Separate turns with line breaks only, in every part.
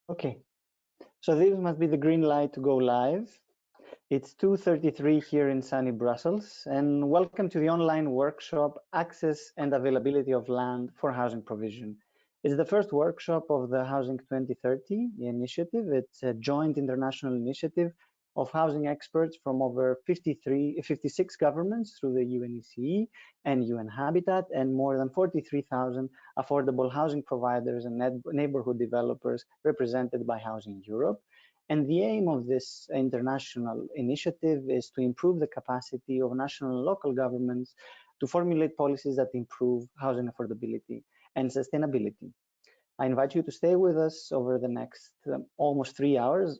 Okay, so this must be the green light to go live. It's 2:33 here in sunny Brussels, and welcome to the online workshop, Access and Availability of Land for Housing Provision. It's the first workshop of the Housing 2030 initiative. It's a joint international initiative of housing experts from over 56 governments through the UNECE and UN Habitat, and more than 43,000 affordable housing providers and neighborhood developers represented by Housing Europe. And the aim of this international initiative is to improve the capacity of national and local governments to formulate policies that improve housing affordability and sustainability. I invite you to stay with us over the next almost 3 hours.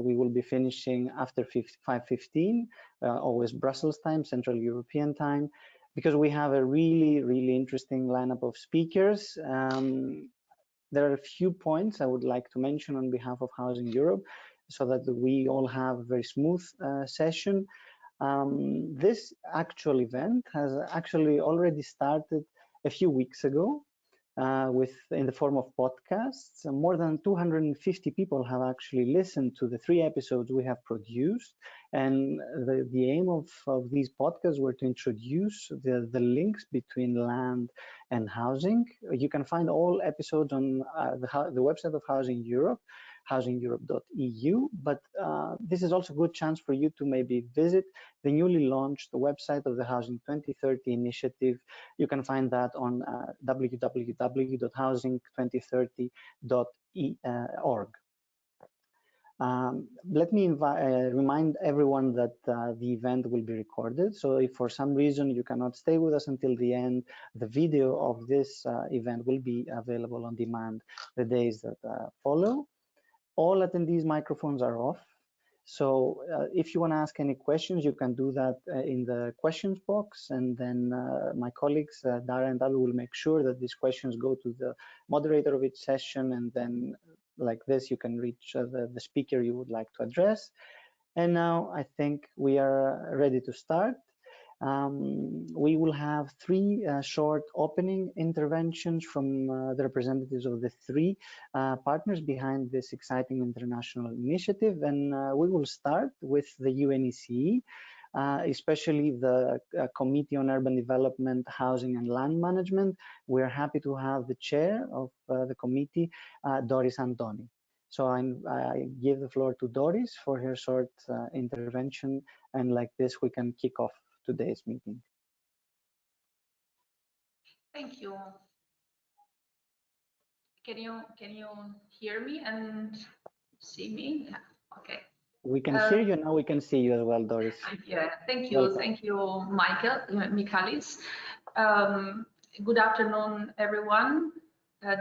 We will be finishing after 5:15, always Brussels time, Central European time, because we have a really interesting lineup of speakers. There are a few points I would like to mention on behalf of Housing Europe so that we all have a very smooth session. This actual event has actually already started a few weeks ago in the form of podcasts. More than 250 people have actually listened to the 3 episodes we have produced. And the aim of these podcasts were to introduce the links between land and housing. You can find all episodes on the website of Housing Europe, housingeurope.eu, but this is also a good chance for you to maybe visit the newly launched website of the Housing 2030 initiative. You can find that on www.housing2030.org. Let me remind everyone that the event will be recorded. So if for some reason you cannot stay with us until the end, the video of this event will be available on demand the days that follow. All attendees' microphones are off. So if you want to ask any questions, you can do that in the questions box, and then my colleagues, Dara and David, will make sure that these questions go to the moderator of each session, and then like this, you can reach the speaker you would like to address. And now I think we are ready to start. We will have 3 short opening interventions from the representatives of the 3 partners behind this exciting international initiative. And we will start with the UNECE, especially the Committee on Urban Development, Housing and Land Management. We're happy to have the chair of the committee, Doris Andoni. So I give the floor to Doris for her short intervention, and like this we can kick off today's meeting.
Thank you. Can you hear me and see me? Yeah. Okay.
We can hear you now. We can see you as well, Doris.
Yeah. Thank you. Welcome. Thank you, Michalis. Good afternoon, everyone.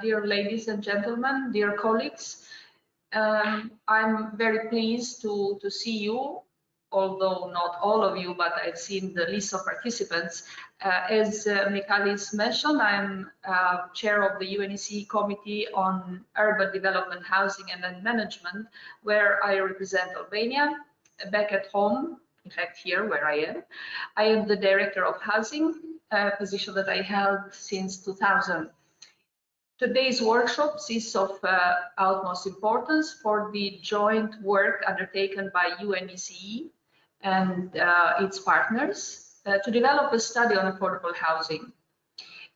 Dear ladies and gentlemen, dear colleagues. I'm very pleased to see you, although not all of you, but I've seen the list of participants. As Michalis mentioned, I'm chair of the UNECE Committee on Urban Development, Housing and Land Management, where I represent Albania. Back at home, in fact here where I am the Director of Housing, a position that I held since 2000. Today's workshop is of utmost importance for the joint work undertaken by UNECE and its partners to develop a study on affordable housing.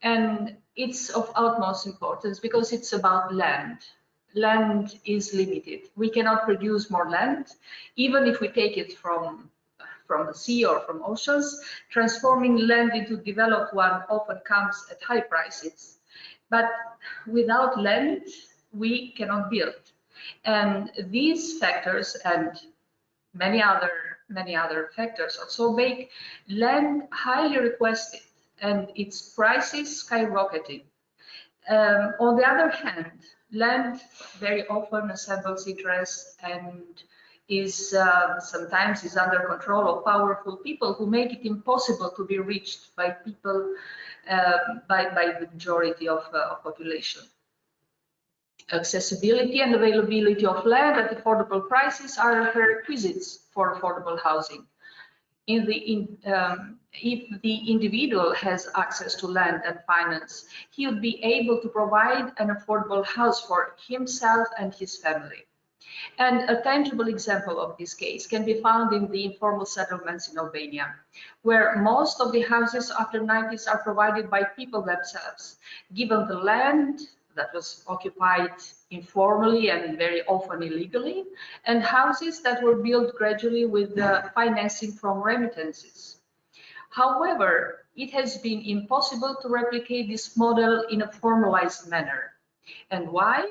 And it's of utmost importance because it's about land. Land is limited. We cannot produce more land, even if we take it from the sea or from oceans. Transforming land into developed one often comes at high prices. But without land, we cannot build. And these factors and many other factors also make land highly requested and its prices skyrocketing. On the other hand, land very often assembles interest and is sometimes under control of powerful people who make it impossible to be reached by people, by the majority of population. Accessibility and availability of land at affordable prices are prerequisites for affordable housing. if the individual has access to land and finance, he would be able to provide an affordable house for himself and his family. And a tangible example of this case can be found in the informal settlements in Albania, where most of the houses after 90s are provided by people themselves, given the land that was occupied informally and very often illegally, and houses that were built gradually with the financing from remittances. However, it has been impossible to replicate this model in a formalized manner. And why?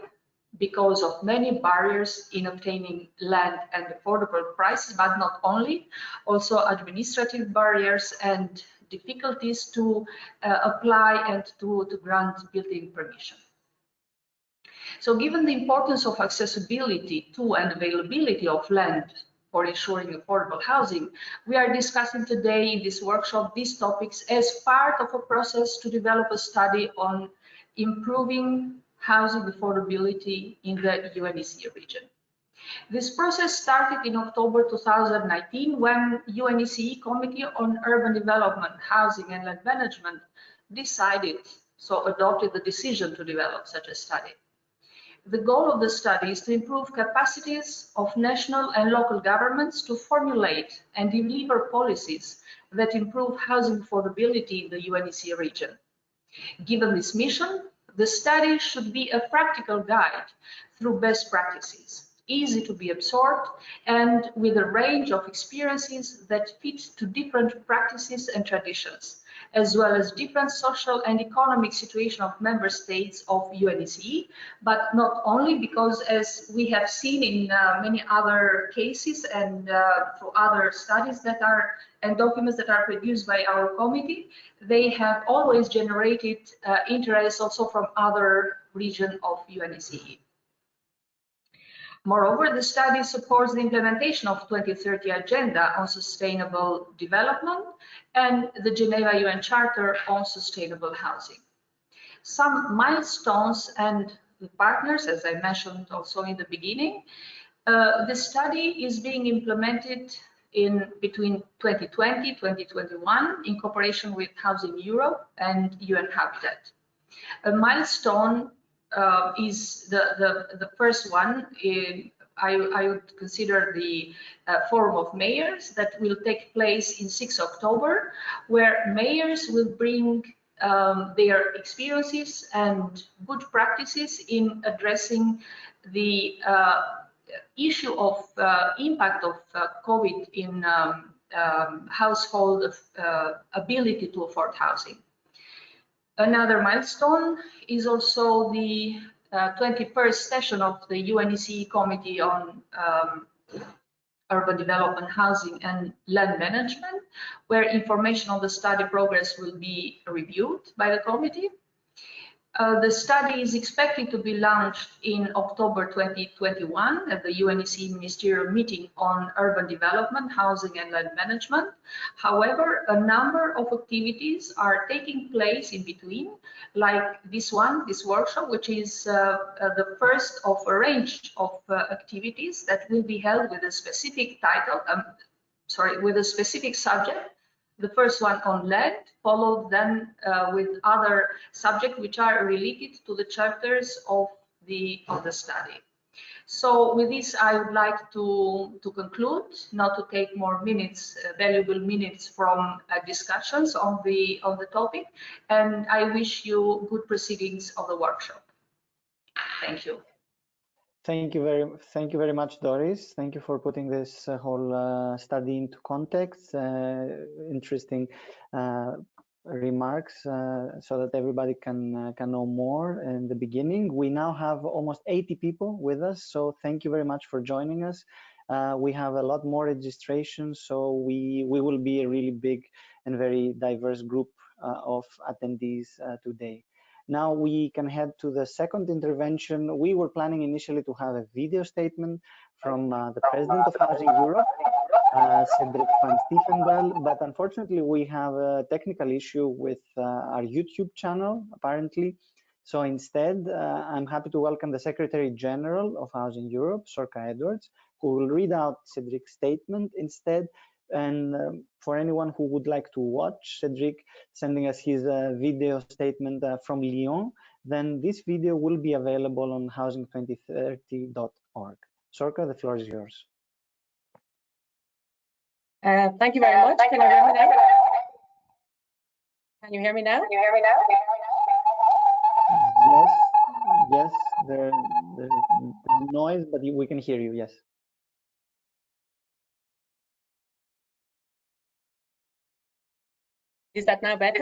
Because of many barriers in obtaining land and affordable prices, but not only, also administrative barriers and difficulties to apply and to grant building permission. So given the importance of accessibility to and availability of land for ensuring affordable housing, we are discussing today in this workshop these topics as part of a process to develop a study on improving housing affordability in the UNECE region. This process started in October 2019 when UNECE Committee on Urban Development, Housing and Land Management adopted the decision to develop such a study. The goal of the study is to improve capacities of national and local governments to formulate and deliver policies that improve housing affordability in the UNECE region. Given this mission, the study should be a practical guide through best practices, easy to be absorbed, and with a range of experiences that fit to different practices and traditions, as well as different social and economic situation of member states of UNECE, but not only, because as we have seen in many other cases and through other studies that are and documents that are produced by our committee, they have always generated interest also from other regions of UNECE. Moreover, the study supports the implementation of 2030 Agenda on Sustainable Development and the Geneva UN Charter on Sustainable Housing. Some milestones and the partners, as I mentioned also in the beginning, the study is being implemented between 2020 and 2021 in cooperation with Housing Europe and UN Habitat. A milestone is the first one. I would consider the Forum of Mayors that will take place in 6 October, where mayors will bring their experiences and good practices in addressing the issue of impact of COVID in household ability to afford housing. Another milestone is also the 21st session of the UNECE Committee on Urban Development, Housing and Land Management, where information on the study progress will be reviewed by the committee. The study is expected to be launched in October 2021 at the UNECE Ministerial Meeting on Urban Development, Housing and Land Management. However, a number of activities are taking place in between, like this workshop, which is the first of a range of activities that will be held with a specific title, with a specific subject. The first one on land, followed then with other subjects which are related to the chapters of the study. So with this, I would like to conclude, not to take more minutes, valuable minutes from discussions on the topic, and I wish you good proceedings of the workshop. Thank you.
Thank you very much, Doris. Thank you for putting this whole study into context. Interesting remarks so that everybody can know more in the beginning. We now have almost 80 people with us, so thank you very much for joining us. We have a lot more registrations, so we will be a really big and very diverse group of attendees today. Now we can head to the second intervention. We were planning initially to have a video statement from the President of Housing Europe, Cédric van Styvendael, but unfortunately we have a technical issue with our YouTube channel, apparently. So instead, I'm happy to welcome the Secretary General of Housing Europe, Sorka Edwards, who will read out Cédric's statement instead, And for anyone who would like to watch Cédric sending us his video statement from Lyon, then this video will be available on housing2030.org. Sorka, the floor is yours.
Thank you very much. Can you hear me now? Can you hear me now?
Yes, there's noise, but we can hear you, yes.
Is that now better?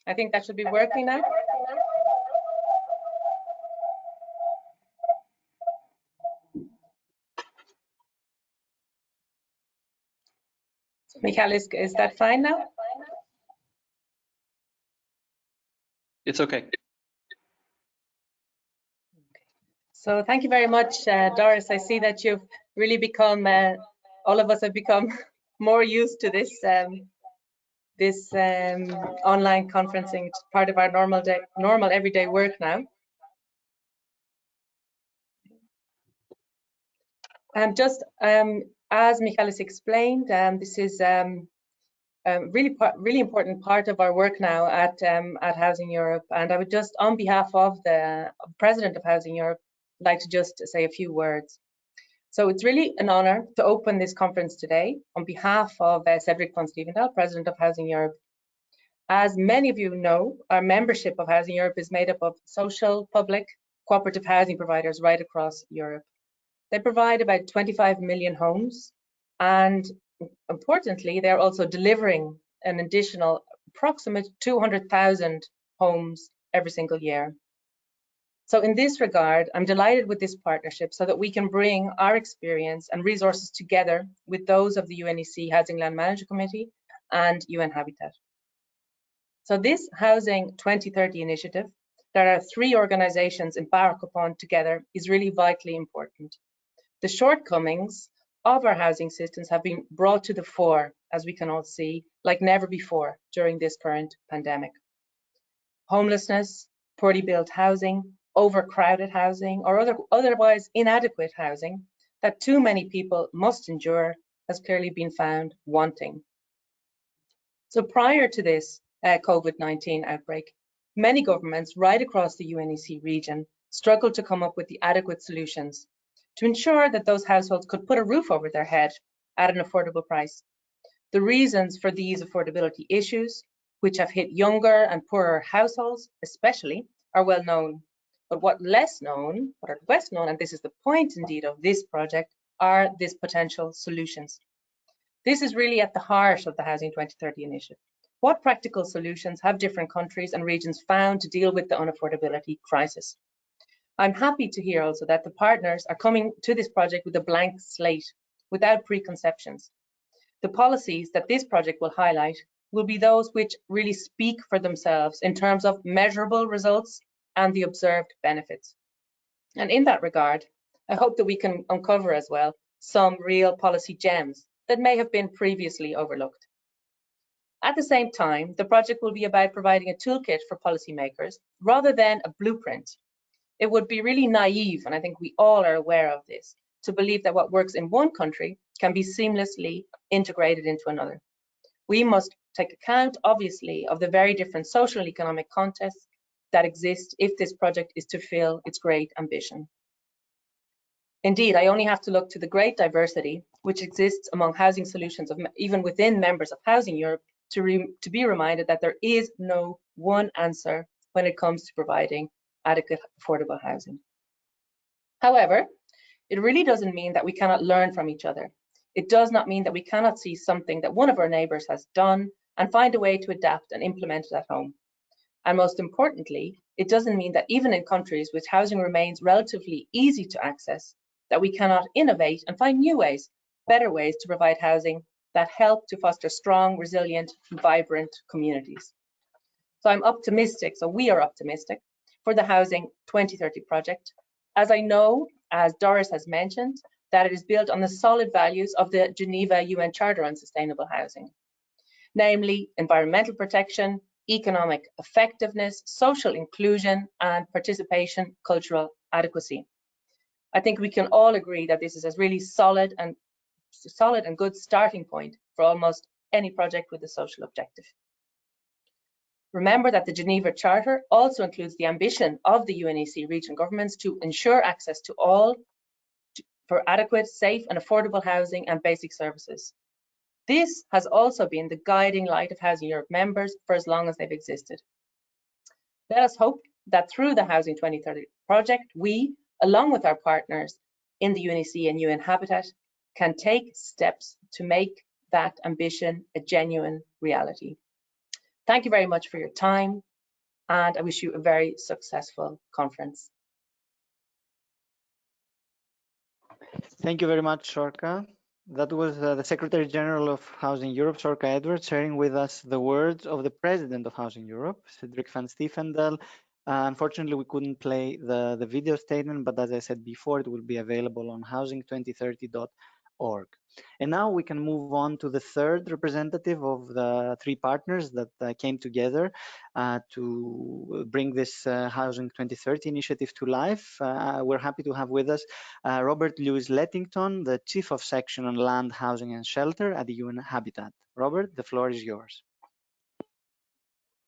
I think that should be working now. Michalis, is that fine now?
It's okay.
So thank you very much, Doris. I see that you've really become, all of us have become more used to this online conferencing. It's part of our normal everyday work now. Just as Michalis explained, this is really important part of our work now at Housing Europe. And I would just, on behalf of the President of Housing Europe, like to just say a few words. So it's really an honor to open this conference today on behalf of Cédric van Styvendael, President of Housing Europe. As many of you know, our membership of Housing Europe is made up of social, public, cooperative housing providers right across Europe. They provide about 25 million homes, and importantly, they're also delivering an additional approximate 200,000 homes every single year. So in this regard, I'm delighted with this partnership so that we can bring our experience and resources together with those of the UNECE Housing Land Management Committee and UN Habitat. So this Housing 2030 initiative that our three organizations embark upon together is really vitally important. The shortcomings of our housing systems have been brought to the fore, as we can all see, like never before during this current pandemic. Homelessness, poorly built housing, overcrowded housing, or otherwise inadequate housing that too many people must endure has clearly been found wanting. So prior to this COVID-19 outbreak, many governments right across the UNECE region struggled to come up with the adequate solutions to ensure that those households could put a roof over their head at an affordable price. The reasons for these affordability issues, which have hit younger and poorer households especially, are well known. But what are less known, and this is the point indeed of this project, are these potential solutions. This is really at the heart of the Housing 2030 initiative. What practical solutions have different countries and regions found to deal with the unaffordability crisis? I'm happy to hear also that the partners are coming to this project with a blank slate, without preconceptions. The policies that this project will highlight will be those which really speak for themselves in terms of measurable results and the observed benefits. And in that regard, I hope that we can uncover as well some real policy gems that may have been previously overlooked. At the same time, the project will be about providing a toolkit for policymakers rather than a blueprint. It would be really naive, and I think we all are aware of this, to believe that what works in one country can be seamlessly integrated into another. We must take account, obviously, of the very different social and economic contexts that exist if this project is to fulfill its great ambition. Indeed, I only have to look to the great diversity which exists among housing solutions, even within members of Housing Europe, to be reminded that there is no one answer when it comes to providing adequate affordable housing. However, it really doesn't mean that we cannot learn from each other. It does not mean that we cannot see something that one of our neighbours has done and find a way to adapt and implement it at home. And most importantly, it doesn't mean that even in countries which housing remains relatively easy to access, that we cannot innovate and find new ways, better ways to provide housing that help to foster strong, resilient, vibrant communities. So I'm optimistic, so we are optimistic for the Housing 2030 project, as I know, as Doris has mentioned, that it is built on the solid values of the Geneva UN Charter on Sustainable Housing, namely environmental protection, economic effectiveness, social inclusion, and participation, cultural adequacy. I think we can all agree that this is a really solid and good starting point for almost any project with a social objective. Remember that the Geneva Charter also includes the ambition of the UNECE region governments to ensure access to all for adequate, safe and affordable housing and basic services. This has also been the guiding light of Housing Europe members for as long as they've existed. Let us hope that through the Housing 2030 project, we, along with our partners in the UNECE and UN Habitat, can take steps to make that ambition a genuine reality. Thank you very much for your time, and I wish you a very successful conference.
Thank you very much, Sorka. That was the Secretary General of Housing Europe, Sorka Edwards, sharing with us the words of the President of Housing Europe, Cédric van Styvendael. Unfortunately, we couldn't play the video statement, but as I said before, it will be available on housing2030.org. And now we can move on to the third representative of the three partners that came together to bring this Housing 2030 initiative to life. We're happy to have with us Robert Lewis-Lettington, the Chief of Section on Land, Housing and Shelter at the UN Habitat. Robert, the floor is yours.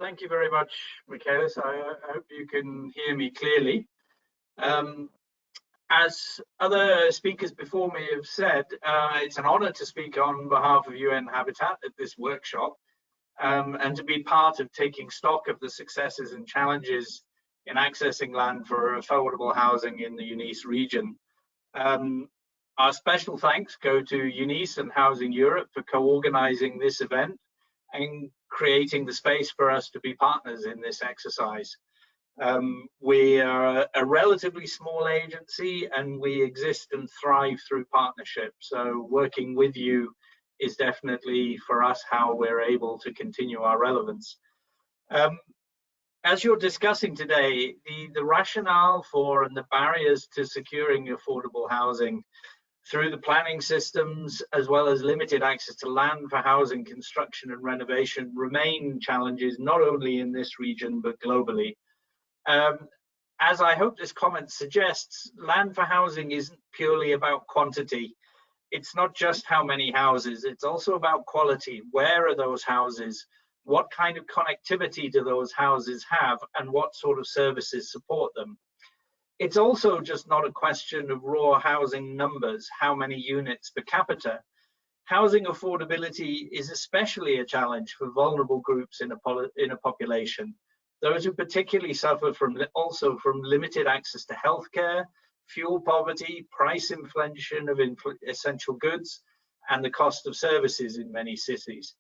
Thank you very much, Michalis. I hope you can hear me clearly. As other speakers before me have said, it's an honor to speak on behalf of UN Habitat at this workshop and to be part of taking stock of the successes and challenges in accessing land for affordable housing in the UNECE region. Our special thanks go to UNECE and Housing Europe for co-organizing this event and creating the space for us to be partners in this exercise. We are a relatively small agency and we exist and thrive through partnership. So working with you is definitely for us how we're able to continue our relevance. As you're discussing today, the rationale for and the barriers to securing affordable housing through the planning systems, as well as limited access to land for housing construction and renovation, remain challenges not only in this region, but globally. As I hope this comment suggests, land for housing isn't purely about quantity. It's not just how many houses, it's also about quality. Where are those houses? What kind of connectivity do those houses have, and what sort of services support them? It's also just not a question of raw housing numbers, how many units per capita. Housing affordability is especially a challenge for vulnerable groups in a population. Those who particularly suffer from limited access to healthcare, fuel poverty, price inflation of essential goods, and the cost of services in many cities.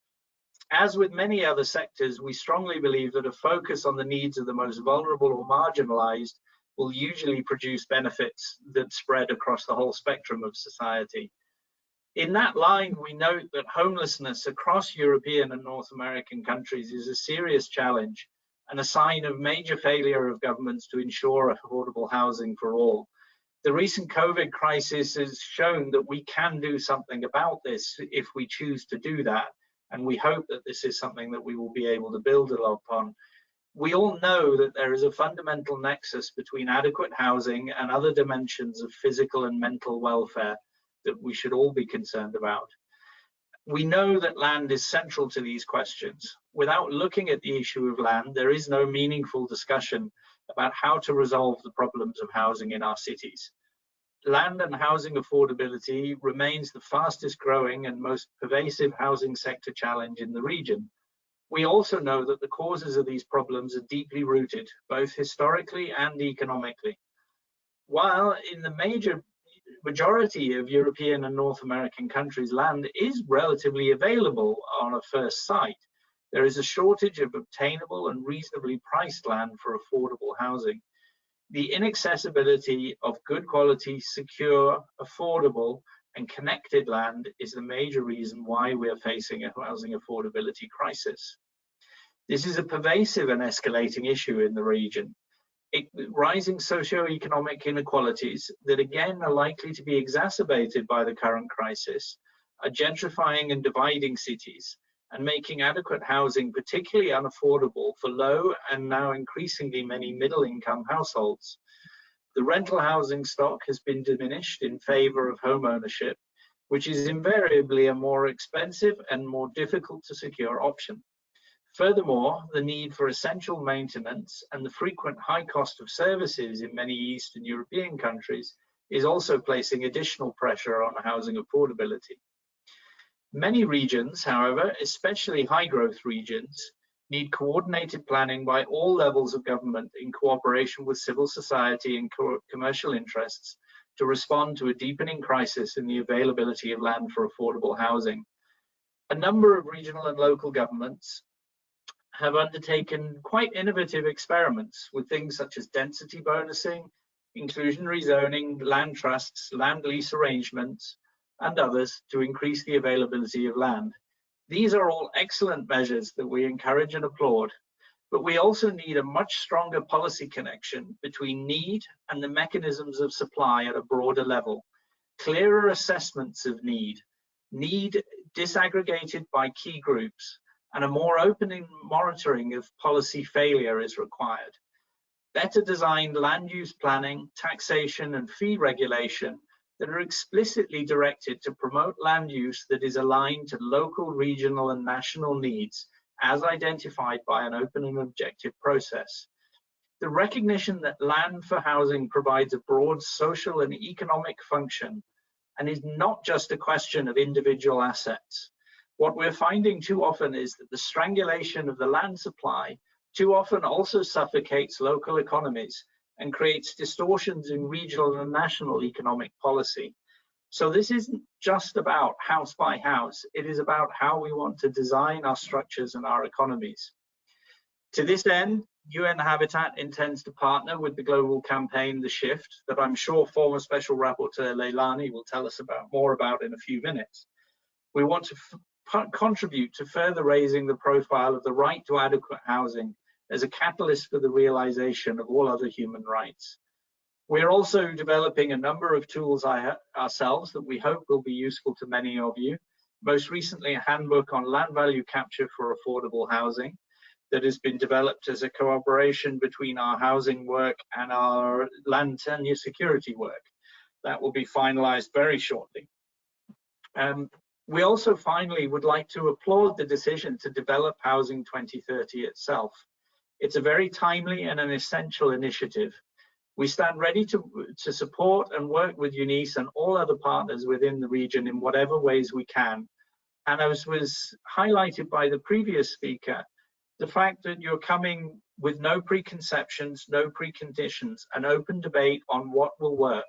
As with many other sectors, we strongly believe that a focus on the needs of the most vulnerable or marginalized will usually produce benefits that spread across the whole spectrum of society. In that line, we note that homelessness across European and North American countries is a serious challenge and a sign of major failure of governments to ensure affordable housing for all. The recent COVID crisis has shown that we can do something about this if we choose to do that, and we hope that this is something that we will be able to build upon. We all know that there is a fundamental nexus between adequate housing and other dimensions of physical and mental welfare that we should all be concerned about. We know that land is central to these questions. Without looking at the issue of land, there is no meaningful discussion about how to resolve the problems of housing in our cities. Land and housing affordability remains the fastest growing and most pervasive housing sector challenge in the region. We also know that the causes of these problems are deeply rooted, both historically and economically. While in the majority of European and North American countries, land is relatively available on a first sight, there is a shortage of obtainable and reasonably priced land for affordable housing. The inaccessibility of good quality, secure, affordable, and connected land is the major reason why we are facing a housing affordability crisis. This is a pervasive and escalating issue in the region. Rising socioeconomic inequalities that again are likely to be exacerbated by the current crisis are gentrifying and dividing cities, and making adequate housing particularly unaffordable for low and now increasingly many middle-income households. The rental housing stock has been diminished in favor of home ownership, which is invariably a more expensive and more difficult to secure option. Furthermore, the need for essential maintenance and the frequent high cost of services in many Eastern European countries is also placing additional pressure on housing affordability. Many regions, however, especially high growth regions, need coordinated planning by all levels of government in cooperation with civil society and commercial interests to respond to a deepening crisis in the availability of land for affordable housing. A number of regional and local governments have undertaken quite innovative experiments with things such as density bonusing, inclusionary zoning, land trusts, land lease arrangements, and others to increase the availability of land. These are all excellent measures that we encourage and applaud, but we also need a much stronger policy connection between need and the mechanisms of supply at a broader level. Clearer assessments of need disaggregated by key groups, and a more open monitoring of policy failure is required. Better designed land use planning, taxation, and fee regulation that are explicitly directed to promote land use that is aligned to local, regional, and national needs as identified by an open and objective process. The recognition that land for housing provides a broad social and economic function and is not just a question of individual assets. What we're finding too often is that the strangulation of the land supply too often also suffocates local economies and creates distortions in regional and national economic policy. So this isn't just about house by house, it is about how we want to design our structures and our economies. To this end, UN Habitat intends to partner with the global campaign, The Shift, that I'm sure former Special Rapporteur Leilani will tell us more about in a few minutes. We want to contribute to further raising the profile of the right to adequate housing as a catalyst for the realization of all other human rights. We're also developing a number of tools ourselves that we hope will be useful to many of you. Most recently, a handbook on land value capture for affordable housing that has been developed as a cooperation between our housing work and our land tenure security work. That will be finalized very shortly. We also finally would like to applaud the decision to develop Housing 2030 itself. It's a very timely and an essential initiative. We stand ready to support and work with UNECE and all other partners within the region in whatever ways we can. And as was highlighted by the previous speaker, the fact that you're coming with no preconceptions, no preconditions, an open debate on what will work.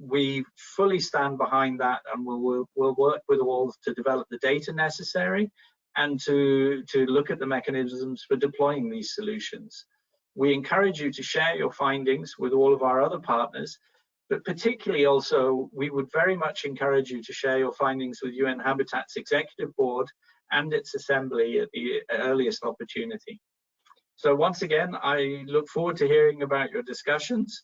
We fully stand behind that, and we'll work with all to develop the data necessary and to look at the mechanisms for deploying these solutions. We encourage you to share your findings with all of our other partners, but particularly also, we would very much encourage you to share your findings with UN Habitat's Executive Board and its Assembly at the earliest opportunity. So once again, I look forward to hearing about your discussions,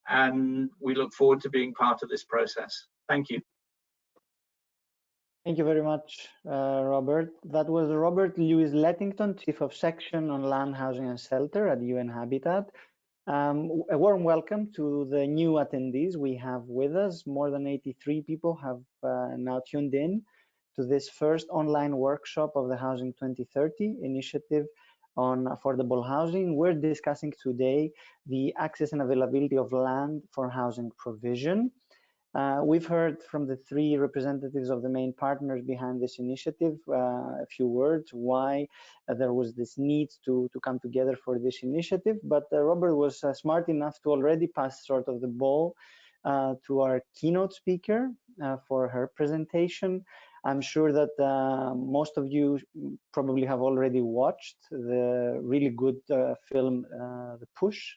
and we look forward to being part of this process. Thank you.
Thank you very much, Robert. That was Robert Lewis-Lettington, Chief of Section on Land, Housing and Shelter at UN Habitat. A warm welcome to the new attendees we have with us. More than 83 people have now tuned in to this first online workshop of the Housing 2030 initiative on affordable housing. We're discussing today the access and availability of land for housing provision. We've heard from the three representatives of the main partners behind this initiative a few words why there was this need to come together for this initiative, but Robert was smart enough to already pass sort of the ball to our keynote speaker for her presentation. I'm sure that most of you probably have already watched the really good film, The Push.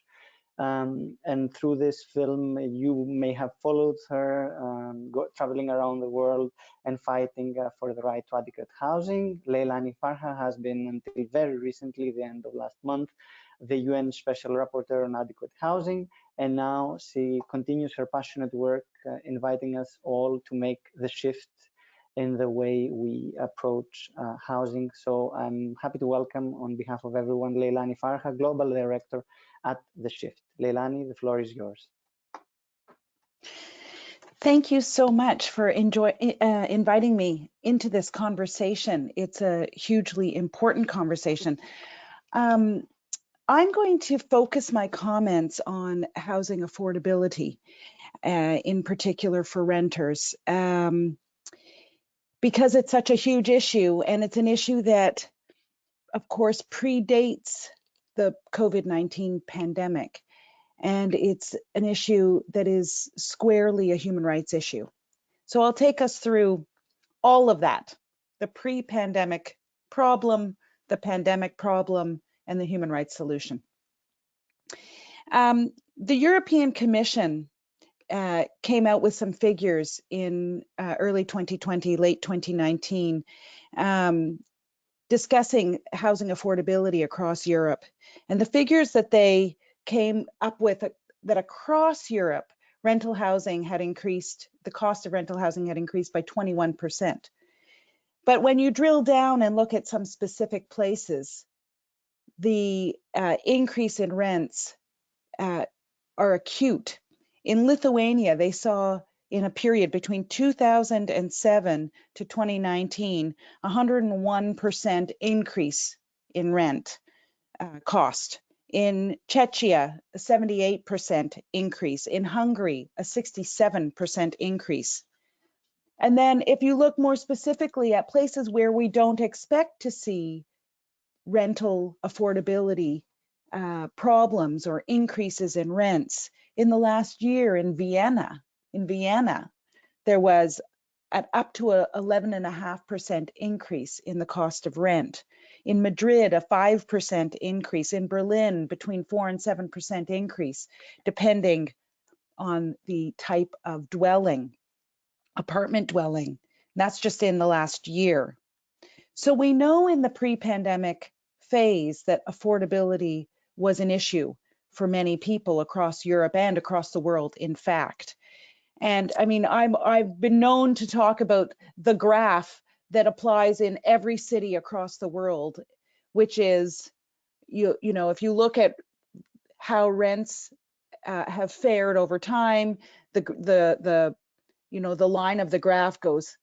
And through this film, you may have followed her traveling around the world and fighting for the right to adequate housing. Leilani Farha has been, until very recently, the end of last month, the UN Special Rapporteur on Adequate Housing, and now she continues her passionate work inviting us all to make the shift in the way we approach housing. So I'm happy to welcome, on behalf of everyone, Leilani Farha, Global Director at The Shift. Leilani, the floor is yours.
Thank you so much for inviting me into this conversation. It's a hugely important conversation. I'm going to focus my comments on housing affordability, in particular for renters, because it's such a huge issue, and it's an issue that, of course, predates the COVID-19 pandemic. And it's an issue that is squarely a human rights issue. So I'll take us through all of that, the pre-pandemic problem, the pandemic problem, and the human rights solution. The European Commission came out with some figures in early 2020, late 2019, discussing housing affordability across Europe. And the figures that they came up with, that across Europe, rental housing had increased, the cost of rental housing had increased by 21%. But when you drill down and look at some specific places, the increase in rents are acute. In Lithuania, they saw in a period between 2007 to 2019, 101% increase in rent cost. In Czechia, a 78% increase. In Hungary, a 67% increase. And then if you look more specifically at places where we don't expect to see rental affordability problems or increases in rents, in the last year in Vienna, there was up to a 11.5% increase in the cost of rent. In Madrid, a 5% increase. In Berlin, between 4 and 7% increase, depending on the type of dwelling, apartment dwelling. That's just in the last year. So we know in the pre-pandemic phase that affordability was an issue for many people across Europe and across the world, in fact. And I mean, I've been known to talk about the graph that applies in every city across the world, which is, you know, if you look at how rents have fared over time, the line of the graph goes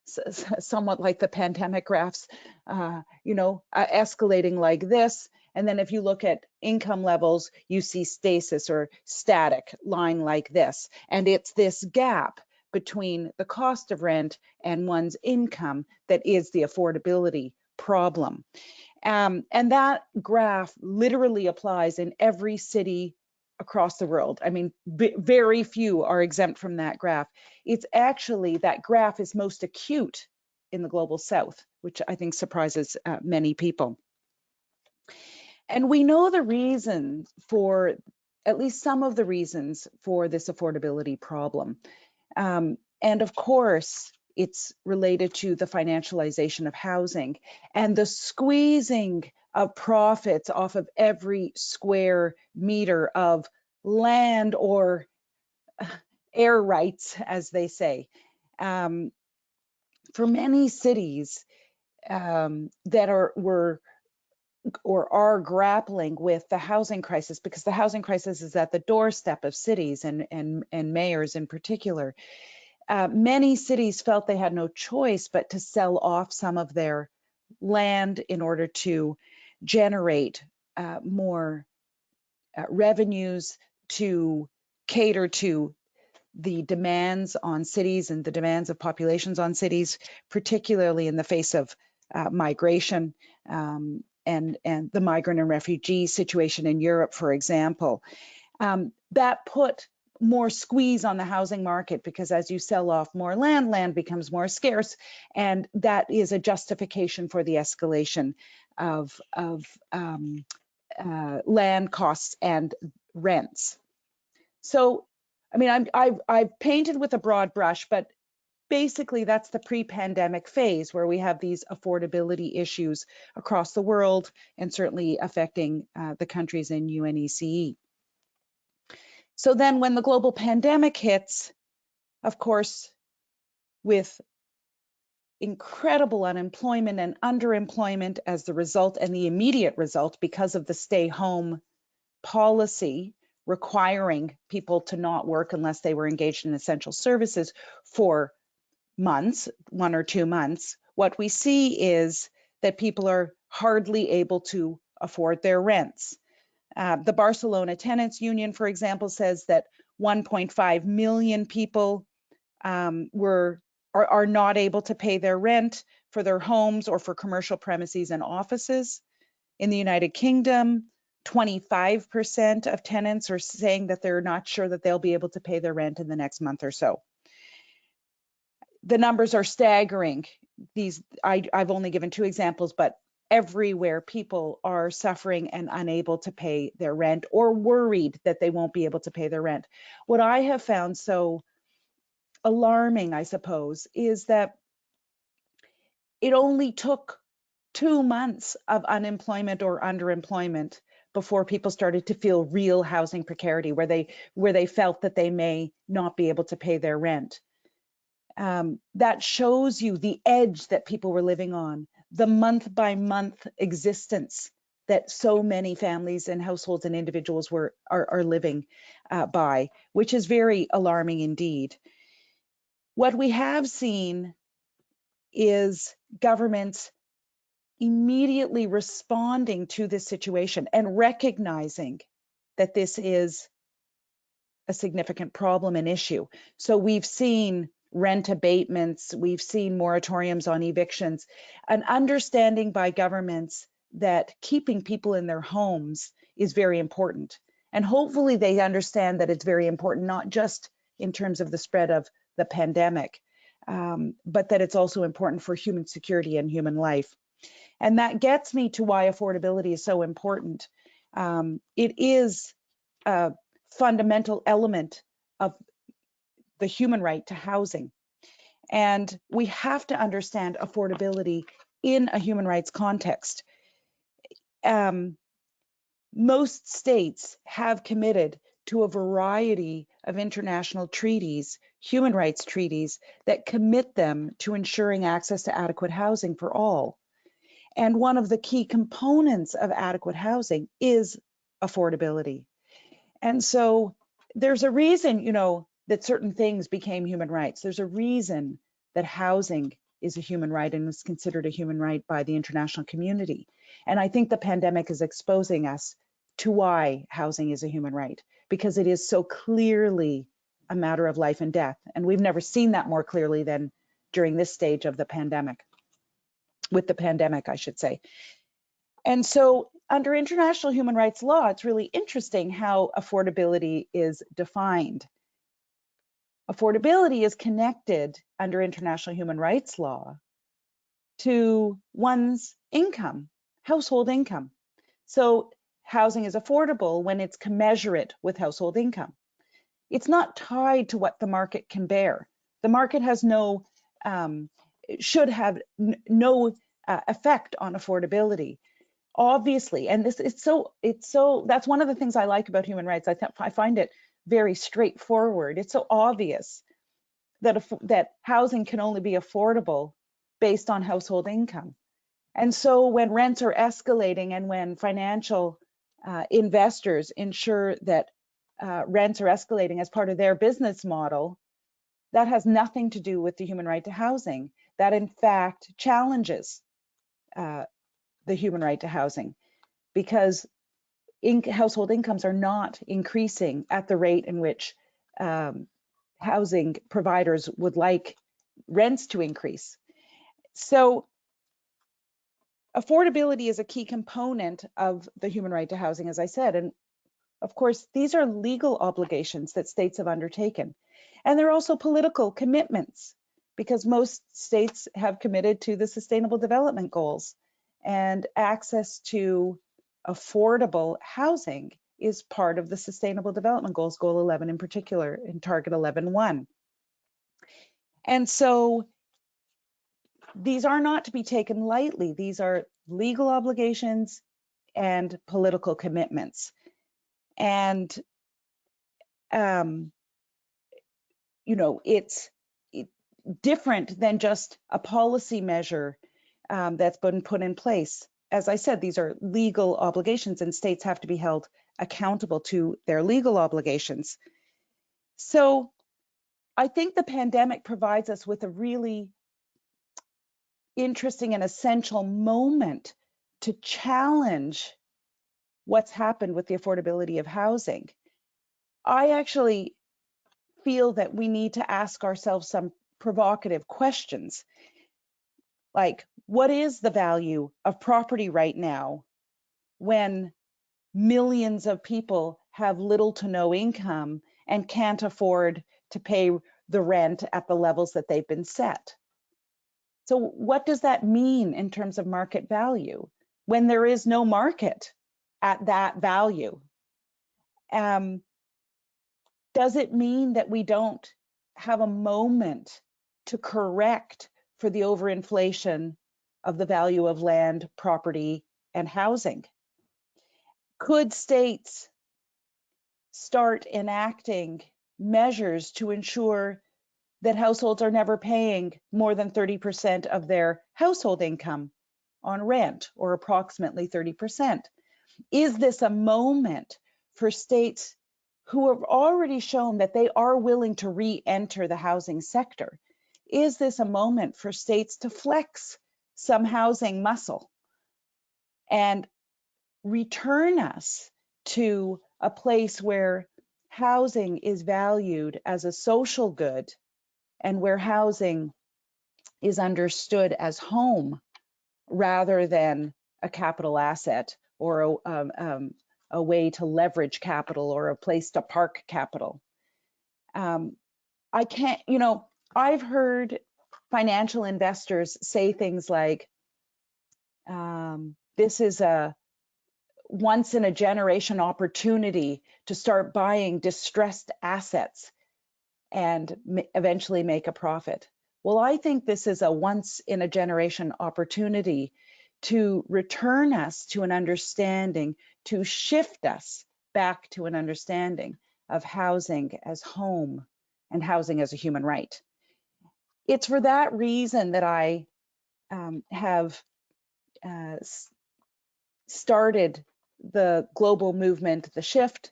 somewhat like the pandemic graphs, escalating like this. And then if you look at income levels, you see stasis or static line like this. And it's this gap between the cost of rent and one's income that is the affordability problem. And that graph literally applies in every city across the world. I mean, very few are exempt from that graph. It's actually, that graph is most acute in the global south, which I think surprises many people. And we know the reasons for, at least some of the reasons for this affordability problem. And of course, it's related to the financialization of housing and the squeezing of profits off of every square meter of land or air rights, as they say. For many cities that are grappling with the housing crisis, because the housing crisis is at the doorstep of cities and mayors in particular, many cities felt they had no choice but to sell off some of their land in order to generate more revenues to cater to the demands on cities and the demands of populations on cities, particularly in the face of migration and the migrant and refugee situation in Europe, for example. That put more squeeze on the housing market, because as you sell off more land, land becomes more scarce, and that is a justification for the escalation of land costs and rents. So, I mean, I've painted with a broad brush, but basically that's the pre-pandemic phase where we have these affordability issues across the world and certainly affecting the countries in UNECE. So then when the global pandemic hits, of course, with incredible unemployment and underemployment as the result, and the immediate result because of the stay home policy requiring people to not work unless they were engaged in essential services for months, 1 or 2 months, what we see is that people are hardly able to afford their rents. The Barcelona Tenants Union, for example, says that 1.5 million people are not able to pay their rent for their homes or for commercial premises and offices. In the United Kingdom, 25% of tenants are saying that they're not sure that they'll be able to pay their rent in the next month or so. The numbers are staggering. I've only given 2 examples, but everywhere people are suffering and unable to pay their rent or worried that they won't be able to pay their rent. What I have found so alarming, I suppose, is that it only took 2 months of unemployment or underemployment before people started to feel real housing precarity, where they felt that they may not be able to pay their rent. That shows you the edge that people were living on, the month by month existence that so many families and households and individuals are living by, which is very alarming indeed. What we have seen is governments immediately responding to this situation and recognizing that this is a significant problem and issue. So we've seen rent abatements, we've seen moratoriums on evictions, an understanding by governments that keeping people in their homes is very important. And hopefully they understand that it's very important, not just in terms of the spread of the pandemic, but that it's also important for human security and human life. And that gets me to why affordability is so important. It is a fundamental element of the human right to housing. And we have to understand affordability in a human rights context. Most states have committed to a variety of international treaties, human rights treaties, that commit them to ensuring access to adequate housing for all. And one of the key components of adequate housing is affordability. And so there's a reason, that certain things became human rights. There's a reason that housing is a human right and was considered a human right by the international community. And I think the pandemic is exposing us to why housing is a human right, because it is so clearly a matter of life and death. And we've never seen that more clearly than during this stage of the pandemic, with the pandemic, I should say. And so under international human rights law, it's really interesting how affordability is defined. Affordability is connected under international human rights law to one's income, household income. So housing is affordable when it's commensurate with household income. It's not tied to what the market can bear. The market has should have no effect on affordability. Obviously, and it's so that's one of the things I like about human rights. I find it very straightforward. It's so obvious that housing can only be affordable based on household income. And so when rents are escalating and when financial investors ensure that rents are escalating as part of their business model, that has nothing to do with the human right to housing. That in fact challenges the human right to housing, because household incomes are not increasing at the rate in which housing providers would like rents to increase. So affordability is a key component of the human right to housing, as I said. And of course, these are legal obligations that states have undertaken. And they're also political commitments, because most states have committed to the Sustainable Development Goals. And access to affordable housing is part of the Sustainable Development Goals, Goal 11 in particular, in Target 11.1. And so these are not to be taken lightly. These are legal obligations and political commitments. And, different than just a policy measure that's been put in place. As I said, these are legal obligations and states have to be held accountable to their legal obligations. So I think the pandemic provides us with a really interesting and essential moment to challenge what's happened with the affordability of housing. I actually feel that we need to ask ourselves some provocative questions, like what is the value of property right now when millions of people have little to no income and can't afford to pay the rent at the levels that they've been set? So what does that mean in terms of market value when there is no market at that value? Does it mean that we don't have a moment to correct for the overinflation of the value of land, property, and housing? Could states start enacting measures to ensure that households are never paying more than 30% of their household income on rent, or approximately 30%? Is this a moment for states who have already shown that they are willing to re-enter the housing sector? Is this a moment for states to flex some housing muscle and return us to a place where housing is valued as a social good and where housing is understood as home rather than a capital asset or a way to leverage capital or a place to park capital? I can't, I've heard financial investors say things like, this is a once in a generation opportunity to start buying distressed assets and eventually make a profit. Well, I think this is a once in a generation opportunity to return us to an understanding, to shift us back to an understanding of housing as home and housing as a human right. It's for that reason that I have started the global movement, the shift,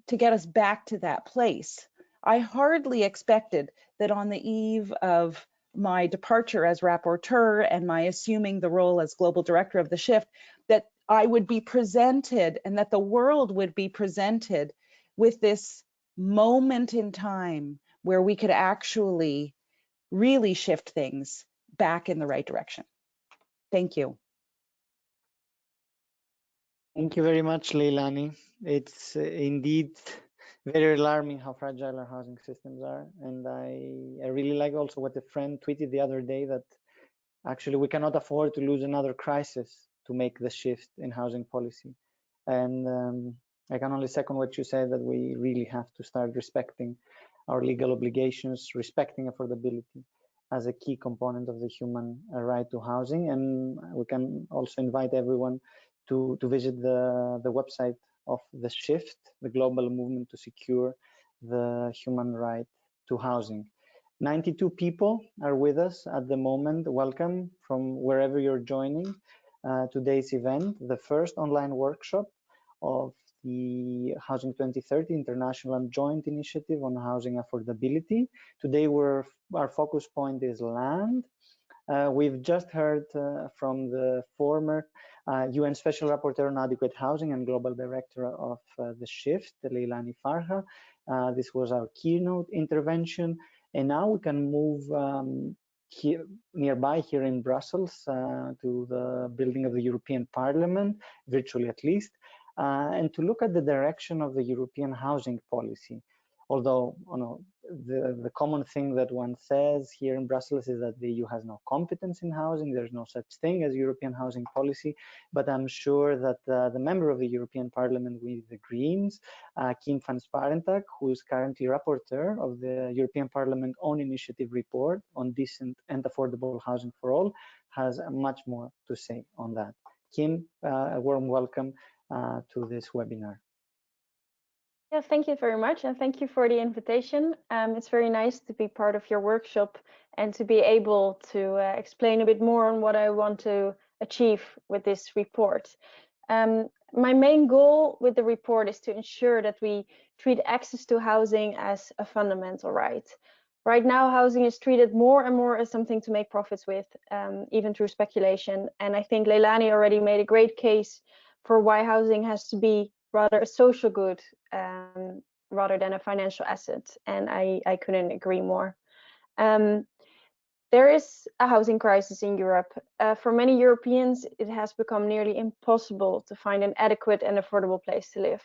to get us back to that place. I hardly expected that on the eve of my departure as rapporteur and my assuming the role as global director of the shift, that I would be presented and that the world would be presented with this moment in time where we could actually really shift things back in the right direction. Thank you.
Thank you very much, Leilani. It's indeed very alarming how fragile our housing systems are. And I really like also what a friend tweeted the other day, that actually we cannot afford to lose another crisis to make the shift in housing policy. And I can only second what you said, that we really have to start respecting our legal obligations, respecting affordability as a key component of the human right to housing. And we can also invite everyone to visit the website of the shift, the global movement to secure the human right to housing. 92 people are with us at the moment. Welcome from wherever you're joining today's event, the first online workshop of the Housing 2030 International and Joint Initiative on Housing Affordability. Today our focus point is land. We've just heard from the former UN Special Rapporteur on Adequate Housing and Global Director of the Shift, Leilani Farha. This was our keynote intervention. And now we can move here, nearby here in Brussels, to the building of the European Parliament, virtually at least, and to look at the direction of the European housing policy. Although the common thing that one says here in Brussels is that the EU has no competence in housing, there's no such thing as European housing policy, but I'm sure that the member of the European Parliament with the Greens, Kim van Sparentak, who is currently rapporteur of the European Parliament own initiative report on decent and affordable housing for all, has much more to say on that. Kim, a warm welcome to this webinar.
Yeah, thank you very much, and thank you for the invitation. It's very nice to be part of your workshop and to be able to explain a bit more on what I want to achieve with this report. My main goal with the report is to ensure that we treat access to housing as a fundamental right. Right now, housing is treated more and more as something to make profits with, even through speculation. And I think Leilani already made a great case for why housing has to be rather a social good rather than a financial asset. And I couldn't agree more. There is a housing crisis in Europe. For many Europeans, it has become nearly impossible to find an adequate and affordable place to live.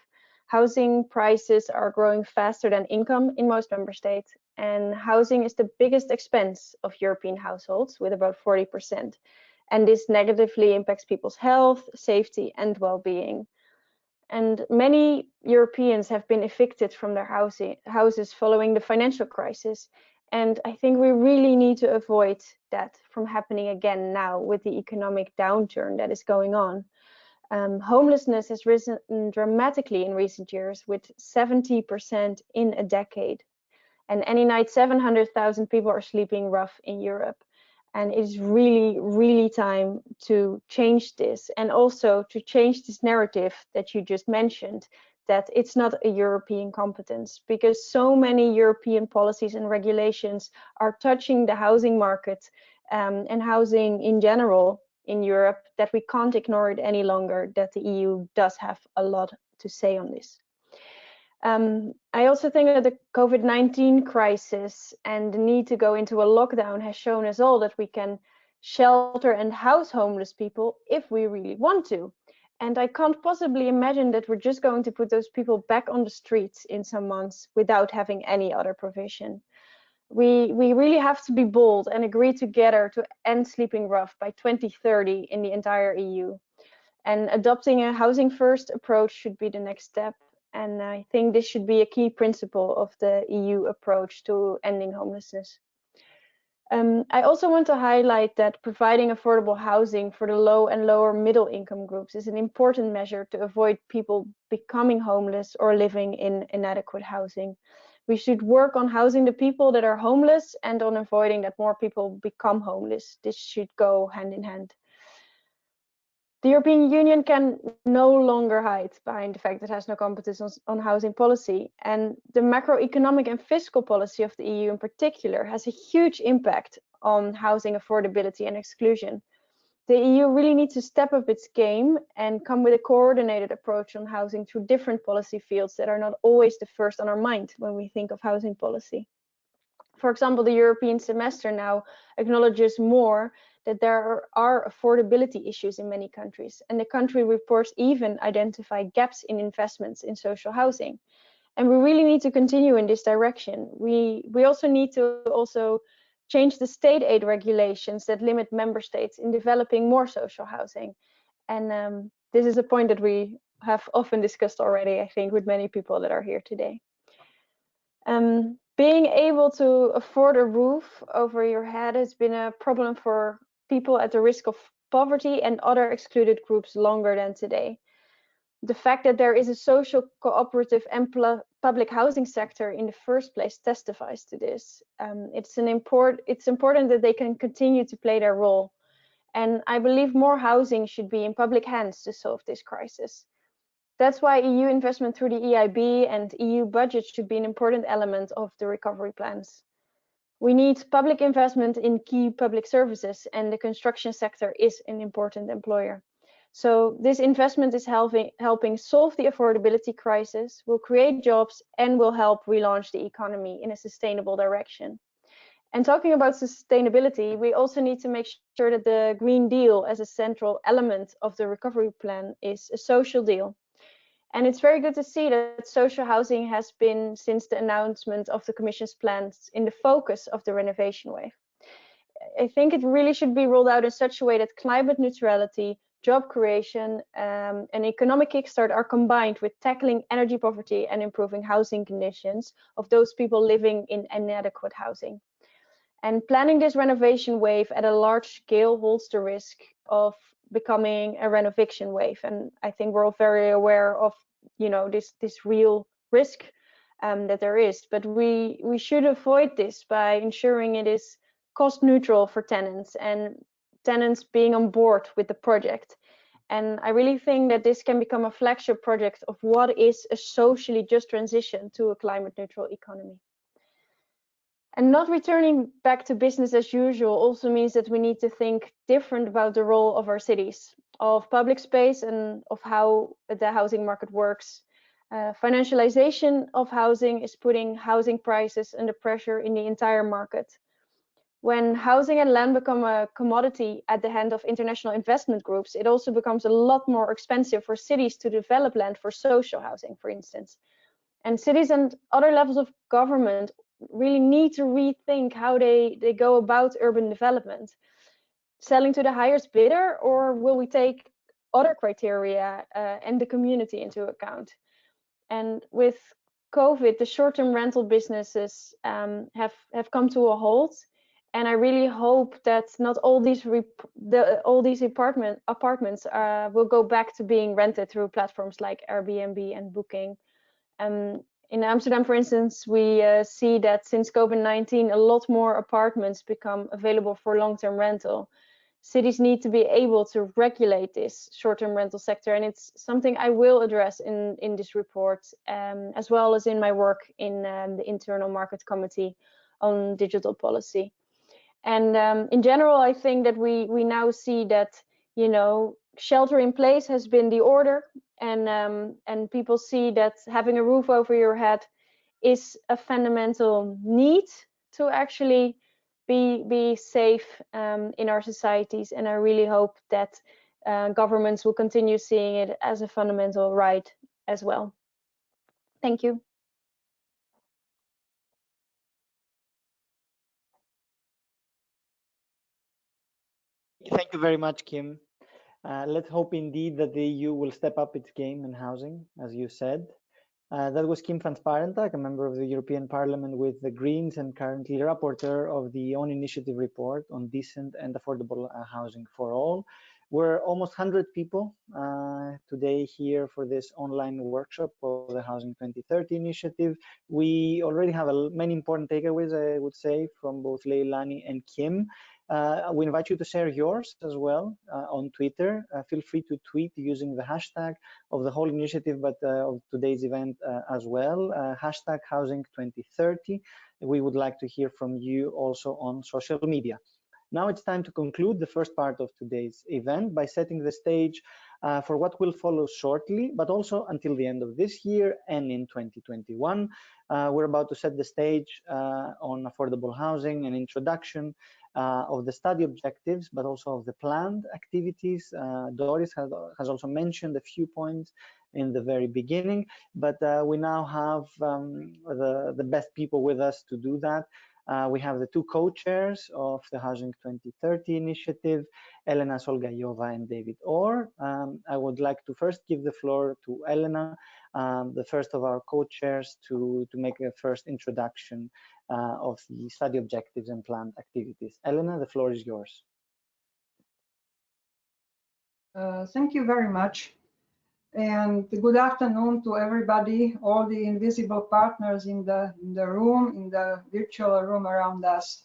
Housing prices are growing faster than income in most member states, and housing is the biggest expense of European households, with about 40%. And this negatively impacts people's health, safety, and well-being. And many Europeans have been evicted from their houses following the financial crisis. And I think we really need to avoid that from happening again now with the economic downturn that is going on. Homelessness has risen dramatically in recent years, with 70% in a decade. And any night, 700,000 people are sleeping rough in Europe. And it is really, really time to change this, and also to change this narrative that you just mentioned, that it's not a European competence, because so many European policies and regulations are touching the housing market and housing in general in Europe, that we can't ignore it any longer, that the EU does have a lot to say on this. I also think that the COVID-19 crisis and the need to go into a lockdown has shown us all that we can shelter and house homeless people if we really want to. And I can't possibly imagine that we're just going to put those people back on the streets in some months without having any other provision. We really have to be bold and agree together to end sleeping rough by 2030 in the entire EU. And adopting a housing first approach should be the next step. And I think this should be a key principle of the EU approach to ending homelessness. I also want to highlight that providing affordable housing for the low and lower middle income groups is an important measure to avoid people becoming homeless or living in inadequate housing. We should work on housing the people that are homeless and on avoiding that more people become homeless. This should go hand in hand. The European Union can no longer hide behind the fact that it has no competence on housing policy, and the macroeconomic and fiscal policy of the EU in particular has a huge impact on housing affordability and exclusion. The EU really needs to step up its game and come with a coordinated approach on housing through different policy fields that are not always the first on our mind when we think of housing policy. For example, the European semester now acknowledges more that there are affordability issues in many countries, and the country reports even identify gaps in investments in social housing. And we really need to continue in this direction. We also need to change the state aid regulations that limit member states in developing more social housing. And this is a point that we have often discussed already, I think, with many people that are here today. Being able to afford a roof over your head has been a problem for people at the risk of poverty and other excluded groups longer than today. The fact that there is a social, cooperative and public housing sector in the first place testifies to this. It's important that they can continue to play their role. And I believe more housing should be in public hands to solve this crisis. That's why EU investment through the EIB and EU budget should be an important element of the recovery plans. We need public investment in key public services, and the construction sector is an important employer. So this investment is helping solve the affordability crisis, will create jobs, and will help relaunch the economy in a sustainable direction. And talking about sustainability, we also need to make sure that the Green Deal as a central element of the recovery plan is a social deal. And it's very good to see that social housing has been, since the announcement of the Commission's plans, in the focus of the renovation wave. I think it really should be rolled out in such a way that climate neutrality, job creation, and economic kickstart are combined with tackling energy poverty and improving housing conditions of those people living in inadequate housing. And planning this renovation wave at a large scale holds the risk of becoming a renovation wave. And I think we're all very aware of, this real risk that there is. But we should avoid this by ensuring it is cost neutral for tenants and tenants being on board with the project. And I really think that this can become a flagship project of what is a socially just transition to a climate neutral economy. And not returning back to business as usual also means that we need to think different about the role of our cities, of public space, and of how the housing market works. Financialization of housing is putting housing prices under pressure in the entire market. When housing and land become a commodity at the hand of international investment groups, it also becomes a lot more expensive for cities to develop land for social housing, for instance. And cities and other levels of government really need to rethink how they go about urban development. Selling to the highest bidder, or will we take other criteria and the community into account? And with COVID, the short-term rental businesses have come to a halt. And I really hope that not all these apartments will go back to being rented through platforms like Airbnb and Booking. In Amsterdam, for instance, we see that since COVID-19, a lot more apartments become available for long-term rental. Cities need to be able to regulate this short-term rental sector, and it's something I will address in this report, as well as in my work in the Internal Market Committee on digital policy. And in general, I think that we now see that, you know, shelter in place has been the order, and people see that having a roof over your head is a fundamental need to actually be safe in our societies. And I really hope that governments will continue seeing it as a fundamental right as well. Thank you.
Thank you very much, Kim. Let's hope indeed that the EU will step up its game in housing, as you said. That was Kim van Sparentak, a member of the European Parliament with the Greens and currently rapporteur of the own initiative report on decent and affordable housing for all. We're almost 100 people today here for this online workshop for the Housing 2030 initiative. We already have many important takeaways, I would say, from both Leilani and Kim. We invite you to share yours as well on Twitter. Feel free to tweet using the hashtag of the whole initiative, but of today's event as well, hashtag Housing 2030. We would like to hear from you also on social media. Now it's time to conclude the first part of today's event by setting the stage for what will follow shortly, but also until the end of this year and in 2021. We're about to set the stage on affordable housing and introduction of the study objectives, but also of the planned activities. Doris has also mentioned a few points in the very beginning, but we now have the best people with us to do that. We have the two co-chairs of the Housing 2030 initiative, Elena Szolgayova and David Orr. I would like to first give the floor to Elena, the first of our co-chairs, to make a first introduction of the study objectives and planned activities. Elena, the floor is yours.
Thank you very much. And good afternoon to everybody, all the invisible partners in the room, in the virtual room around us.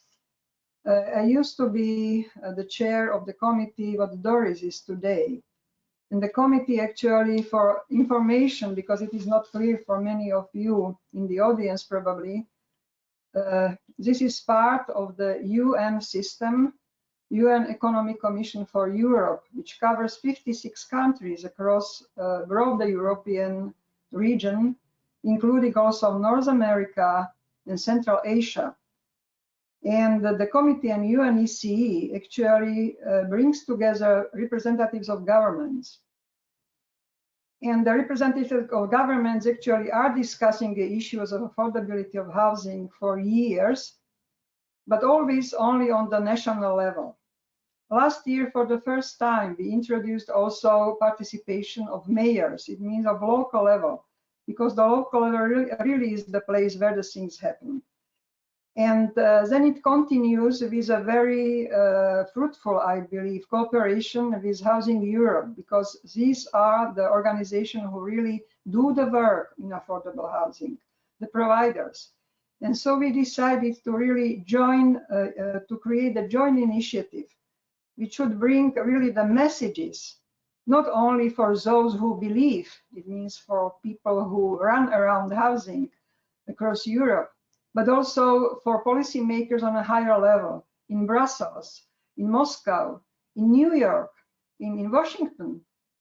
I used to be the chair of the committee, what Doris is today. And the committee, actually, for information, because it is not clear for many of you in the audience probably, this is part of the UN system, UN Economic Commission for Europe, which covers 56 countries across broad the European region, including also North America and Central Asia. And the committee and UNECE actually brings together representatives of governments. And the representatives of governments actually are discussing the issues of affordability of housing for years, but always only on the national level. Last year, for the first time, we introduced also participation of mayors. It means of local level, because the local level really is the place where the things happen. And then it continues with a very fruitful, I believe, cooperation with Housing Europe, because these are the organizations who really do the work in affordable housing, the providers. And so we decided to really join, to create a joint initiative, which should bring really the messages, not only for those who believe, it means for people who run around housing across Europe, but also for policymakers on a higher level, in Brussels, in Moscow, in New York, in Washington,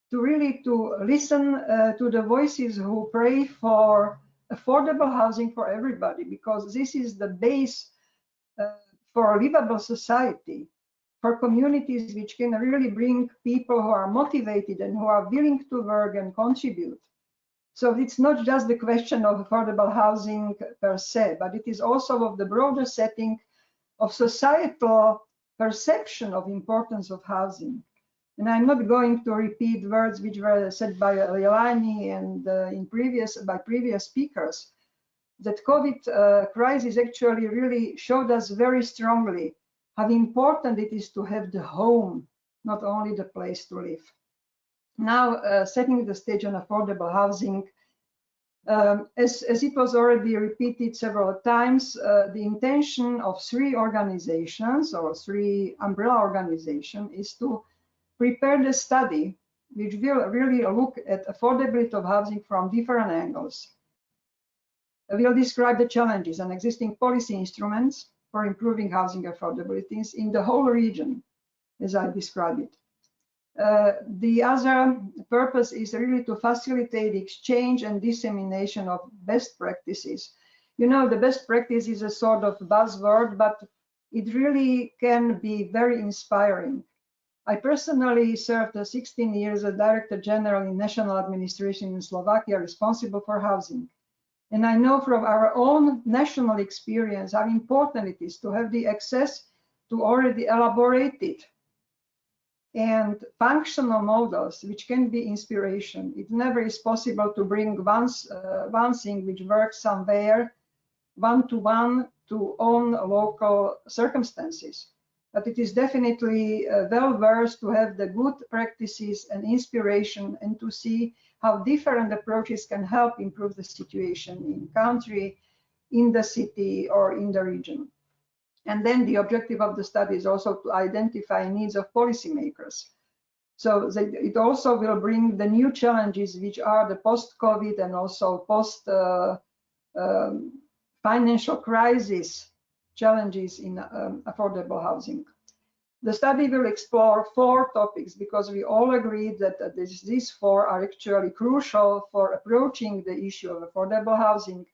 to really listen to the voices who pray for affordable housing for everybody, because this is the base for a livable society, for communities which can really bring people who are motivated and who are willing to work and contribute. So it's not just the question of affordable housing per se, but it is also of the broader setting of societal perception of importance of housing. And I'm not going to repeat words which were said by Elena and by previous speakers, that COVID crisis actually really showed us very strongly how important it is to have the home, not only the place to live. Now, setting the stage on affordable housing, as it was already repeated several times, the intention of 3 organizations or 3 umbrella organizations is to prepare the study which will really look at affordability of housing from different angles. We'll describe the challenges and existing policy instruments for improving housing affordability in the whole region, as I described it. The other purpose is really to facilitate exchange and dissemination of best practices. You know, the best practice is a sort of buzzword, but it really can be very inspiring. I personally served 16 years as Director General in National Administration in Slovakia, responsible for housing. And I know from our own national experience how important it is to have the access to already elaborated and functional models which can be inspiration. It never is possible to bring one thing which works somewhere one-to-one to own local circumstances. But it is definitely well worth to have the good practices and inspiration and to see how different approaches can help improve the situation in country, in the city, or in the region. And then the objective of the study is also to identify needs of policymakers. So it also will bring the new challenges, which are the post-COVID and also post-financial crisis challenges in affordable housing. The study will explore 4 topics because we all agree that these 4 are actually crucial for approaching the issue of affordable housing.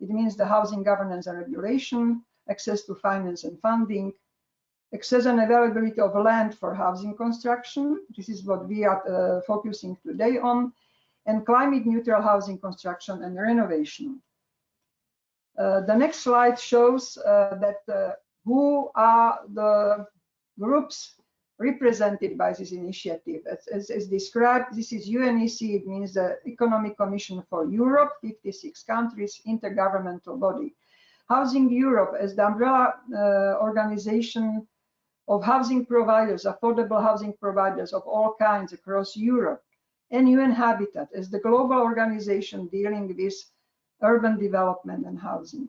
It means the housing governance and regulation, access to finance and funding, access and availability of land for housing construction. This is what we are focusing today on, and climate neutral housing construction and renovation. The next slide shows who are the groups represented by this initiative. As described, this is UNECE, it means the Economic Commission for Europe, 56 countries, intergovernmental body. Housing Europe as the umbrella organization of housing providers, affordable housing providers of all kinds across Europe, and UN Habitat as the global organization dealing with urban development and housing.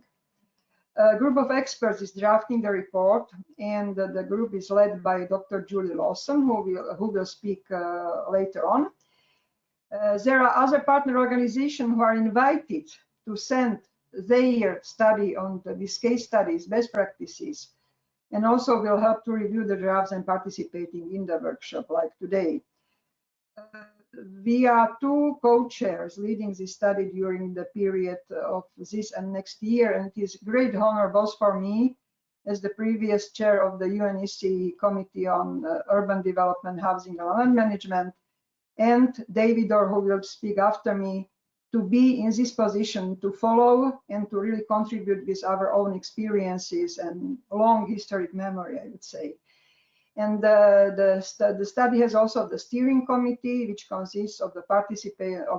A group of experts is drafting the report, and the group is led by Dr. Julie Lawson, who will speak later on. There are other partner organizations who are invited to send their study on these case studies, best practices, and also will help to review the drafts and participating in the workshop like today. We are 2 co-chairs leading this study during the period of this and next year, and it is a great honor both for me as the previous chair of the UNECE Committee on Urban Development, Housing and Land Management, and David Orr, who will speak after me, to be in this position to follow and to really contribute with our own experiences and long historic memory, I would say. And the study has also the steering committee, which consists of the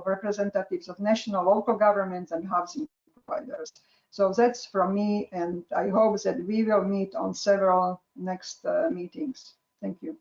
representatives of national, local governments and housing providers. So that's from me, and I hope that we will meet on several next meetings. Thank you.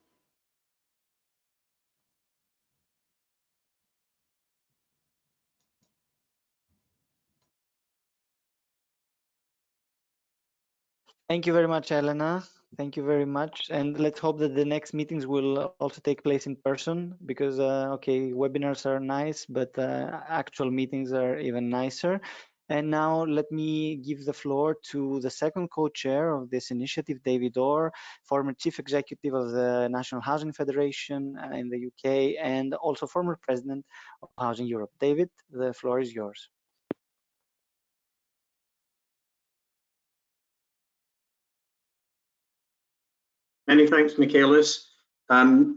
Thank you very much, Elena. Thank you very much. And let's hope that the next meetings will also take place in person, because, okay, webinars are nice, but actual meetings are even nicer. And now let me give the floor to the second co-chair of this initiative, David Orr, former chief executive of the National Housing Federation in the UK, and also former president of Housing Europe. David, the floor is yours.
Many thanks, Michalis. Can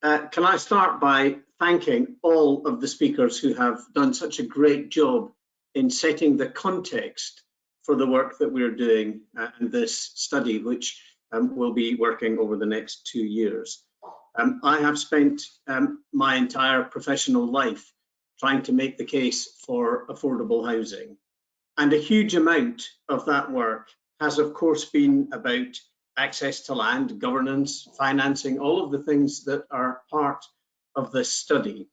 I start by thanking all of the speakers who have done such a great job in setting the context for the work that we're doing in this study, which will be working over the next 2 years. I have spent my entire professional life trying to make the case for affordable housing. And a huge amount of that work has, of course, been about access to land, governance, financing, all of the things that are part of this study.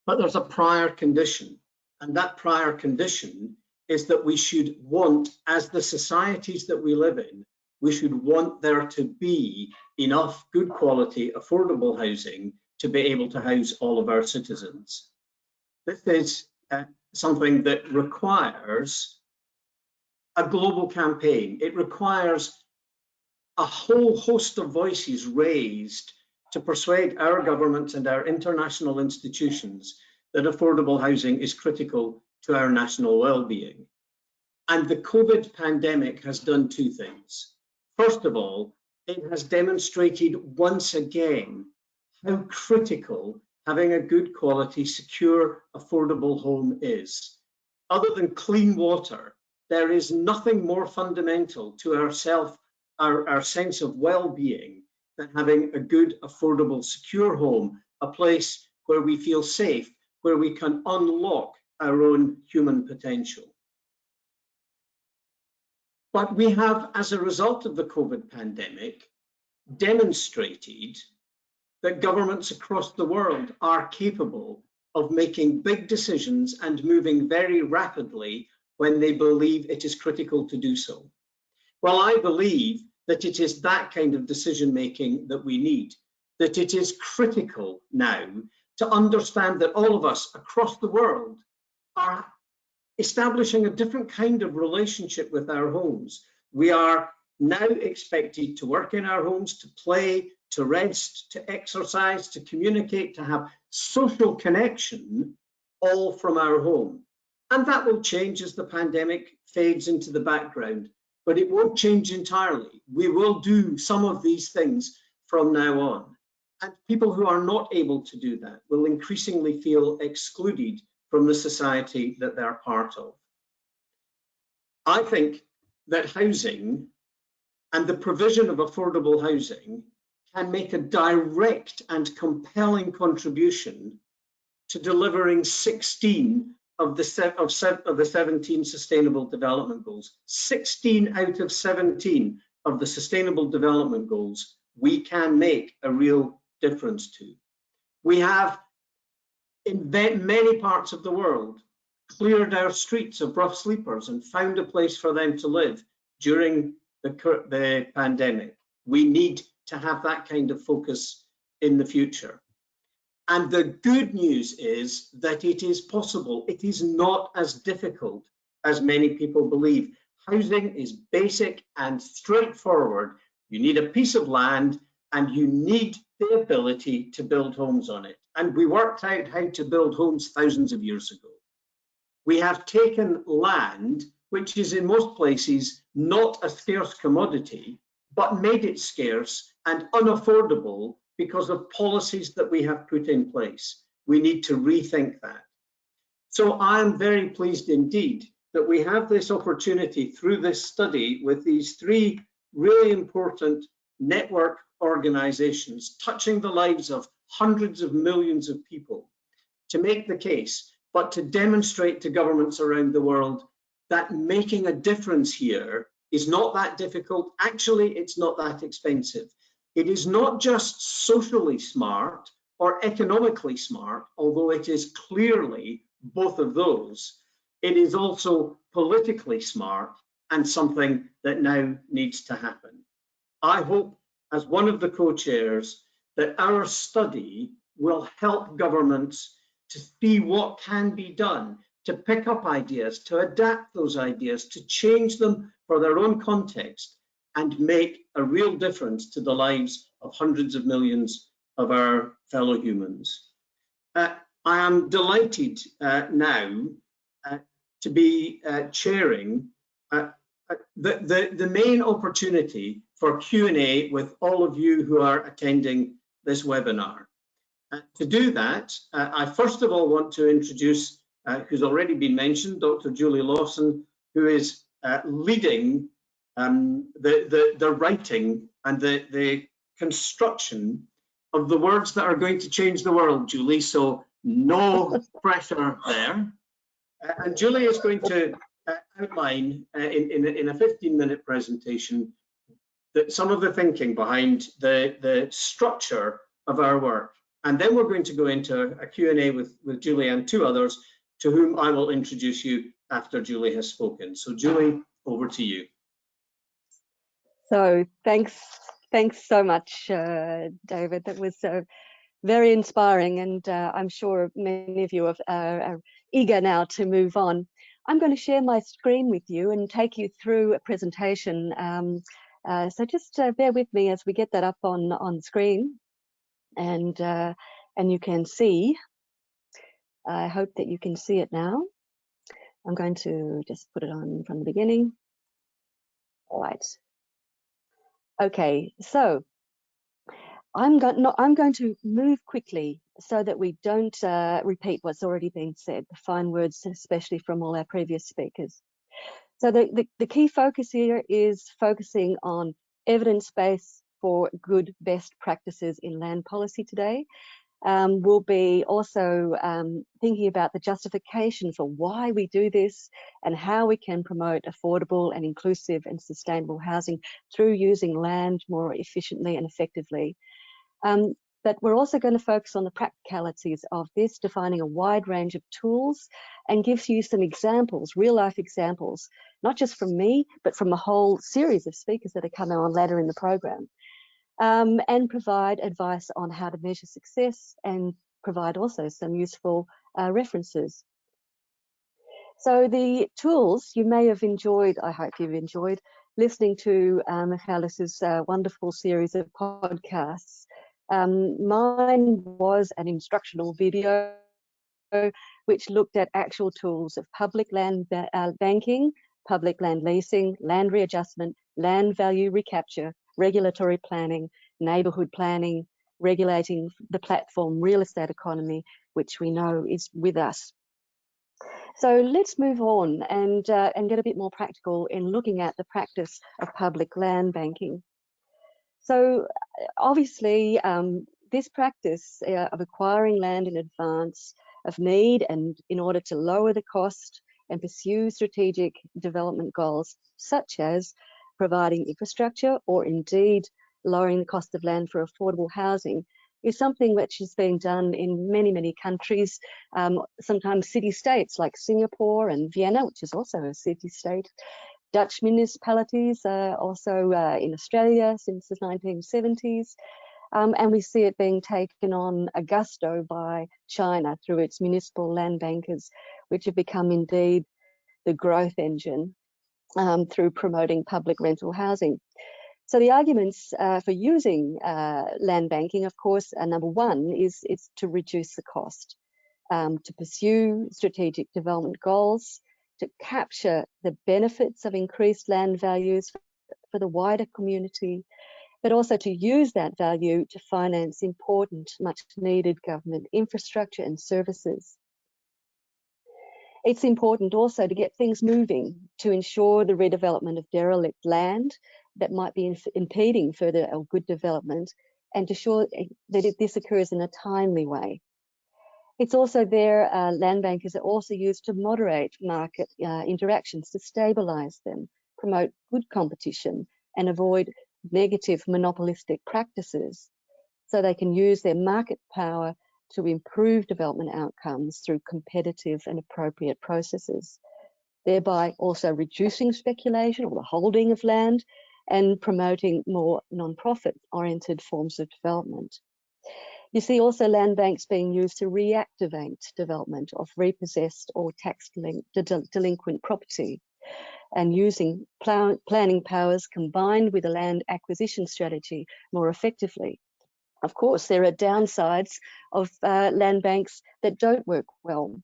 But there's a prior condition, and that prior condition is that we should want, as the societies that we live in, we should want there to be enough good quality, affordable housing to be able to house all of our citizens. This is something that requires a global campaign. It requires a whole host of voices raised to persuade our governments and our international institutions that affordable housing is critical to our national well-being. And the COVID pandemic has done two things. First of all, it has demonstrated once again how critical having a good quality, secure, affordable home is. Other than clean water, there is nothing more fundamental to our sense of well-being than having a good, affordable, secure home, a place where we feel safe, where we can unlock our own human potential. But we have, as a result of the COVID pandemic, demonstrated that governments across the world are capable of making big decisions and moving very rapidly when they believe it is critical to do so. Well, I believe that it is that kind of decision-making that we need, that it is critical now to understand that all of us across the world are establishing a different kind of relationship with our homes. We are now expected to work in our homes, to play, to rest, to exercise, to communicate, to have social connection, all from our home. And that will change as the pandemic fades into the background, but it won't change entirely. We will do some of these things from now on. And people who are not able to do that will increasingly feel excluded from the society that they're part of. I think that housing and the provision of affordable housing can make a direct and compelling contribution to delivering 16 of the 17 Sustainable Development Goals. 16 out of 17 of the Sustainable Development Goals we can make a real difference to. We have, in many parts of the world, cleared our streets of rough sleepers and found a place for them to live during the pandemic. We need to have that kind of focus in the future. And the good news is that it is possible. It is not as difficult as many people believe. Housing is basic and straightforward. You need a piece of land and you need the ability to build homes on it. And we worked out how to build homes thousands of years ago. We have taken land, which is in most places not a scarce commodity, but made it scarce and unaffordable because of policies that we have put in place. We need to rethink that. So I'm very pleased indeed that we have this opportunity through this study with these three really important network organizations touching the lives of hundreds of millions of people to make the case, but to demonstrate to governments around the world that making a difference here is not that difficult. Actually, it's not that expensive. It is not just socially smart or economically smart, although it is clearly both of those. It is also politically smart and something that now needs to happen. I hope, as one of the co-chairs, that our study will help governments to see what can be done, to pick up ideas, to adapt those ideas, to change them for their own context, and make a real difference to the lives of hundreds of millions of our fellow humans. I am delighted now to be chairing the main opportunity for Q&A with all of you who are attending this webinar. To do that, I first of all want to introduce, who's already been mentioned, Dr. Julie Lawson, who is leading the writing and the construction of the words that are going to change the world, Julie, so no pressure there. And Julie is going to outline in a 15-minute presentation that some of the thinking behind the structure of our work. And then we're going to go into a Q&A with Julie and two others to whom I will introduce you after Julie has spoken. So Julie, over to you.
So thanks so much, David. That was very inspiring, and I'm sure many of you are eager now to move on. I'm going to share my screen with you and take you through a presentation. So just bear with me as we get that up on screen, and you can see. I hope that you can see it now. I'm going to just put it on from the beginning. All right. Okay, so I'm going to move quickly so that we don't repeat what's already been said, the fine words, especially from all our previous speakers. So the key focus here is focusing on evidence base for good best practices in land policy today. We'll be also thinking about the justification for why we do this and how we can promote affordable and inclusive and sustainable housing through using land more efficiently and effectively. But we're also going to focus on the practicalities of this, defining a wide range of tools, and gives you some examples, real life examples, not just from me, but from a whole series of speakers that are coming on later in the program. And provide advice on how to measure success and provide also some useful references. So the tools you may have enjoyed, I hope you've enjoyed, listening to Michalis' wonderful series of podcasts. Mine was an instructional video which looked at actual tools of public land banking, public land leasing, land readjustment, land value recapture, regulatory planning, neighbourhood planning, regulating the platform real estate economy, which we know is with us. So let's move on and get a bit more practical in looking at the practice of public land banking. So obviously, this practice of acquiring land in advance of need and in order to lower the cost and pursue strategic development goals, such as providing infrastructure or indeed lowering the cost of land for affordable housing, is something which is being done in many, many countries, sometimes city-states like Singapore and Vienna, which is also a city-state. Dutch municipalities also in Australia since the 1970s. And we see it being taken on a gusto by China through its municipal land bankers, which have become indeed the growth engine through promoting public rental housing. So the arguments for using land banking, of course, number one is to reduce the cost, to pursue strategic development goals, to capture the benefits of increased land values for the wider community, but also to use that value to finance important, much needed government infrastructure and services. It's important also to get things moving to ensure the redevelopment of derelict land that might be impeding further or good development, and to ensure that this occurs in a timely way. It's also there, land bankers are also used to moderate market interactions, to stabilise them, promote good competition and avoid negative monopolistic practices. So they can use their market power to improve development outcomes through competitive and appropriate processes, thereby also reducing speculation or the holding of land and promoting more non-profit oriented forms of development. You see also land banks being used to reactivate development of repossessed or tax-linked delinquent property, and using planning powers combined with a land acquisition strategy more effectively. Of course, there are downsides of land banks that don't work well.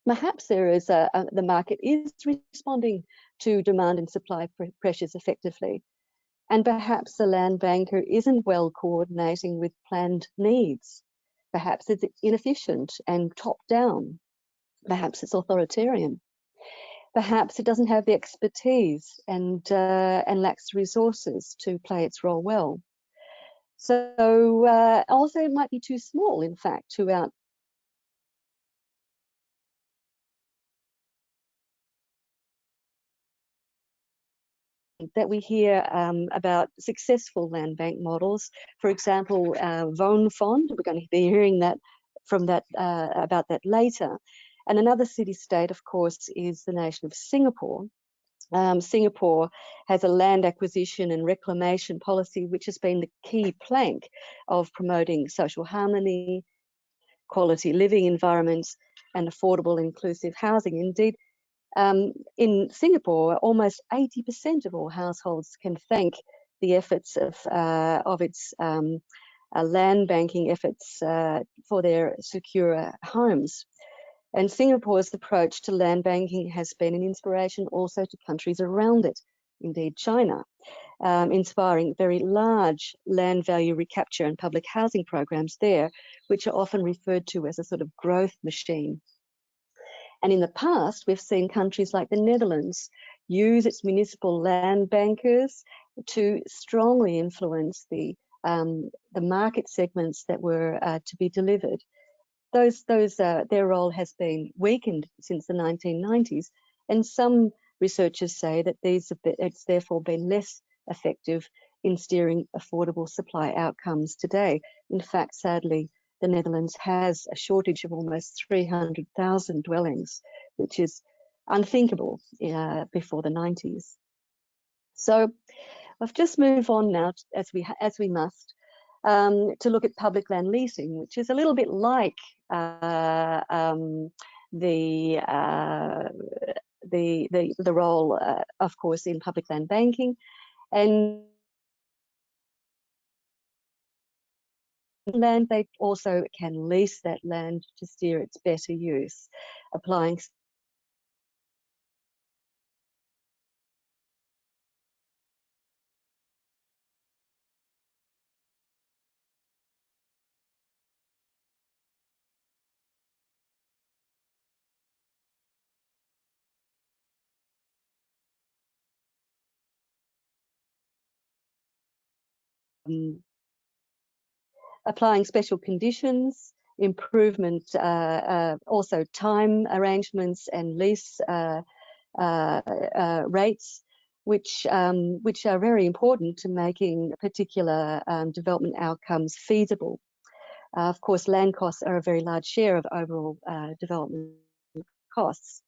Perhaps there is the market is responding to demand and supply pressures effectively, and perhaps the land banker isn't well coordinating with planned needs. Perhaps it's inefficient and top-down. Perhaps it's authoritarian. Perhaps it doesn't have the expertise and lacks the resources to play its role well. So also it might be too small, in fact, to that we hear about successful land bank models. For example, Woonfond, we're going to be hearing that from that about that later. And another city-state, of course, is the nation of Singapore. Singapore has a land acquisition and reclamation policy, which has been the key plank of promoting social harmony, quality living environments, and affordable inclusive housing. Indeed, in Singapore, almost 80% of all households can thank the efforts of its land banking efforts for their secure homes. And Singapore's approach to land banking has been an inspiration also to countries around it, indeed China, inspiring very large land value recapture and public housing programs there, which are often referred to as a sort of growth machine. And in the past, we've seen countries like the Netherlands use its municipal land bankers to strongly influence the market segments that were to be delivered. Their role has been weakened since the 1990s, and some researchers say that it's therefore been less effective in steering affordable supply outcomes today. In fact, sadly, the Netherlands has a shortage of almost 300,000 dwellings, which is unthinkable before the 90s. So I've just moved on now, as we must, to look at public land leasing, which is a little bit like the role, of course, in public land banking, and land they also can lease that land to steer its better use, applying applying special conditions, improvement, also time arrangements and lease rates, which are very important to making particular development outcomes feasible. Of course, land costs are a very large share of overall development costs.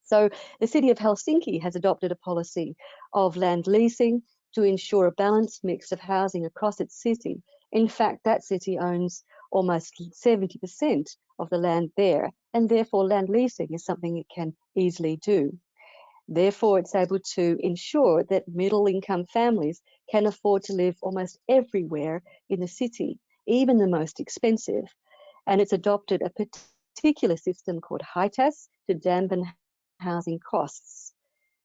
So the city of Helsinki has adopted a policy of land leasing to ensure a balanced mix of housing across its city. In fact, that city owns almost 70% of the land there, and therefore land leasing is something it can easily do. Therefore, it's able to ensure that middle-income families can afford to live almost everywhere in the city, even the most expensive. And it's adopted a particular system called HITAS to dampen housing costs.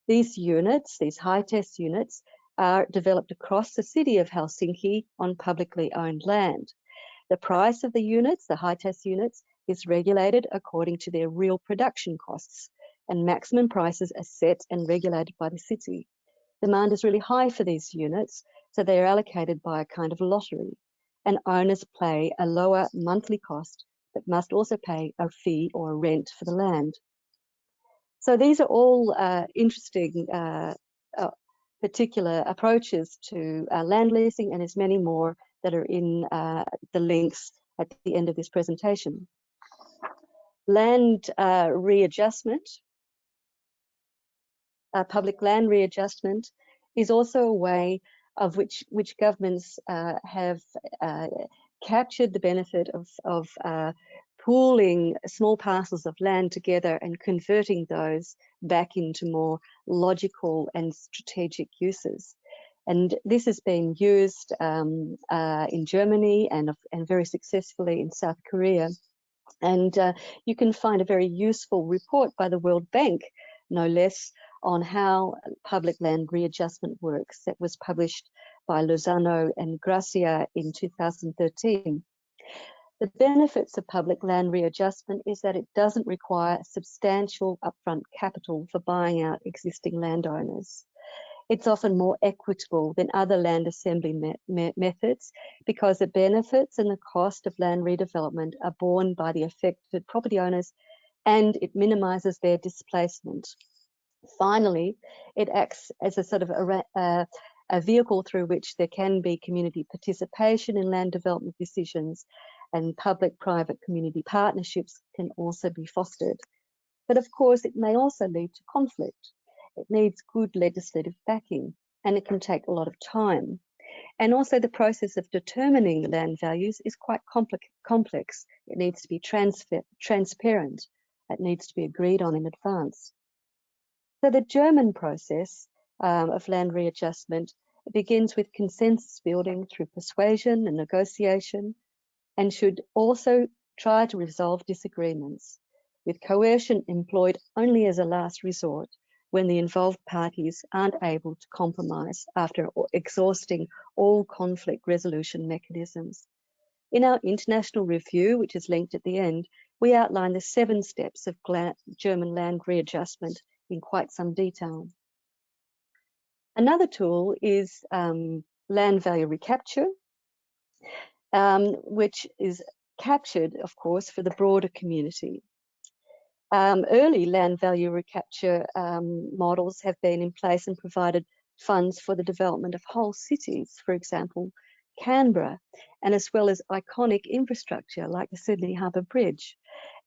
These units, these HITAS units, are developed across the city of Helsinki on publicly owned land. The price of the units, the HITAS units, is regulated according to their real production costs, and maximum prices are set and regulated by the city. Demand is really high for these units, so they are allocated by a kind of lottery, and owners pay a lower monthly cost but must also pay a fee or a rent for the land. So these are all interesting particular approaches to land leasing, and there's many more that are in the links at the end of this presentation. Land readjustment, public land readjustment, is also a way of which governments have captured the benefit of pooling small parcels of land together and converting those back into more logical and strategic uses. And this has been used in Germany and very successfully in South Korea. And you can find a very useful report by the World Bank, no less, on how public land readjustment works, that was published by Lozano and Gracia in 2013. The benefits of public land readjustment is that it doesn't require substantial upfront capital for buying out existing landowners. It's often more equitable than other land assembly methods because the benefits and the cost of land redevelopment are borne by the affected property owners, and it minimises their displacement. Finally, it acts as a sort of a vehicle through which there can be community participation in land development decisions, and public-private community partnerships can also be fostered. But of course, it may also lead to conflict. It needs good legislative backing, and it can take a lot of time. And also the process of determining land values is quite complex. It needs to be transparent. It needs to be agreed on in advance. So the German process of land readjustment begins with consensus building through persuasion and negotiation, and should also try to resolve disagreements, with coercion employed only as a last resort when the involved parties aren't able to compromise after exhausting all conflict resolution mechanisms. In our international review, which is linked at the end, we outline the 7 steps of German land readjustment in quite some detail. Another tool is land value recapture, which is captured, of course, for the broader community. Early land value recapture models have been in place and provided funds for the development of whole cities, for example, Canberra, and as well as iconic infrastructure like the Sydney Harbour Bridge.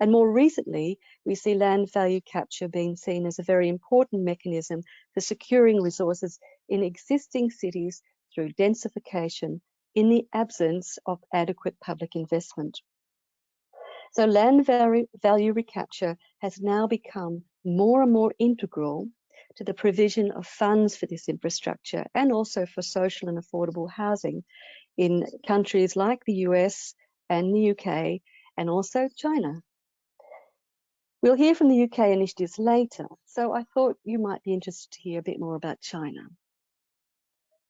And more recently, we see land value capture being seen as a very important mechanism for securing resources in existing cities through densification in the absence of adequate public investment. So land value recapture has now become more and more integral to the provision of funds for this infrastructure, and also for social and affordable housing in countries like the US and the UK, and also China. We'll hear from the UK initiatives later, so I thought you might be interested to hear a bit more about China.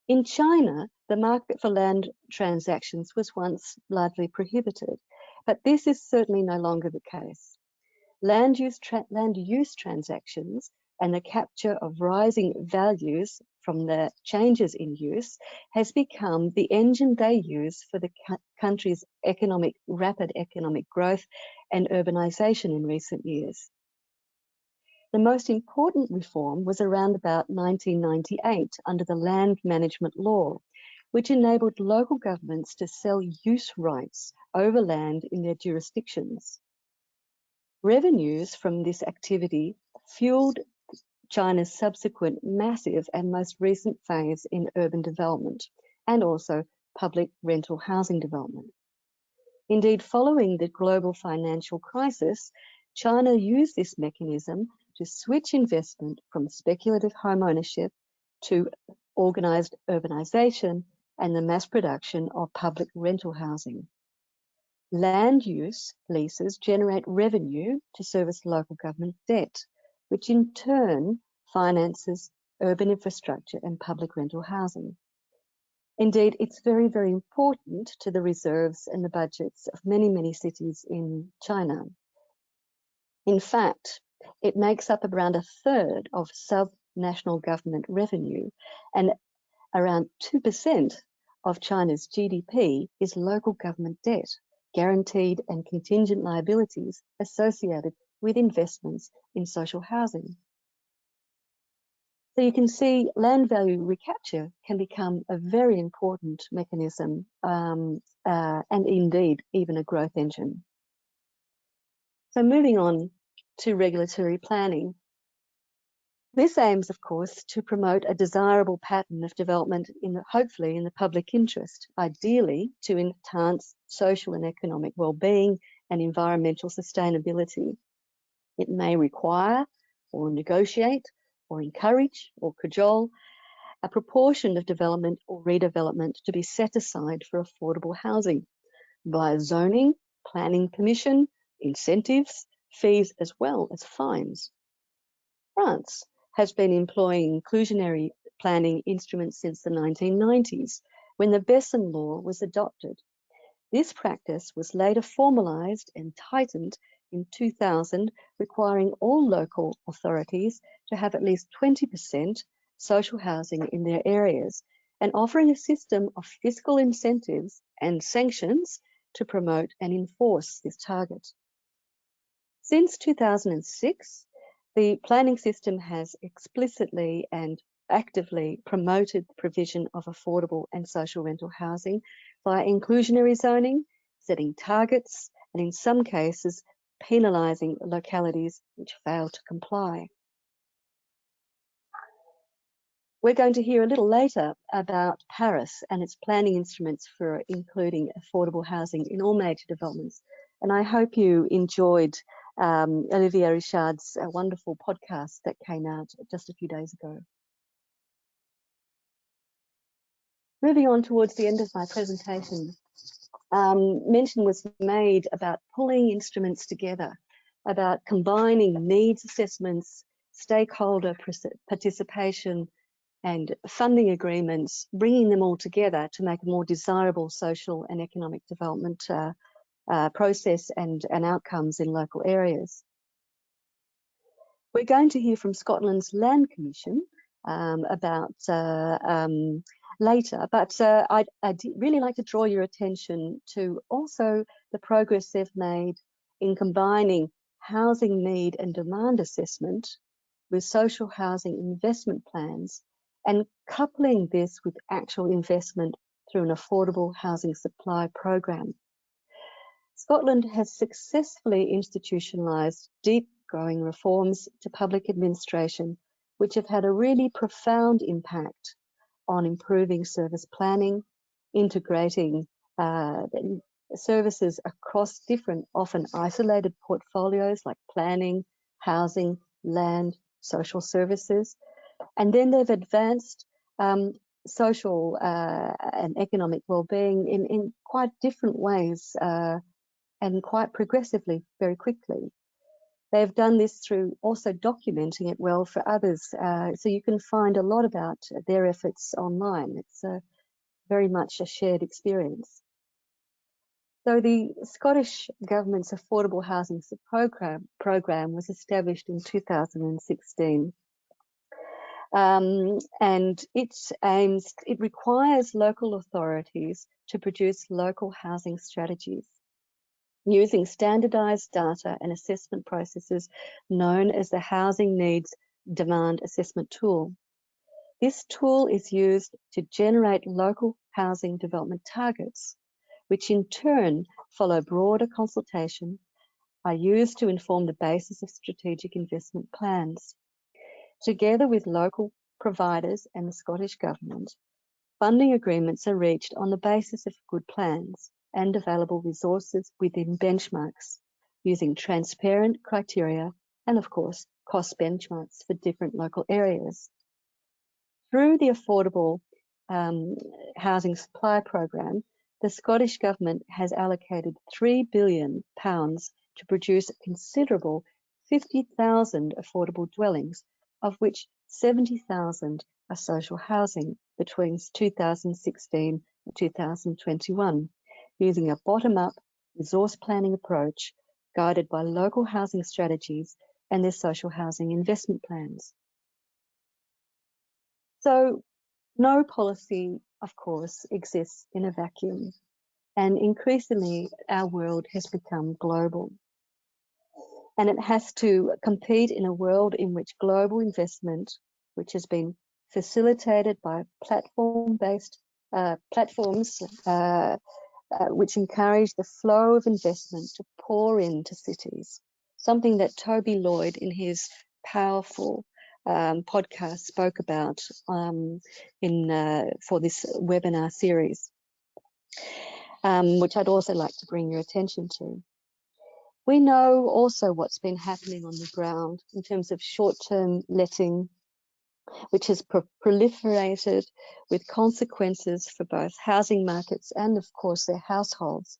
In China, the market for land transactions was once largely prohibited, but this is certainly no longer the case. Land use transactions and the capture of rising values from the changes in use has become the engine they use for the country's rapid economic growth and urbanisation in recent years. The most important reform was around about 1998 under the Land Management Law, which enabled local governments to sell use rights over land in their jurisdictions. Revenues from this activity fueled China's subsequent massive and most recent phase in urban development, and also public rental housing development. Indeed, following the global financial crisis, China used this mechanism to switch investment from speculative home ownership to organised urbanisation and the mass production of public rental housing. Land use leases generate revenue to service local government debt, which in turn finances urban infrastructure and public rental housing. Indeed, it's very, very important to the reserves and the budgets of many, many cities in China. In fact, it makes up around 1/3 of sub-national government revenue, and around 2% of China's GDP is local government debt, guaranteed and contingent liabilities associated with investments in social housing. So you can see land value recapture can become a very important mechanism and indeed even a growth engine. So moving on to regulatory planning. This aims, of course, to promote a desirable pattern of development hopefully in the public interest, ideally to enhance social and economic well-being and environmental sustainability. It may require or negotiate or encourage or cajole a proportion of development or redevelopment to be set aside for affordable housing via zoning, planning permission, incentives, fees, as well as fines. France has been employing inclusionary planning instruments since the 1990s, when the Besson Law was adopted. This practice was later formalised and tightened in 2000, requiring all local authorities to have at least 20% social housing in their areas and offering a system of fiscal incentives and sanctions to promote and enforce this target. Since 2006, the planning system has explicitly and actively promoted the provision of affordable and social rental housing via inclusionary zoning, setting targets, and in some cases, penalising localities which fail to comply. We're going to hear a little later about Paris and its planning instruments for including affordable housing in all major developments. And I hope you enjoyed Olivier Richard's wonderful podcast that came out just a few days ago. Moving on towards the end of my presentation, mention was made about pulling instruments together, about combining needs assessments, stakeholder participation, and funding agreements, bringing them all together to make a more desirable social and economic development process and outcomes in local areas. We're going to hear from Scotland's Land Commission about later, but I'd really like to draw your attention to also the progress they've made in combining housing need and demand assessment with social housing investment plans and coupling this with actual investment through an affordable housing supply program. Scotland has successfully institutionalised deep-going reforms to public administration, which have had a really profound impact on improving service planning, integrating services across different, often isolated portfolios like planning, housing, land, social services. And then they've advanced social and economic well-being in quite different ways and quite progressively, very quickly. They've done this through also documenting it well for others. So you can find a lot about their efforts online. It's very much a shared experience. So the Scottish Government's Affordable Housing Programme was established in 2016. And it requires local authorities to produce local housing strategies using standardised data and assessment processes known as the Housing Needs Demand Assessment Tool. This tool is used to generate local housing development targets, which in turn follow broader consultation, are used to inform the basis of strategic investment plans. Together with local providers and the Scottish Government, funding agreements are reached on the basis of good plans and available resources within benchmarks, using transparent criteria and, of course, cost benchmarks for different local areas. Through the Affordable Housing Supply Programme, the Scottish Government has allocated £3 billion to produce a considerable 50,000 affordable dwellings, of which 70,000 are social housing between 2016 and 2021, using a bottom-up resource planning approach guided by local housing strategies and their social housing investment plans. So no policy, of course, exists in a vacuum. and increasingly our world has become global. And it has to compete in a world in which global investment, which has been facilitated by platform-based platforms, which encourage the flow of investment to pour into cities, something that Toby Lloyd in his powerful podcast spoke about for this webinar series, which I'd also like to bring your attention to. We know also what's been happening on the ground in terms of short-term letting, which has proliferated with consequences for both housing markets and, of course, their households,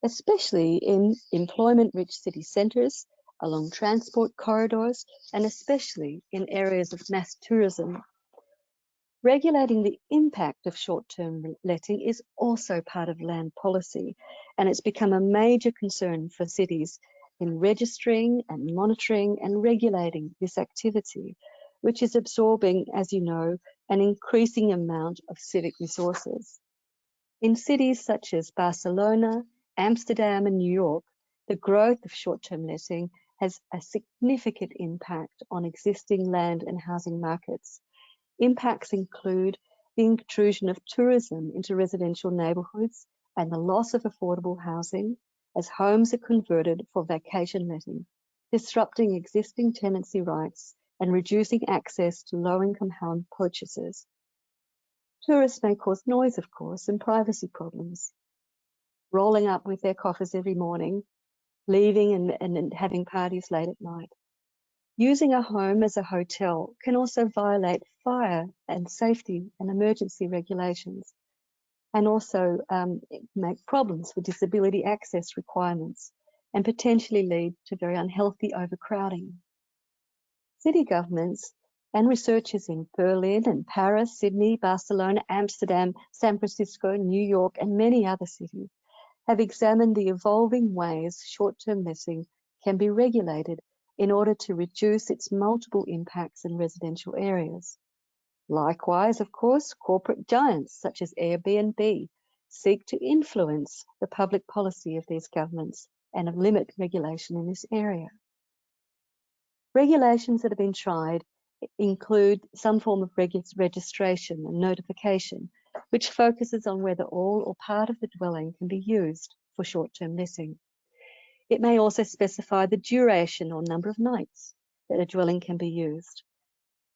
especially in employment-rich city centres, along transport corridors, and especially in areas of mass tourism. Regulating the impact of short-term letting is also part of land policy, and it's become a major concern for cities in registering and monitoring and regulating this activity, which is absorbing, as you know, an increasing amount of civic resources. In cities such as Barcelona, Amsterdam, and New York, the growth of short-term letting has a significant impact on existing land and housing markets. Impacts include the intrusion of tourism into residential neighbourhoods and the loss of affordable housing as homes are converted for vacation letting, disrupting existing tenancy rights and reducing access to low-income home purchasers. Tourists may cause noise, of course, and privacy problems. Rolling up with their coffers every morning, leaving and having parties late at night. Using a home as a hotel can also violate fire and safety and emergency regulations, and also make problems for disability access requirements and potentially lead to very unhealthy overcrowding. City governments and researchers in Berlin and Paris, Sydney, Barcelona, Amsterdam, San Francisco, New York, and many other cities have examined the evolving ways short-term letting can be regulated in order to reduce its multiple impacts in residential areas. Likewise, of course, corporate giants such as Airbnb seek to influence the public policy of these governments and limit regulation in this area. Regulations that have been tried include some form of registration and notification, which focuses on whether all or part of the dwelling can be used for short-term letting. It may also specify the duration or number of nights that a dwelling can be used,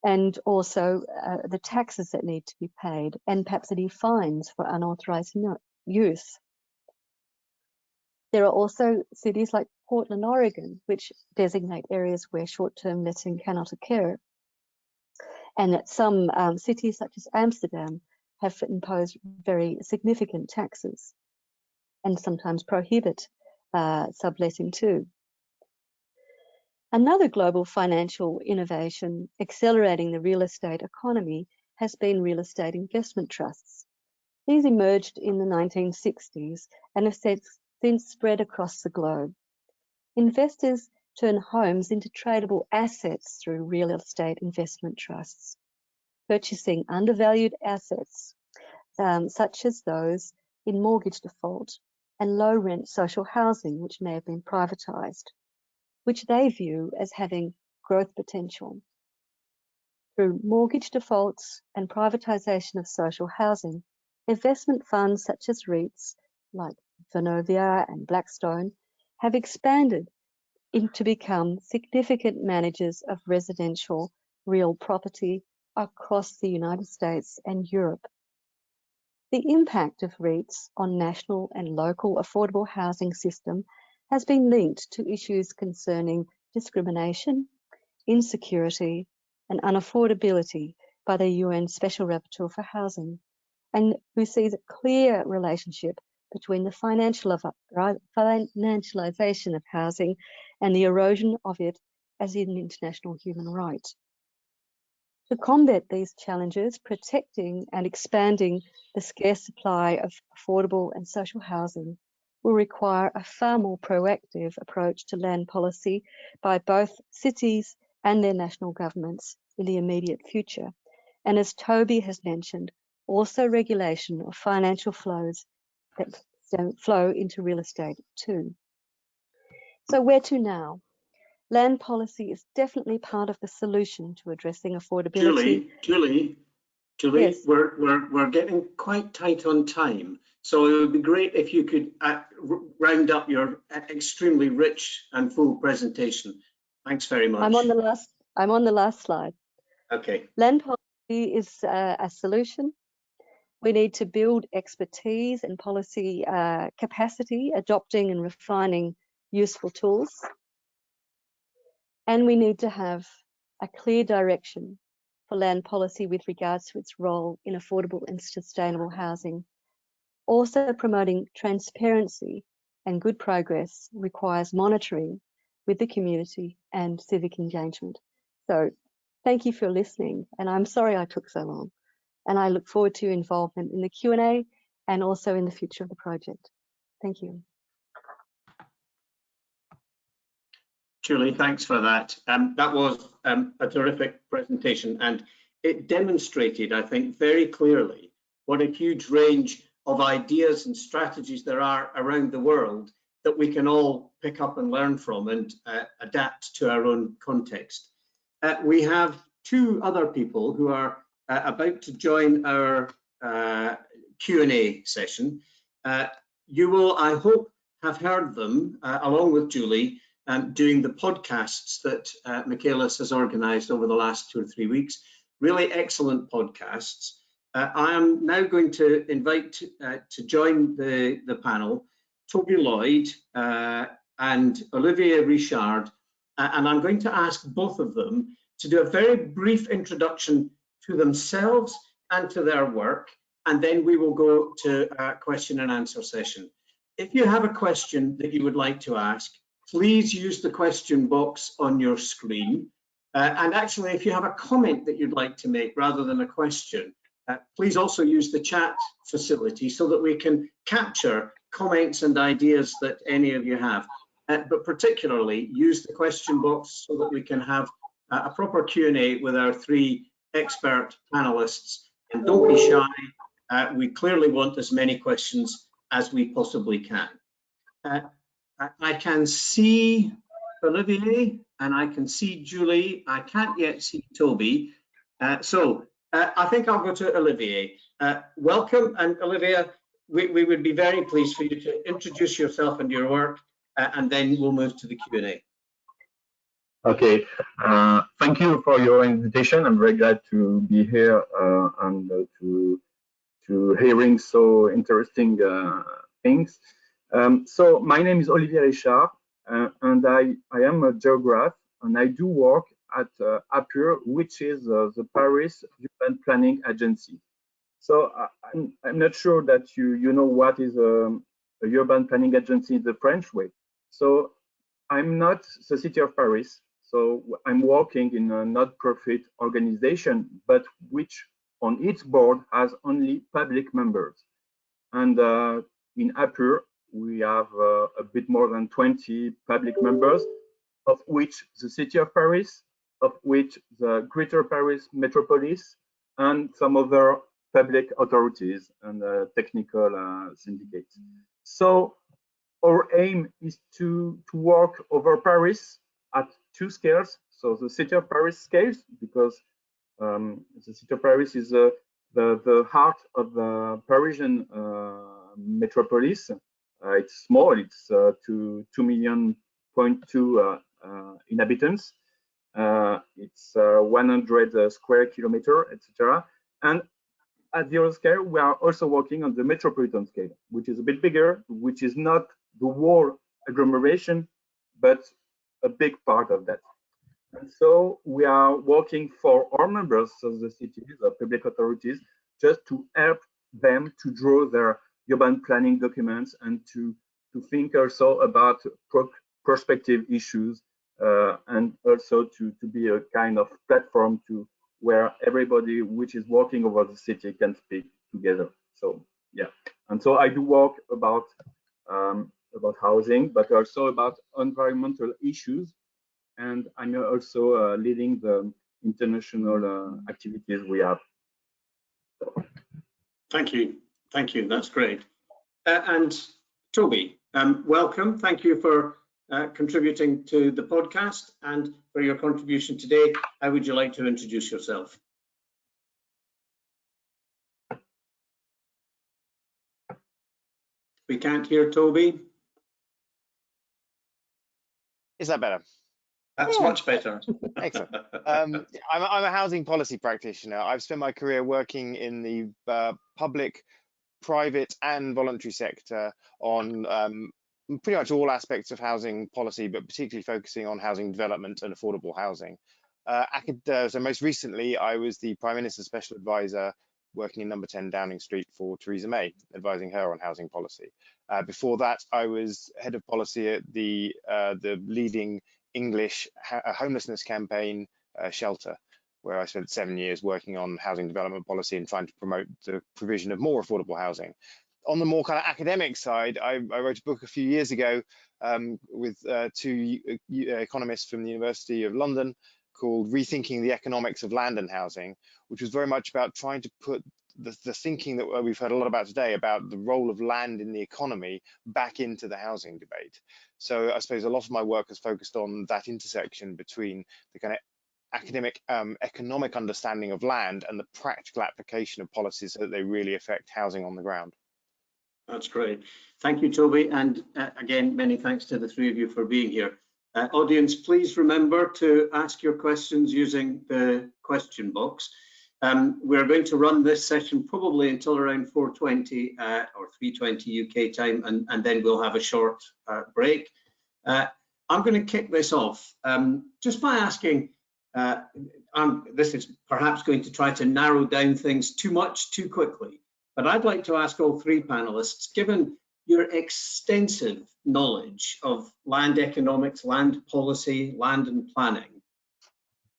and also the taxes that need to be paid, and perhaps any fines for unauthorised use. There are also cities like Portland, Oregon, which designate areas where short-term letting cannot occur, and that some cities such as Amsterdam have imposed very significant taxes and sometimes prohibit subletting too. Another global financial innovation accelerating the real estate economy has been real estate investment trusts. These emerged in the 1960s and have since spread across the globe. Investors turn homes into tradable assets through real estate investment trusts, purchasing undervalued assets such as those in mortgage default and low rent social housing, which may have been privatised, which they view as having growth potential. Through mortgage defaults and privatisation of social housing, investment funds such as REITs, like Vonovia and Blackstone, have expanded to become significant managers of residential real property across the United States and Europe. The impact of REITs on national and local affordable housing system has been linked to issues concerning discrimination, insecurity, and unaffordability by the UN Special Rapporteur for Housing, and who sees a clear relationship between the financialization of housing and the erosion of it as an international human right. To combat these challenges, protecting and expanding the scarce supply of affordable and social housing will require a far more proactive approach to land policy by both cities and their national governments in the immediate future. And as Toby has mentioned, also regulation of financial flows that flow into real estate too. So where to now? Land policy is definitely part of the solution to addressing affordability.
Julie,
yes.
we're getting quite tight on time, so it would be great if you could round up your extremely rich and full presentation. Thanks very much.
I'm on the last slide.
Okay.
Land policy is a solution. We need to build expertise and policy capacity, adopting and refining useful tools. And we need to have a clear direction for land policy with regards to its role in affordable and sustainable housing. Also, promoting transparency and good progress requires monitoring with the community and civic engagement. So thank you for listening, and I'm sorry I took so long. And I look forward to your involvement in the Q&A and also in the future of the project. Thank you.
Julie, thanks for that. That was a terrific presentation, and it demonstrated, I think, very clearly what a huge range of ideas and strategies there are around the world that we can all pick up and learn from and adapt to our own context. We have two other people who are about to join our Q&A session. You will, I hope, have heard them along with Julie doing the podcasts that Michalis has organised over the last 2 or 3 weeks. Really excellent podcasts. I am now going to invite to join the panel Toby Lloyd and Olivier Richard, and I'm going to ask both of them to do a very brief introduction to themselves and to their work, and then we will go to a question and answer session. If you have a question that you would like to ask, please use the question box on your screen. And actually, if you have a comment that you'd like to make rather than a question, please also use the chat facility so that we can capture comments and ideas that any of you have. But particularly, use the question box so that we can have a proper Q&A with our three expert panelists. And don't be shy. We clearly want as many questions as we possibly can. I can see Olivier and I can see Julie. I can't yet see Toby. So I think I'll go to Olivier. Welcome, and Olivier, we would be very pleased for you to introduce yourself and your work, and then we'll move to the Q&A.
Okay, thank you for your invitation. I'm very glad to be here and to hearing so interesting things. So my name is Olivier Richard, and I am a geographer, and I do work at APUR, which is the Paris Urban Planning Agency. So I'm not sure that you know what is a urban planning agency in the French way. So I'm not the city of Paris. So I'm working in a not-profit organization, but which on its board has only public members. And in APUR, we have a bit more than 20 public members, of which the city of Paris, of which the Greater Paris Metropolis, and some other public authorities and technical syndicates. So our aim is to work over Paris at two scales. So the city of Paris scales, because the city of Paris is the heart of the Parisian metropolis. It's small, it's 2.2 million inhabitants. It's 100 square kilometers, etc. And at the other scale, we are also working on the metropolitan scale, which is a bit bigger, which is not the whole agglomeration, but a big part of that. And so we are working for our members of the cities, the public authorities, just to help them to draw their urban planning documents and to think also about prospective issues, and also to be a kind of platform to where everybody which is working over the city can speak together. So yeah, and so I do work about housing, but also about environmental issues, and I'm also leading the international activities we have.
Thank you, that's great. And Toby, welcome. Thank you for contributing to the podcast and for your contribution today. How would you like to introduce yourself? We can't hear Toby.
Is that better?
That's much better.
Excellent. I'm a housing policy practitioner. I've spent my career working in the public, private and voluntary sector on pretty much all aspects of housing policy, but particularly focusing on housing development and affordable housing. So most recently, I was the Prime Minister's Special Advisor working in number 10 Downing Street for Theresa May, advising her on housing policy. Before that, I was head of policy at the leading English homelessness campaign, Shelter, where I spent 7 years working on housing development policy and trying to promote the provision of more affordable housing. On the more kind of academic side, I wrote a book a few years ago with two economists from the University of London called Rethinking the Economics of Land and Housing, which was very much about trying to put the thinking that we've heard a lot about today about the role of land in the economy back into the housing debate. So I suppose a lot of my work has focused on that intersection between the kind of academic economic understanding of land and the practical application of policies so that they really affect housing on the ground.
That's great. Thank you, Toby. And again, many thanks to the three of you for being here. Audience, please remember to ask your questions using the question box. We're going to run this session probably until around 4:20 or 3:20 UK time, and then we'll have a short break. I'm going to kick this off just by asking, this is perhaps going to try to narrow down things too much too quickly, but I'd like to ask all three panelists, given your extensive knowledge of land economics, land policy, land and planning,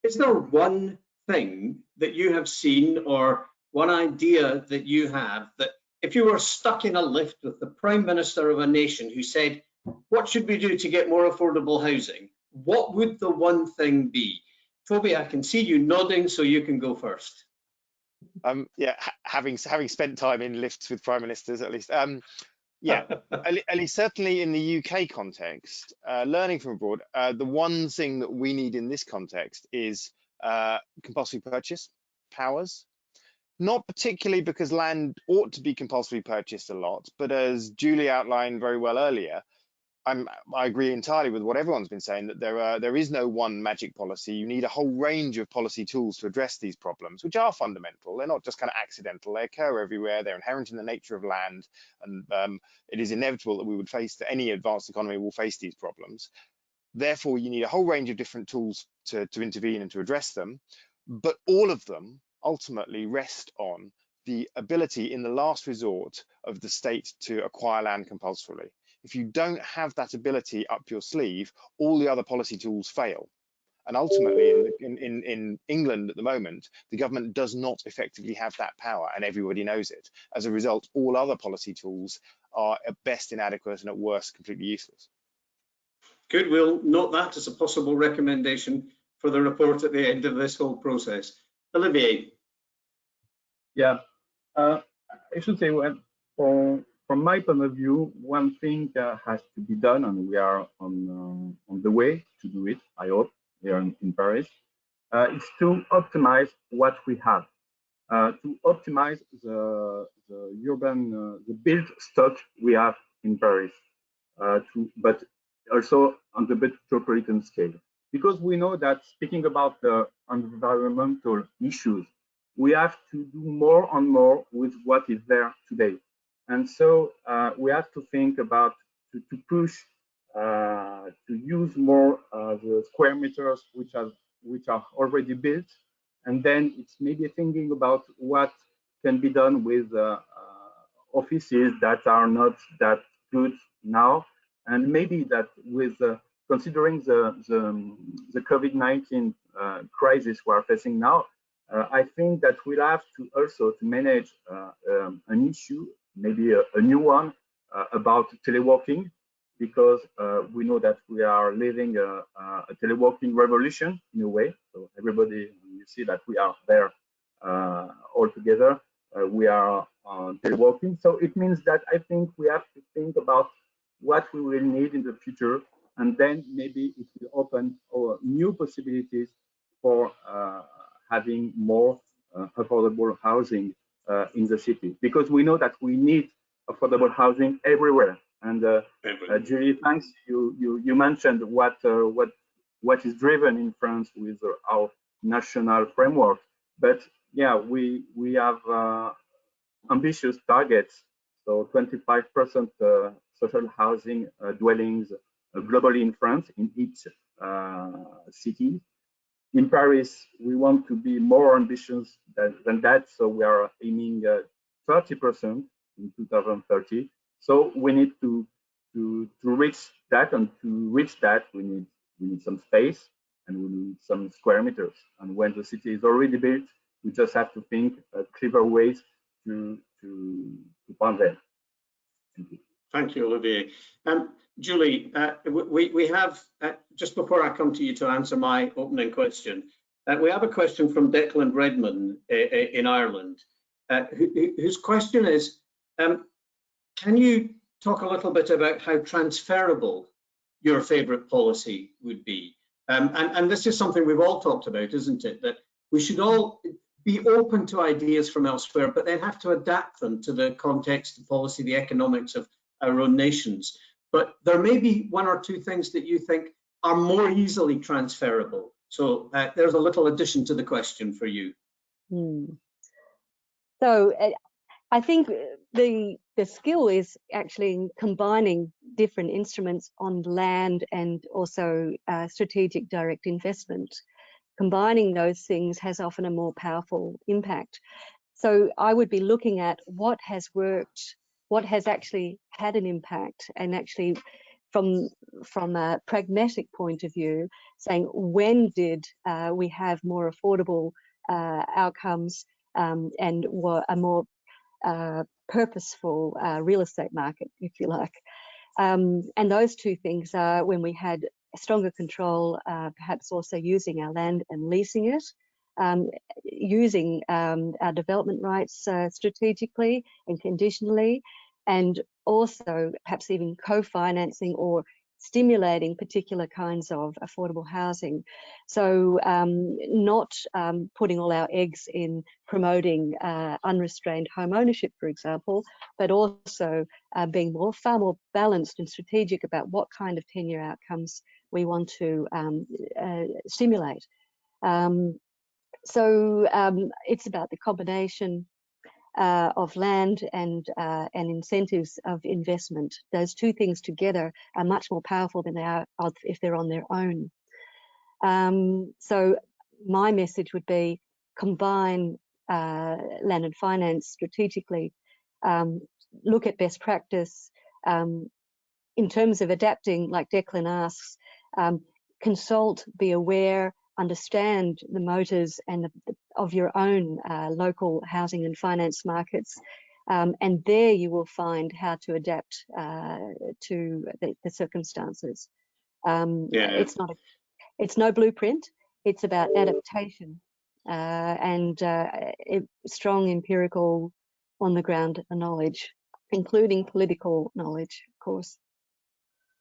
is there one thing that you have seen or one idea that you have that if you were stuck in a lift with the Prime Minister of a nation who said, what should we do to get more affordable housing? What would the one thing be? Toby, I can see you nodding, so you can go first.
Yeah, having spent time in lifts with Prime Ministers, at least. Yeah, at least certainly in the UK context, learning from abroad, the one thing that we need in this context is compulsory purchase powers. Not particularly because land ought to be compulsory purchased a lot, but as Julie outlined very well earlier, I agree entirely with what everyone's been saying, that there is no one magic policy. You need a whole range of policy tools to address these problems, which are fundamental. They're not just kind of accidental. They occur everywhere. They're inherent in the nature of land, and it is inevitable that we would face, that any advanced economy will face these problems. Therefore, you need a whole range of different tools to intervene and to address them, but all of them ultimately rest on the ability in the last resort of the state to acquire land compulsorily. If you don't have that ability up your sleeve, all the other policy tools fail. And ultimately, in England at the moment, the government does not effectively have that power, and everybody knows it. As a result, all other policy tools are at best inadequate and at worst completely useless.
Good, we'll note that as a possible recommendation for the report at the end of this whole process. Olivier.
Yeah, I should say, from my point of view, one thing has to be done, and we are on the way to do it, I hope, here in Paris, is to optimize what we have, to optimize the urban, the built stock we have in Paris, but also on the metropolitan scale. Because we know that speaking about the environmental issues, we have to do more and more with what is there today. And so we have to think about to push to use more the square meters which are already built, and then it's maybe thinking about what can be done with offices that are not that good now, and maybe that with considering the COVID-19 crisis we are facing now, I think that we'll have to also to manage an issue, maybe a new one about teleworking, because we know that we are living a teleworking revolution in a way. So everybody, you see that we are there all together. We are teleworking. So it means that I think we have to think about what we will need in the future, and then maybe it will open new possibilities for having more affordable housing in the city, because we know that we need affordable housing everywhere. And Julie, thanks. You mentioned what is driven in France with our national framework, but yeah, we have ambitious targets. So 25% social housing dwellings globally in France, in each city. In Paris, we want to be more ambitious than that. So we are aiming 30% in 2030. So we need to reach that, and to reach that, we need some space and we need some square meters. And when the city is already built, we just have to think clever ways to find them. Thank you.
Thank you, Olivier. Julie, we have, just before I come to you to answer my opening question, we have a question from Declan Redmond in Ireland, whose question is, can you talk a little bit about how transferable your favourite policy would be? And this is something we've all talked about, isn't it? That we should all be open to ideas from elsewhere, but then have to adapt them to the context, the policy, the economics of our own nations. But there may be one or two things that you think are more easily transferable. So there's a little addition to the question for you.
So I think the skill is actually in combining different instruments on land and also strategic direct investment. Combining those things has often a more powerful impact. So I would be looking at what has worked, what has actually had an impact, and actually from a pragmatic point of view, saying when did we have more affordable outcomes and a more purposeful real estate market, if you like. And those two things are when we had stronger control, perhaps also using our land and leasing it, using our development rights strategically and conditionally, and also perhaps even co-financing or stimulating particular kinds of affordable housing. So not putting all our eggs in promoting unrestrained home ownership, for example, but also being far more balanced and strategic about what kind of tenure outcomes we want to stimulate. So it's about the combination of land and incentives of investment. Those two things together are much more powerful than they are if they're on their own. So my message would be combine land and finance strategically, look at best practice in terms of adapting, like Declan asks, consult, be aware, understand the motors and of your own local housing and finance markets, and there you will find how to adapt to the circumstances. It's no blueprint. It's about adaptation and strong empirical on the ground knowledge, including political knowledge, of course.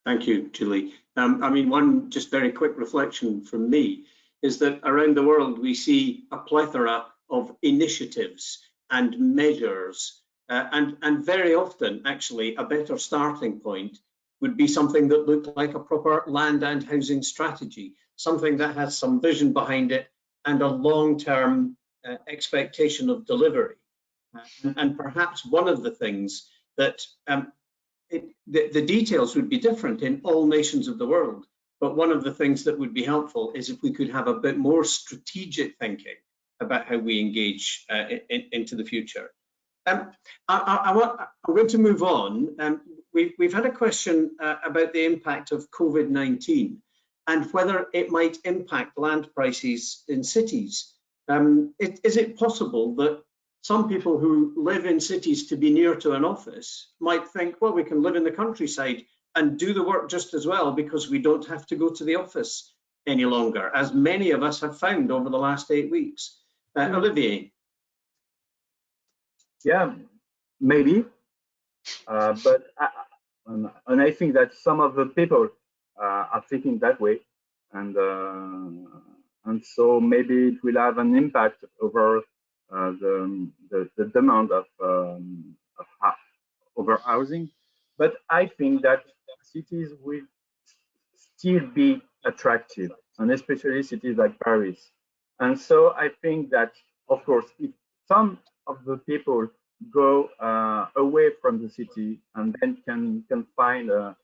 Thank you, Julie. I mean, one just very quick reflection from me is that around the world we see a plethora of initiatives and measures, and very often actually a better starting point would be something that looked like a proper land and housing strategy, something that has some vision behind it and a long-term expectation of delivery. And perhaps one of the things that the details would be different in all nations of the world, but one of the things that would be helpful is if we could have a bit more strategic thinking about how we engage into the future. I'm going to move on. We've had a question about the impact of COVID-19 and whether it might impact land prices in cities. Is it possible that some people who live in cities to be near to an office might think, well, we can live in the countryside and do the work just as well because we don't have to go to the office any longer, as many of us have found over the last 8 weeks. Olivier?
Yeah, maybe, but and I think that some of the people are thinking that way, and so maybe it will have an impact over the demand of over housing. But I think that cities will still be attractive, and especially cities like Paris. And so I think that, of course, if some of the people go away from the city and then can find a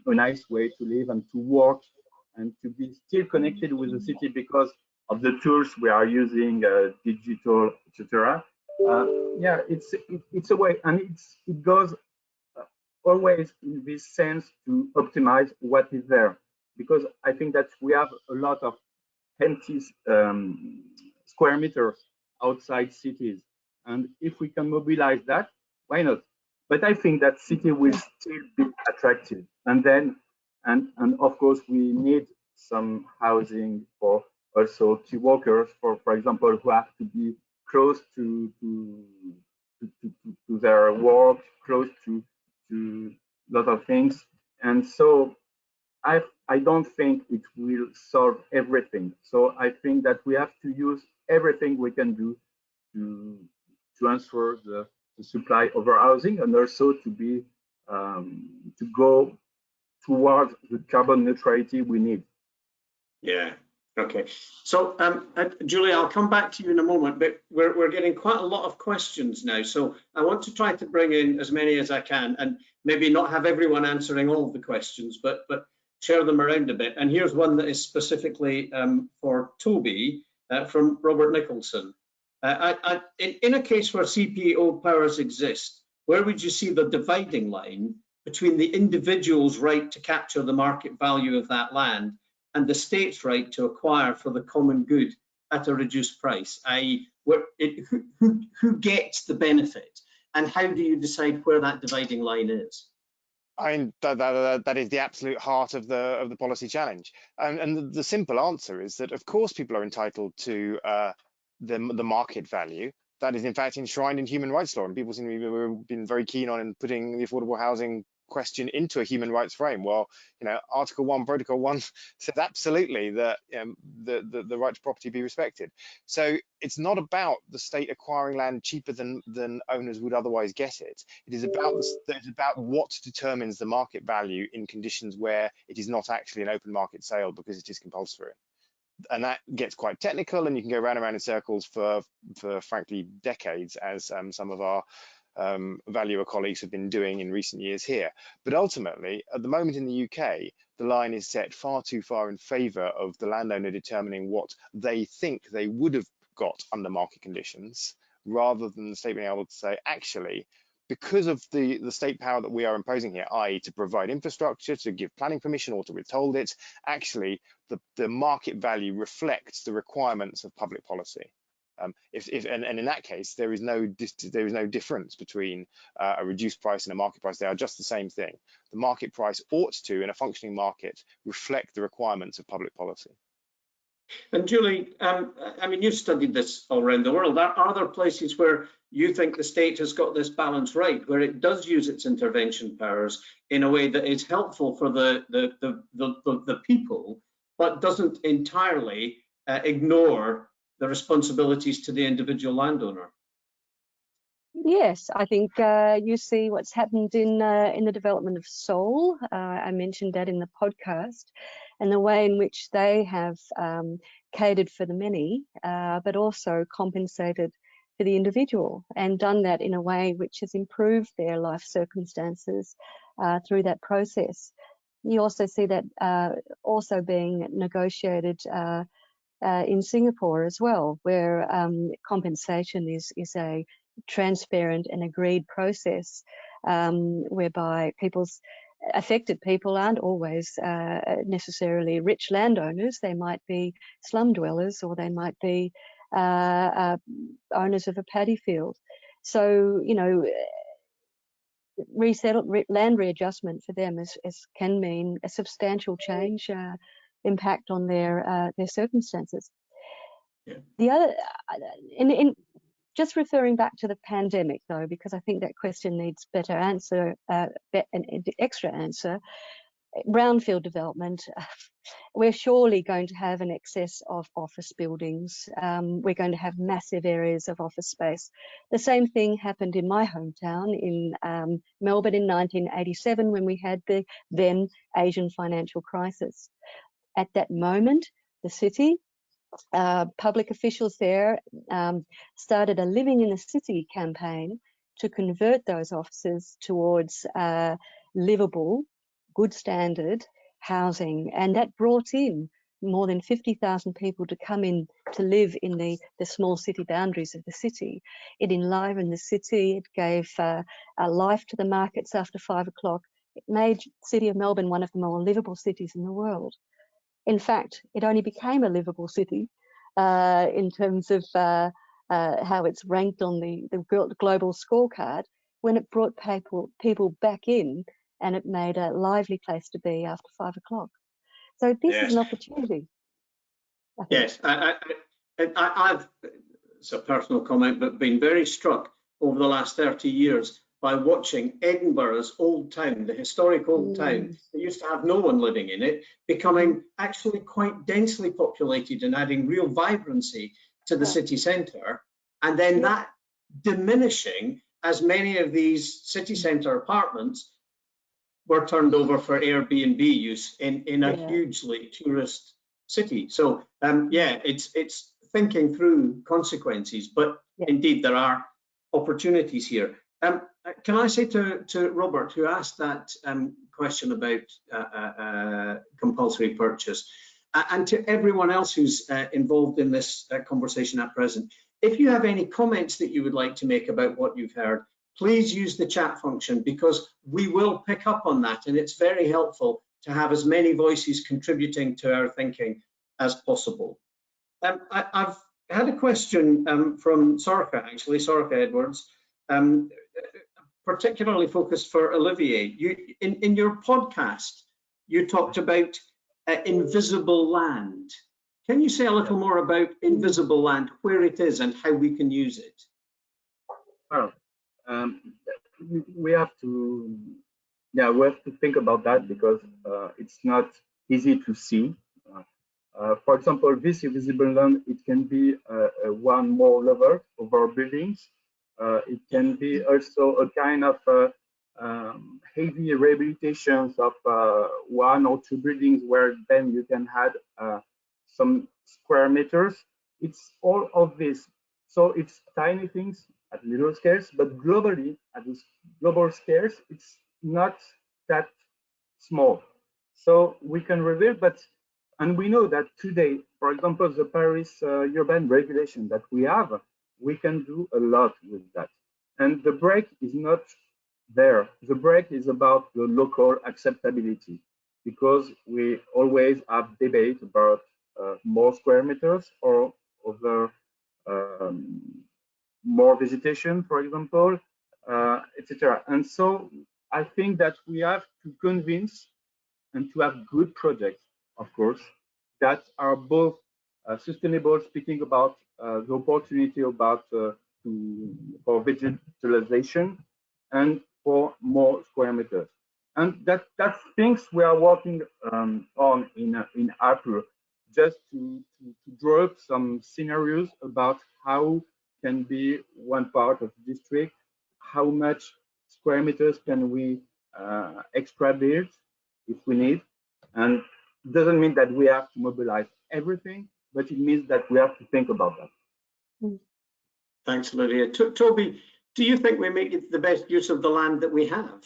nice way to live and to work and to be still connected with the city because of the tools we are using, digital, etc. Yeah, it's a way, and it goes always in this sense to optimize what is there, because I think that we have a lot of empty square meters outside cities, and if we can mobilize that, why not? But I think that city will still be attractive, and then and of course we need some housing for also key workers, for example, who have to be close to their work, close to a lot of things. And so I don't think it will solve everything. So I think that we have to use everything we can do to transfer the supply over housing, and also to be to go towards the carbon neutrality we need.
Yeah. Okay. So, Julie, I'll come back to you in a moment, but we're getting quite a lot of questions now. So I want to try to bring in as many as I can, and maybe not have everyone answering all of the questions, but share them around a bit. And here's one that is specifically for Toby from Robert Nicholson. In a case where CPO powers exist, where would you see the dividing line between the individual's right to capture the market value of that land and the state's right to acquire for the common good at a reduced price, i.e., who gets the benefit, and how do you decide where that dividing line is?
I mean, that is the absolute heart of the policy challenge, and the simple answer is that of course people are entitled to the market value that is in fact enshrined in human rights law, and people seem to have been very keen on putting the affordable housing question into a human rights frame. Well, you know, Article 1, Protocol 1 says absolutely that the right to property be respected. So it's not about the state acquiring land cheaper than owners would otherwise get it. It is about what determines the market value in conditions where it is not actually an open market sale because it is compulsory. And that gets quite technical, and you can go round and round in circles for frankly decades, as some of our valuer colleagues have been doing in recent years here. But ultimately, at the moment in the UK, the line is set far too far in favour of the landowner determining what they think they would have got under market conditions, rather than the state being able to say, actually, because of the state power that we are imposing here, i.e. to provide infrastructure, to give planning permission or to withhold it, actually the market value reflects the requirements of public policy. And in that case, there is no difference between a reduced price and a market price. They are just the same thing. The market price ought to, in a functioning market, reflect the requirements of public policy.
And Julie, I mean, you've studied this all around the world. Are there places where you think the state has got this balance right, where it does use its intervention powers in a way that is helpful for the people, but doesn't entirely ignore the responsibilities to the individual landowner?
Yes, I think you see what's happened in the development of Seoul. I mentioned that in the podcast, and the way in which they have catered for the many, but also compensated for the individual, and done that in a way which has improved their life circumstances through that process. You also see that also being negotiated in Singapore as well, where compensation is a transparent and agreed process, whereby affected people aren't always necessarily rich landowners. They might be slum dwellers, or they might be owners of a paddy field. So, you know, land readjustment for them can mean a substantial change, impact on their circumstances. Yeah. The other, Just referring back to the pandemic, though, because I think that question needs better answer, an extra answer. Brownfield development, we're surely going to have an excess of office buildings. We're going to have massive areas of office space. The same thing happened in my hometown in Melbourne in 1987 when we had the then Asian financial crisis. At that moment, the city, public officials there started a Living in the City campaign to convert those offices towards livable, good standard housing, and that brought in more than 50,000 people to come in to live in the small city boundaries of the city. It enlivened the city, it gave a life to the markets after 5 o'clock. It made the city of Melbourne one of the more livable cities in the world. In fact, it only became a livable city in terms of how it's ranked on the global scorecard when it brought people back in, and it made a lively place to be after 5 o'clock. So this is an opportunity.
Yes, I've, it's a personal comment, but been very struck over the last 30 years by watching Edinburgh's old town, the historic old town that used to have no one living in it, becoming actually quite densely populated and adding real vibrancy to the city centre, and then that diminishing as many of these city centre apartments were turned over for Airbnb use in a hugely tourist city. So yeah, it's thinking through consequences, but indeed there are opportunities here. Can I say to Robert, who asked that question about compulsory purchase, and to everyone else who's involved in this conversation at present, if you have any comments that you would like to make about what you've heard, please use the chat function, because we will pick up on that, and it's very helpful to have as many voices contributing to our thinking as possible. I've had a question from Sorcha, actually, Sorcha Edwards, particularly focused for Olivier. In your podcast, you talked about invisible land. Can you say a little more about invisible land, where it is and how we can use it?
Well, we have to think about that, because it's not easy to see. For example, this invisible land, it can be one more level of our buildings. It can be also a kind of heavy rehabilitations of 1 or 2 buildings, where then you can add some square meters. It's all of this. So it's tiny things at little scales, but globally, at this global scales, it's not that small. So we can reveal, and we know that today, for example, the Paris urban regulation that we have, we can do a lot with that. And the break is not there. The break is about the local acceptability, because we always have debate about more square meters or other more vegetation, for example, etc. And so I think that we have to convince and to have good projects, of course, that are both sustainable, speaking about the opportunity about for vegetalization and for more square meters. And that's things we are working on in April, just to draw up some scenarios about how can be one part of the district, how much square meters can we extra build if we need. And it doesn't mean that we have to mobilize everything, but it means that we have to think about that.
Thanks, Lydia. Toby, do you think we make the best use of the land that we have?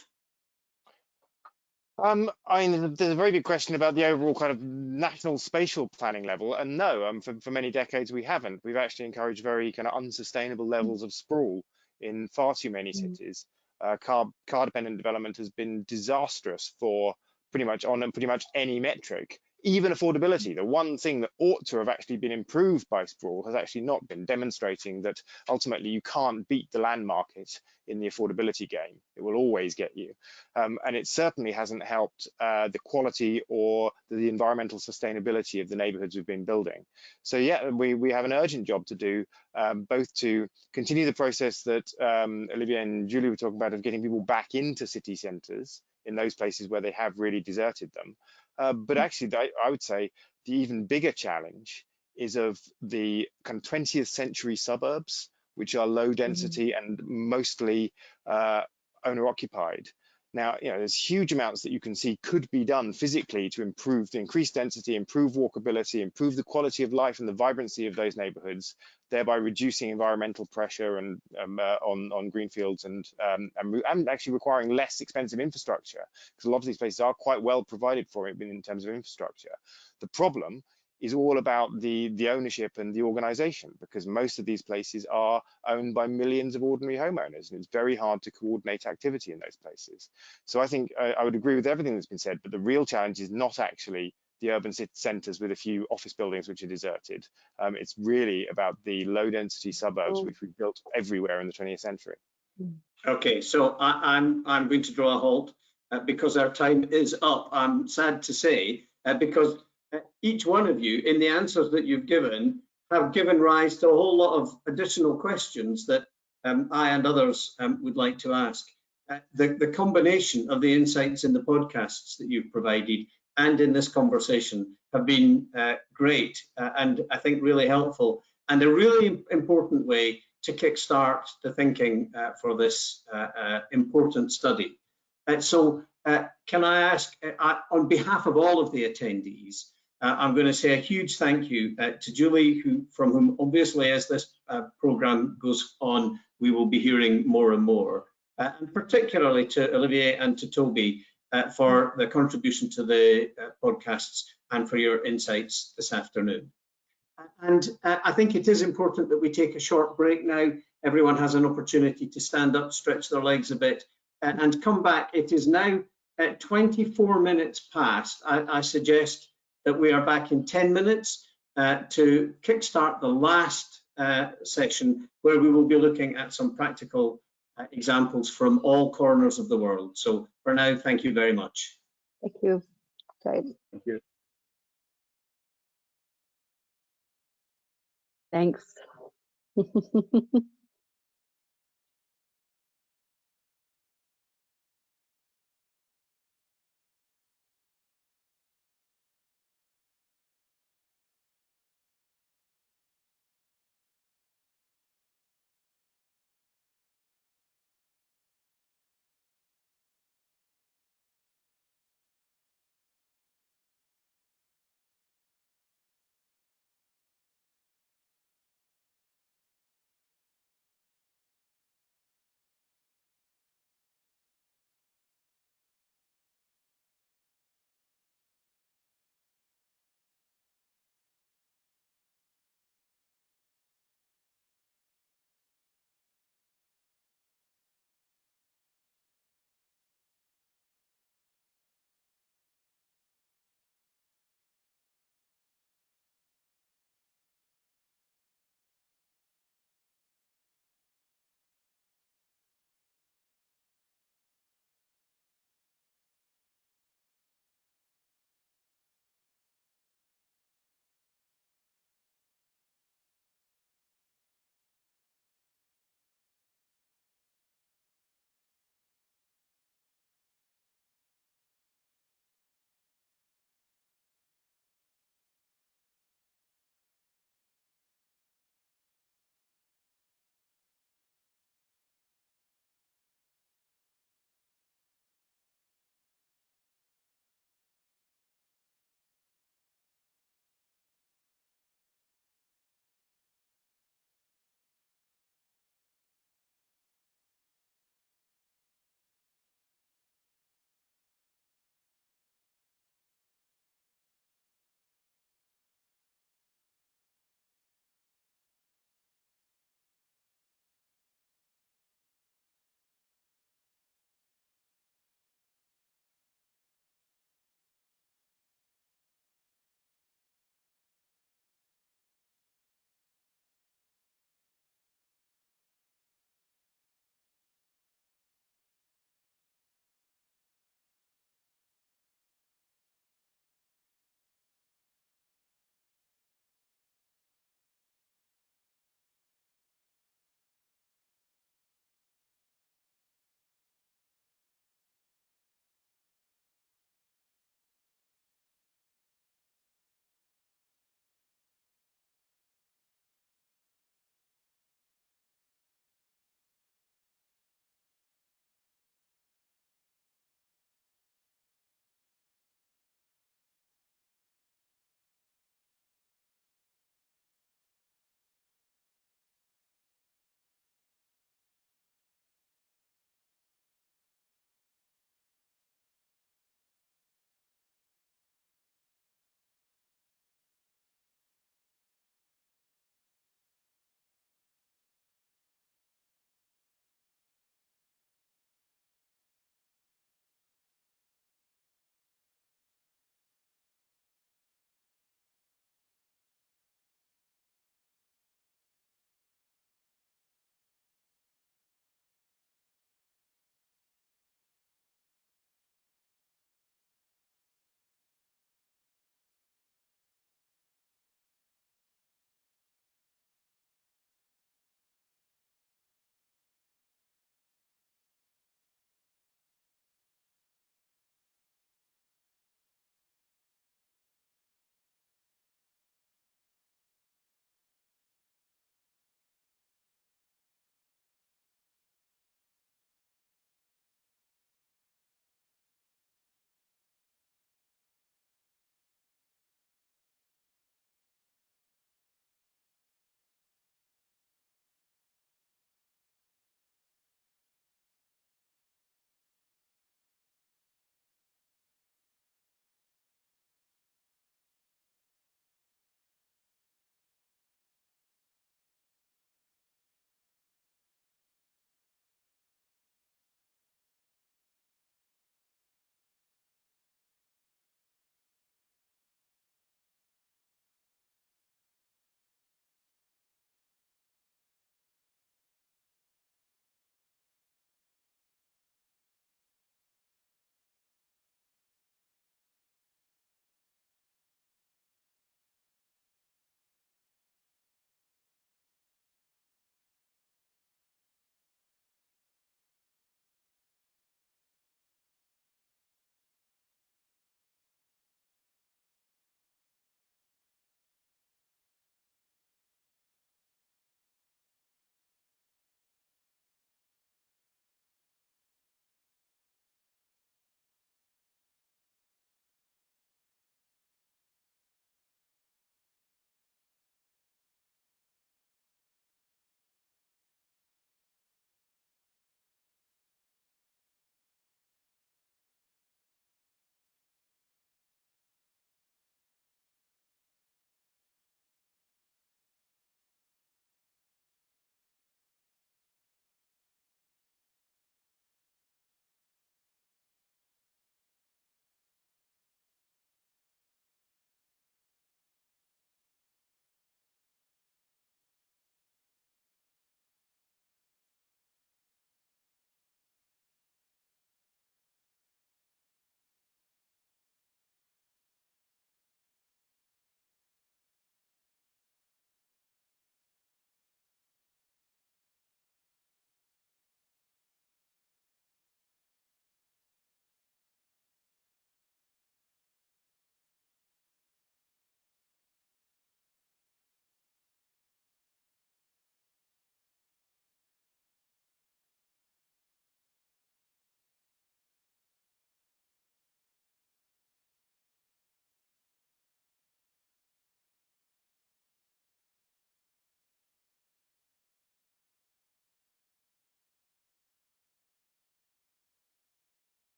I mean, there's a very big question about the overall kind of national spatial planning level, and no, for many decades we haven't. We've actually encouraged very kind of unsustainable levels of sprawl in far too many cities. Car-dependent development has been disastrous for pretty much any metric, even affordability, the one thing that ought to have actually been improved by sprawl, has actually not been, demonstrating that ultimately you can't beat the land market in the affordability game. It will always get you. And it certainly hasn't helped the quality or the environmental sustainability of the neighborhoods we've been building. So yeah, we have an urgent job to do, both to continue the process that Olivier and Julie were talking about, of getting people back into city centers in those places where they have really deserted them. But actually, I would say the even bigger challenge is of the kind of 20th century suburbs, which are low density and mostly owner occupied. Now, there's huge amounts that you can see could be done physically to improve the increased density, improve walkability, improve the quality of life and the vibrancy of those neighborhoods, thereby reducing environmental pressure and on greenfields and actually requiring less expensive infrastructure, because a lot of these places are quite well provided for in terms of infrastructure. The problem is all about the ownership and the organization, because most of these places are owned by millions of ordinary homeowners, and it's very hard to coordinate activity in those places. So I think I would agree with everything that's been said, but the real challenge is not actually the urban centers with a few office buildings which are deserted. It's really about the low density suburbs which we've built everywhere in the 20th century.
Okay, so I'm going to draw a halt because our time is up. I'm sad to say, because each one of you, in the answers that you've given, have given rise to a whole lot of additional questions that I and others would like to ask. The combination of the insights in the podcasts that you've provided and in this conversation have been great and I think really helpful, and a really important way to kickstart the thinking for this important study. So can I ask, on behalf of all of the attendees, I'm going to say a huge thank you to Julie, from whom obviously as this program goes on, we will be hearing more and more, and particularly to Olivier and to Toby for the contribution to the podcasts and for your insights this afternoon. And I think it is important that we take a short break now. Everyone has an opportunity to stand up, stretch their legs a bit, and come back. It is now 24 minutes past. I suggest that we are back in 10 minutes to kickstart the last session, where we will be looking at some practical examples from all corners of the world. So for now, thank you very much.
Thank you. Great.
Thank you.
Thanks.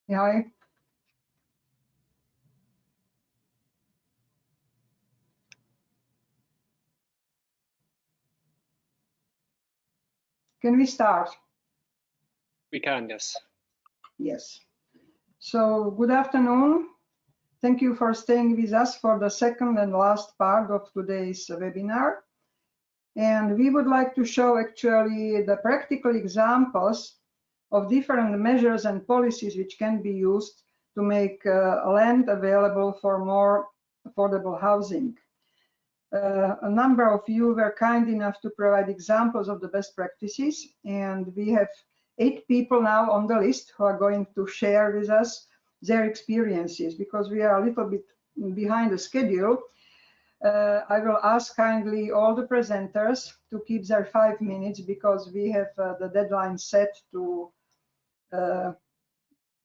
Hi. Can we start?
We can, yes.
Yes. So good afternoon. Thank you for staying with us for the second and last part of today's webinar. And we would like to show actually the practical examples of different measures and policies which can be used to make land available for more affordable housing. A number of you were kind enough to provide examples of the best practices, and we have 8 people now on the list who are going to share with us their experiences. Because we are a little bit behind the schedule, I will ask kindly all the presenters to keep their 5 minutes, because we have the deadline set to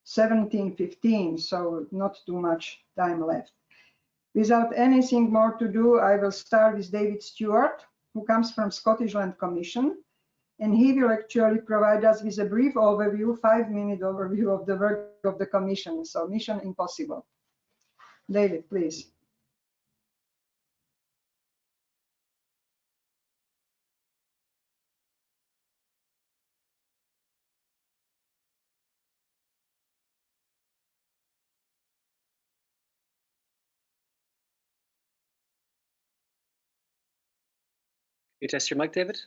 17:15, so not too much time left. Without anything more to do, I will start with David Stewart, who comes from Scottish Land Commission, and he will actually provide us with a brief overview, 5-minute overview of the work of the Commission. So Mission Impossible. David, please.
You test your mic, David?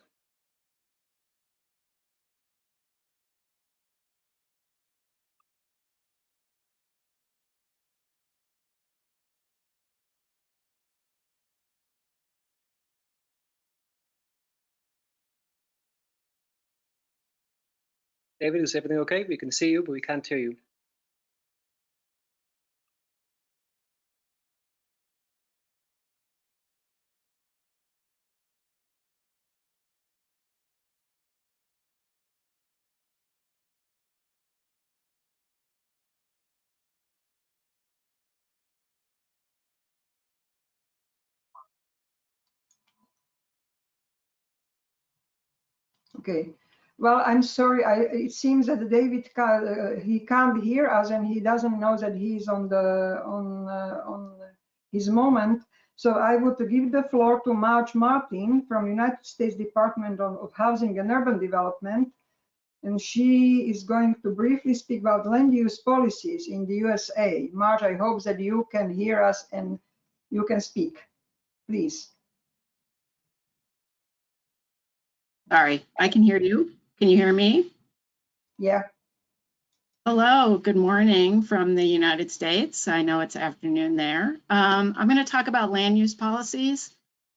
David, is everything okay? We can see you, but we can't hear you.
Okay. Well, I'm sorry. It seems that David he can't hear us, and he doesn't know that he's on his moment. So I would give the floor to Marge Martin from United States Department of Housing and Urban Development, and she is going to briefly speak about land use policies in the USA. Marge, I hope that you can hear us and you can speak, please.
Sorry, I can hear you. Can you hear me?
Yeah.
Hello, good morning from the United States. I know it's afternoon there. I'm going to talk about land use policies.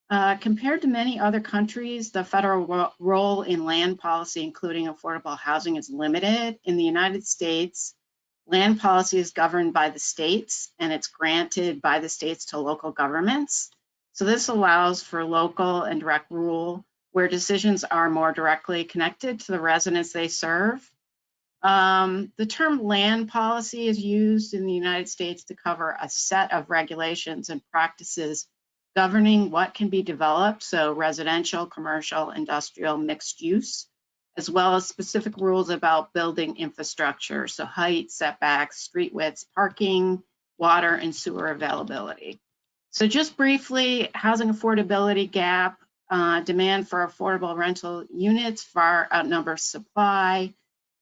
Compared to many other countries, the federal role in land policy, including affordable housing, is limited. In the United States, land policy is governed by the states, and it's granted by the states to local governments. So this allows for local and direct rule where decisions are more directly connected to the residents they serve. The term land policy is used in the United States to cover a set of regulations and practices governing what can be developed, so residential, commercial, industrial, mixed use, as well as specific rules about building infrastructure, so height, setbacks, street widths, parking, water, and sewer availability. So just briefly, housing affordability gap, demand for affordable rental units far outnumbers supply.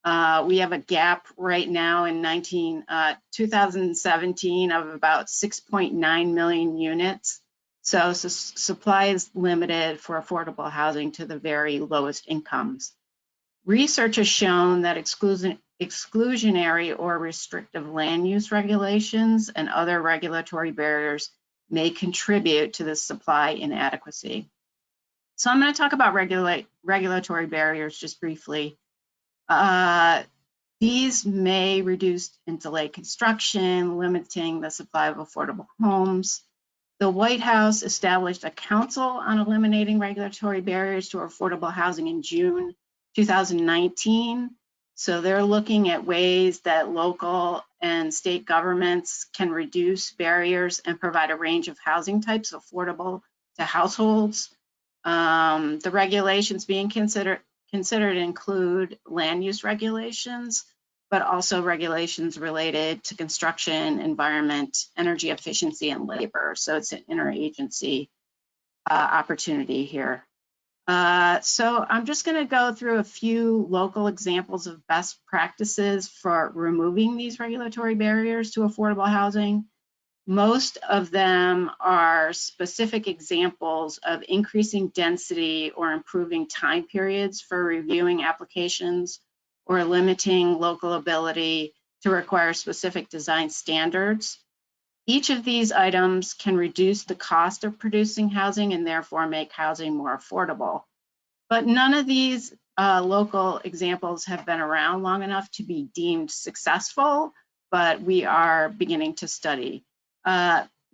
We have a gap right now in 2017 of about 6.9 million units. So supply is limited for affordable housing to the very lowest incomes. Research has shown that exclusionary or restrictive land use regulations and other regulatory barriers may contribute to the supply inadequacy. So I'm going to talk about regulatory barriers just briefly. These may reduce and delay construction, limiting the supply of affordable homes. The White House established a council on eliminating regulatory barriers to affordable housing in June 2019. So they're looking at ways that local and state governments can reduce barriers and provide a range of housing types affordable to households. The regulations being considered include land use regulations, but also regulations related to construction, environment, energy efficiency, and labor. So it's an interagency opportunity here. So I'm just going to go through a few local examples of best practices for removing these regulatory barriers to affordable housing. Most of them are specific examples of increasing density or improving time periods for reviewing applications or limiting local ability to require specific design standards. Each of these items can reduce the cost of producing housing and therefore make housing more affordable. But none of these local examples have been around long enough to be deemed successful, but we are beginning to study.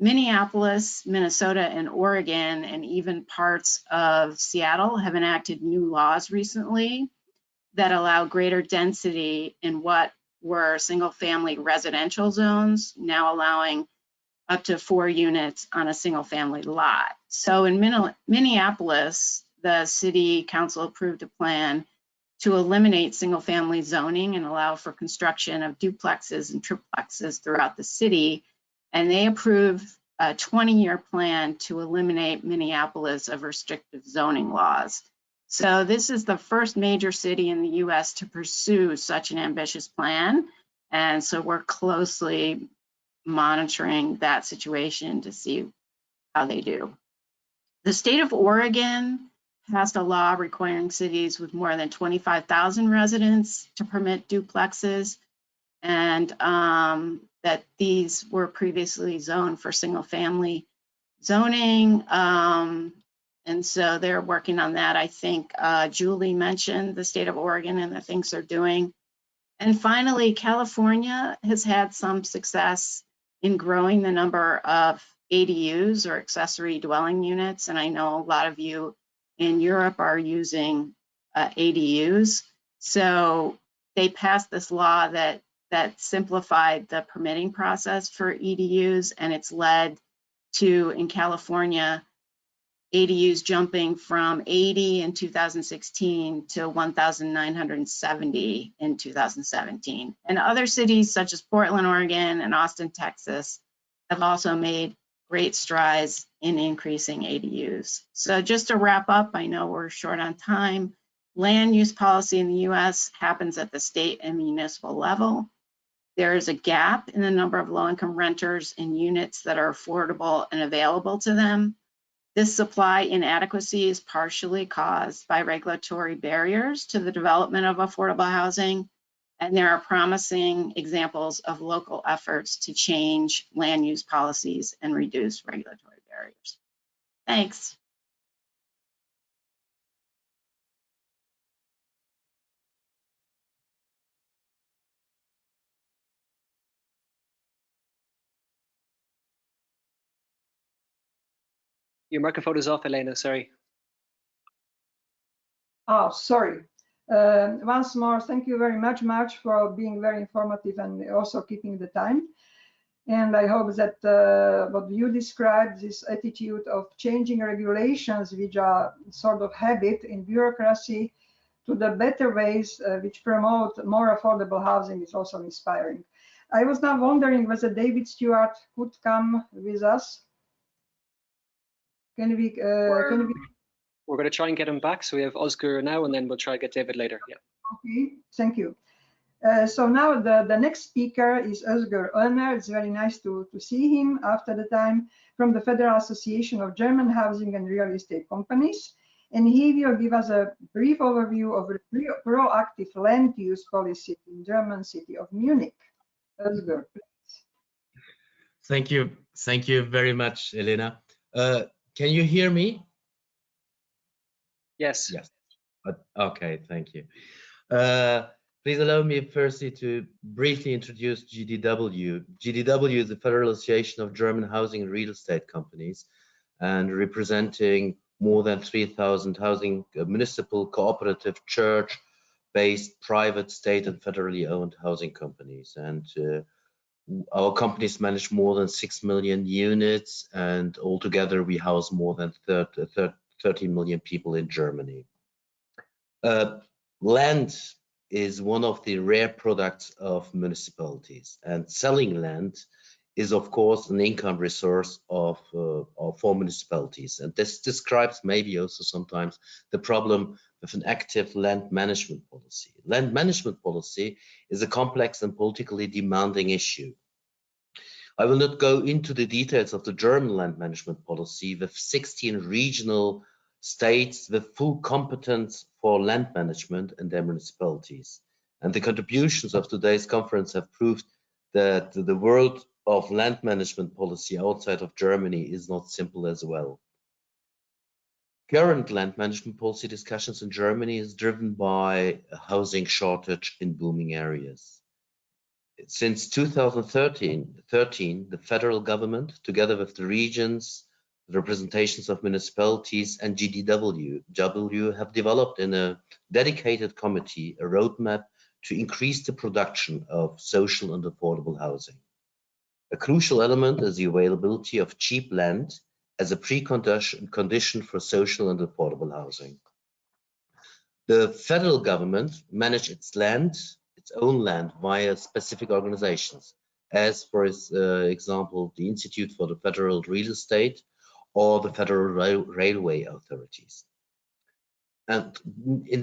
Minneapolis, Minnesota, and Oregon, and even parts of Seattle have enacted new laws recently that allow greater density in what were single-family residential zones, now allowing up to 4 units on a single-family lot. So in Minneapolis, the city council approved a plan to eliminate single-family zoning and allow for construction of duplexes and triplexes throughout the city. And they approved a 20-year plan to eliminate Minneapolis of restrictive zoning laws. So this is the first major city in the US to pursue such an ambitious plan. And so we're closely monitoring that situation to see how they do. The state of Oregon passed a law requiring cities with more than 25,000 residents to permit duplexes, and that these were previously zoned for single family zoning. And so they're working on that. I think Julie mentioned the state of Oregon and the things they're doing. And finally, California has had some success in growing the number of ADUs or accessory dwelling units. And I know a lot of you in Europe are using ADUs. So they passed this law that simplified the permitting process for EDUs, and it's led to, in California, ADUs jumping from 80 in 2016 to 1,970 in 2017. And other cities such as Portland, Oregon, and Austin, Texas have also made great strides in increasing ADUs. So just to wrap up, I know we're short on time. Land use policy in the US happens at the state and municipal level. There is a gap in the number of low-income renters in units that are affordable and available to them. This supply inadequacy is partially caused by regulatory barriers to the development of affordable housing, and there are promising examples of local efforts to change land use policies and reduce regulatory barriers. Thanks.
Your microphone is off, Elena, sorry.
Oh, sorry. Once more, thank you very much, Marge, for being very informative and also keeping the time. And I hope that what you described, this attitude of changing regulations, which are sort of habit in bureaucracy, to the better ways which promote more affordable housing is also inspiring. I was now wondering whether David Stewart could come with us. Can we?
We're going to try and get him back. So we have Özgür now, and then we'll try to get David later. Yeah.
Okay, thank you. So now the next speaker is Özgür Ömer. It's very nice to see him after the time, from the Federal Association of German Housing and Real Estate Companies. And he will give us a brief overview of the proactive land use policy in German city of Munich. Özgür, please.
Thank you very much, Elena. Can you hear me?
Yes.
Yes. Okay, thank you. Please allow me firstly to briefly introduce GDW. GDW is the Federal Association of German Housing and Real Estate Companies, and representing more than 3,000 housing, municipal, cooperative, church-based, private, state, and federally owned housing companies. And our companies manage more than 6 million units, and altogether we house more than 30 million people in Germany. Land is one of the rare products of municipalities, and selling land is of course an income resource for municipalities. And this describes maybe also sometimes the problem with an active land management policy. Land management policy is a complex and politically demanding issue. I will not go into the details of the German land management policy with 16 regional states with full competence for land management in their municipalities. And the contributions of today's conference have proved that the world of land management policy outside of Germany is not simple as well. Current land management policy discussions in Germany is driven by a housing shortage in booming areas. Since 2013, the federal government, together with the regions, the representations of municipalities and GDW have developed in a dedicated committee a roadmap to increase the production of social and affordable housing. A crucial element is the availability of cheap land as a precondition for social and affordable housing. The federal government manages its own land via specific organizations, as for example, the Institute for the Federal Real Estate or the Federal Railway Authorities. And in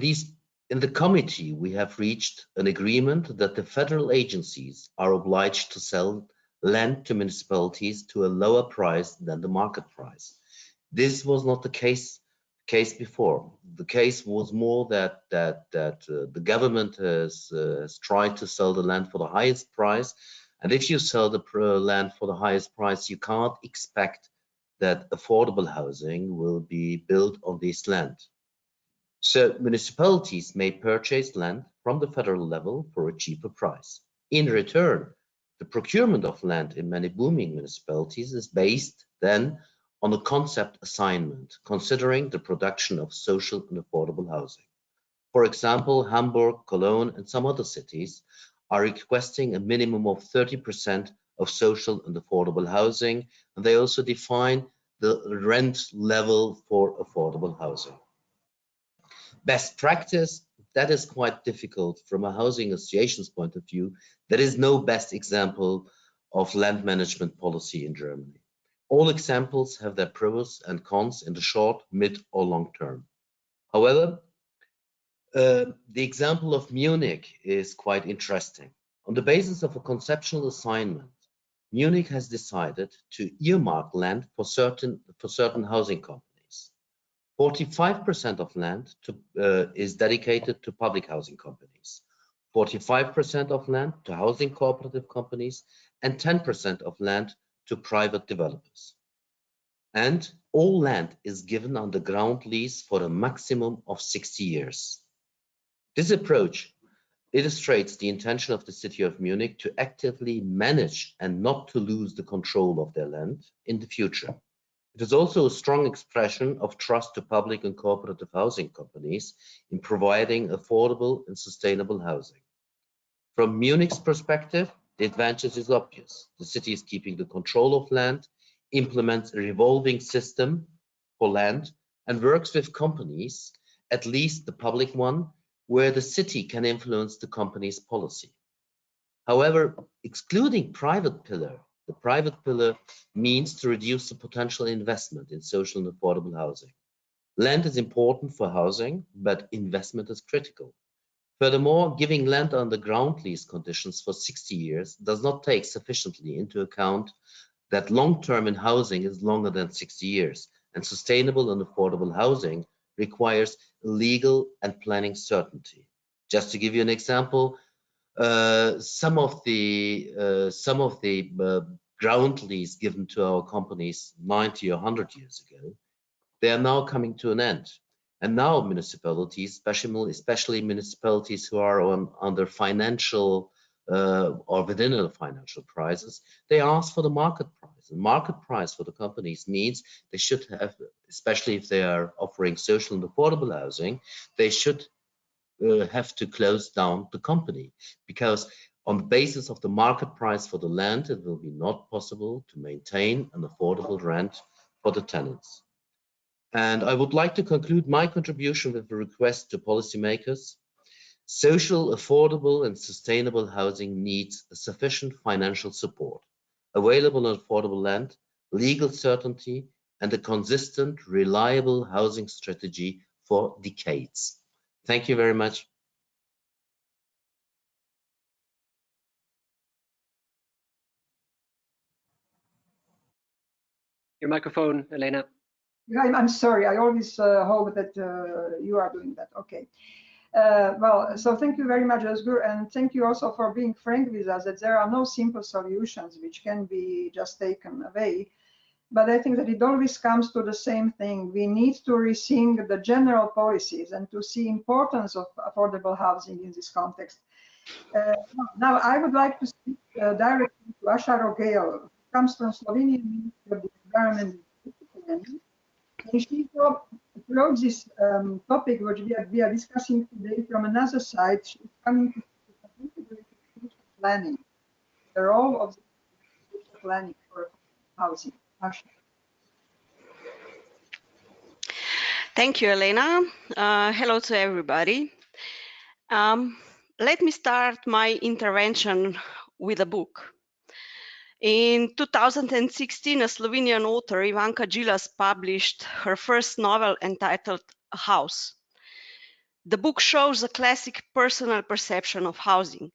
the committee, we have reached an agreement that the federal agencies are obliged to sell land to municipalities to a lower price than the market price. This was not the case before. The case was more that the government has tried to sell the land for the highest price, and if you sell the land for the highest price, you can't expect that affordable housing will be built on this land. So municipalities may purchase land from the federal level for a cheaper price. In return, the procurement of land in many booming municipalities is based then on a concept assignment, considering the production of social and affordable housing. For example, Hamburg, Cologne, and some other cities are requesting a minimum of 30% of social and affordable housing, and they also define the rent level for affordable housing. Best practice, that is quite difficult from a housing association's point of view. There is no best example of land management policy in Germany. All examples have their pros and cons in the short, mid, or long term. However, the example of Munich is quite interesting. On the basis of a conceptual assignment, Munich has decided to earmark land for certain housing companies. 45% of land is dedicated to public housing companies, 45% of land to housing cooperative companies, and 10% of land to private developers. And all land is given under ground lease for a maximum of 60 years. This approach illustrates the intention of the city of Munich to actively manage and not to lose the control of their land in the future. It is also a strong expression of trust to public and cooperative housing companies in providing affordable and sustainable housing. From Munich's perspective, the advantage is obvious. The city is keeping the control of land, implements a revolving system for land, and works with companies, at least the public one, where the city can influence the company's policy. However, excluding private pillar, the private pillar means to reduce the potential investment in social and affordable housing. Land is important for housing, but investment is critical. Furthermore, giving land under ground lease conditions for 60 years does not take sufficiently into account that long-term in housing is longer than 60 years, and sustainable and affordable housing requires legal and planning certainty. Just to give you an example, some of the ground lease given to our companies 90 or 100 years ago, they are now coming to an end. And now municipalities, especially municipalities who are under financial or within a financial crisis, they ask for the market price. The market price for the companies means they should have, especially if they are offering social and affordable housing, they should have to close down the company, because on the basis of the market price for the land, it will be not possible to maintain an affordable rent for the tenants. And I would like to conclude my contribution with a request to policymakers. Social, affordable, and sustainable housing needs sufficient financial support, available and affordable land, legal certainty, and a consistent, reliable housing strategy for decades. Thank you very much.
Your microphone, Elena.
I'm sorry, I always hope that you are doing that. Okay. Well, so thank you very much, Özgür, and thank you also for being frank with us that there are no simple solutions which can be just taken away. But I think that it always comes to the same thing. We need to rethink the general policies and to see importance of affordable housing in this context. Now, I would like to speak directly to Asha Rogel, who comes from Slovenian Ministry of the Environment and she approached this topic which we are discussing today from another side. She's coming to integrated planning, the role of the planning for housing. Asha.
Thank you, Elena. Hello to everybody. Let me start my intervention with a book. In 2016, a Slovenian author, Ivanka Gilas, published her first novel entitled A House. The book shows a classic personal perception of housing.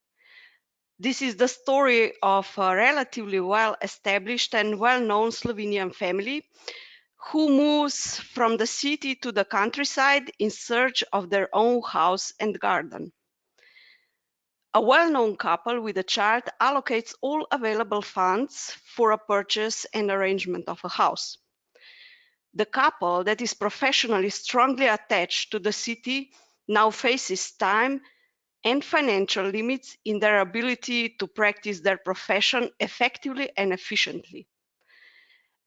This is the story of a relatively well-established and well-known Slovenian family who moves from the city to the countryside in search of their own house and garden. A well-known couple with a child allocates all available funds for a purchase and arrangement of a house. The couple that is professionally strongly attached to the city now faces time and financial limits in their ability to practice their profession effectively and efficiently.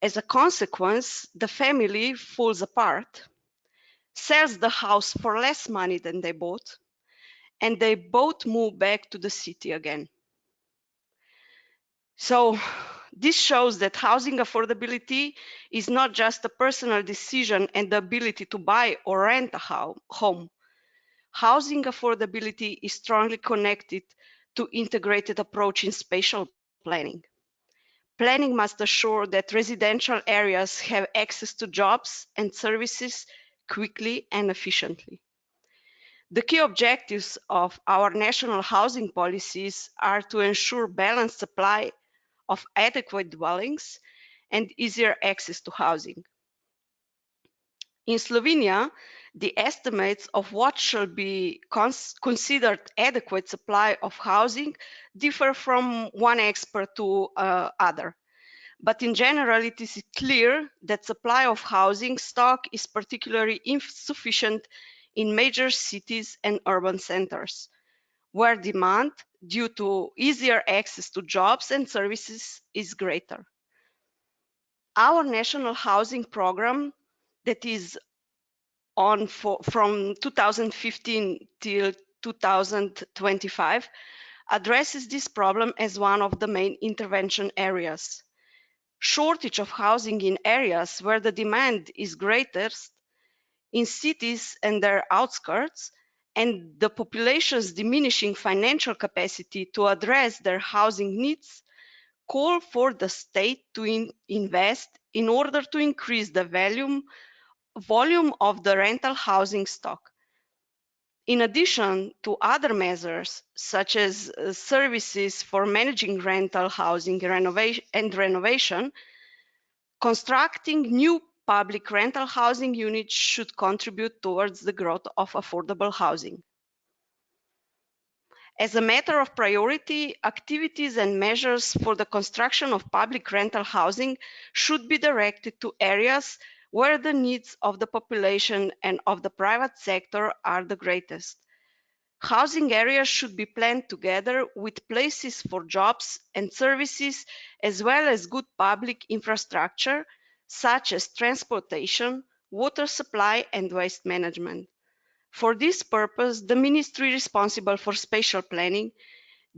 As a consequence, the family falls apart, sells the house for less money than they bought, and they both move back to the city again. So this shows that housing affordability is not just a personal decision and the ability to buy or rent a home. Housing affordability is strongly connected to integrated approach in spatial planning. Planning must assure that residential areas have access to jobs and services quickly and efficiently. The key objectives of our national housing policies are to ensure balanced supply of adequate dwellings and easier access to housing. In Slovenia, the estimates of what shall be considered adequate supply of housing differ from one expert to other. But in general, it is clear that supply of housing stock is particularly insufficient in major cities and urban centers, where demand due to easier access to jobs and services is greater. Our national housing program that is on from 2015 till 2025 addresses this problem as one of the main intervention areas. Shortage of housing in areas where the demand is greatest, in cities and their outskirts, and the population's diminishing financial capacity to address their housing needs, call for the state to invest in order to increase the volume of the rental housing stock. In addition to other measures, such as services for managing rental housing renovation, constructing new public rental housing units should contribute towards the growth of affordable housing. As a matter of priority, activities and measures for the construction of public rental housing should be directed to areas where the needs of the population and of the private sector are the greatest. Housing areas should be planned together with places for jobs and services, as well as good public infrastructure, such as transportation, water supply, and waste management. For this purpose, the ministry responsible for spatial planning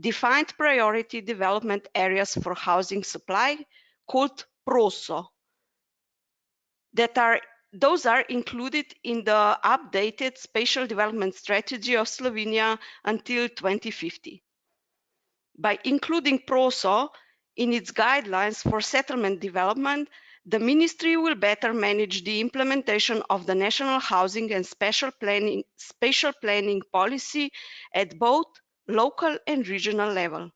defined priority development areas for housing supply, called PROSO, that are those are included in the updated spatial development strategy of Slovenia until 2050. By including PROSO in its guidelines for settlement development, the ministry will better manage the implementation of the national housing and spatial planning policy at both local and regional level.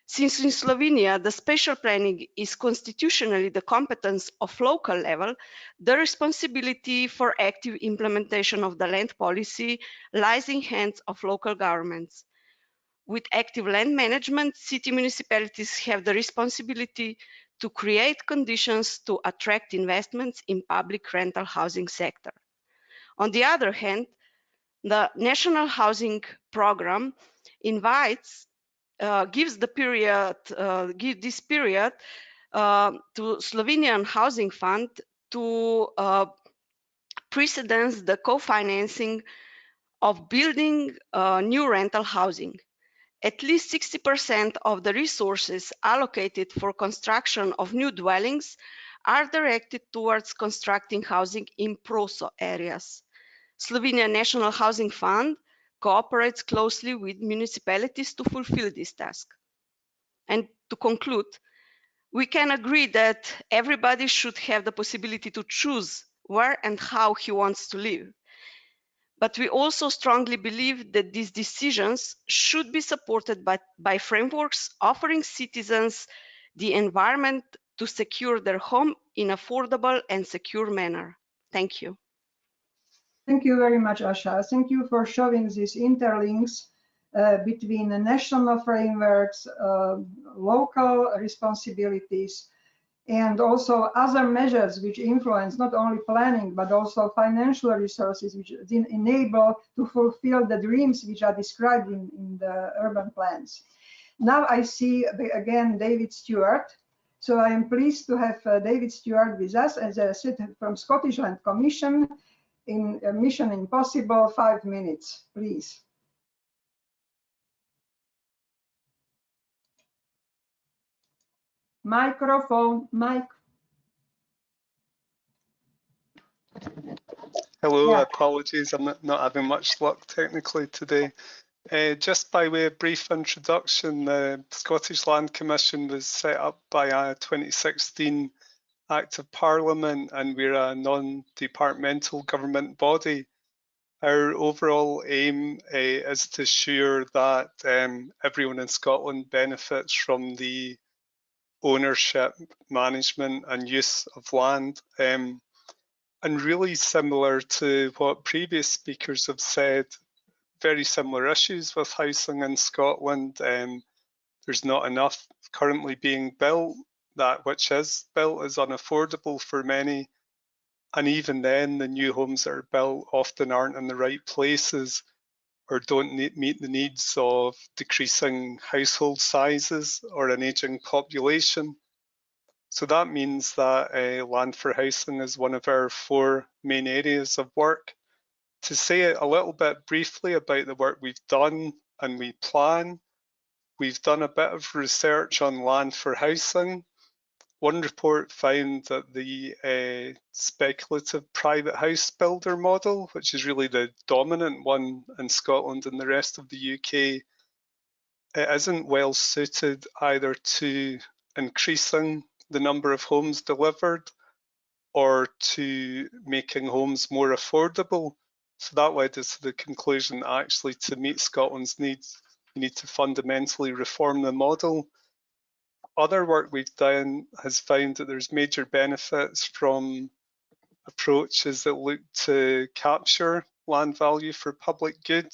Since in Slovenia, the spatial planning is constitutionally the competence of local level, the responsibility for active implementation of the land policy lies in hands of local governments. With active land management, city municipalities have the responsibility to create conditions to attract investments in public rental housing sector. On the other hand, the National Housing Program gives this period to Slovenian Housing Fund to precedence the co-financing of building new rental housing. At least 60% of the resources allocated for construction of new dwellings are directed towards constructing housing in PROSO areas. Slovenia National Housing Fund cooperates closely with municipalities to fulfill this task. And to conclude, we can agree that everybody should have the possibility to choose where and how he wants to live. But we also strongly believe that these decisions should be supported by frameworks offering citizens the environment to secure their home in affordable and secure manner. Thank you.
Thank you very much, Asha. Thank you for showing these interlinks between the national frameworks, local responsibilities, and also other measures which influence not only planning, but also financial resources which then enable to fulfill the dreams which are described in the urban plans. Now I see again David Stewart. So I am pleased to have David Stewart with us, as I said, from Scottish Land Commission in Mission Impossible, 5 minutes, please. Microphone, mic.
Hello,
Yeah.
apologies, I'm not having much luck technically today. Just by way of brief introduction, the Scottish Land Commission was set up by a 2016 Act of Parliament, and we're a non-departmental government body. Our overall aim is to ensure that everyone in Scotland benefits from the ownership, management and use of land. And really similar to what previous speakers have said, very similar issues with housing in Scotland. There's not enough currently being built. That which is built is unaffordable for many. And even then, the new homes that are built often aren't in the right places or don't meet the needs of decreasing household sizes or an aging population. So that means that land for housing is one of our 4 main areas of work. To say a little bit briefly about the work we've done and we plan, we've done a bit of research on land for housing. One report found that the speculative private house builder model, which is really the dominant one in Scotland and the rest of the UK, it isn't well suited either to increasing the number of homes delivered or to making homes more affordable. So that led us to the conclusion that actually to meet Scotland's needs, we need to fundamentally reform the model. Other work we've done has found that there's major benefits from approaches that look to capture land value for public good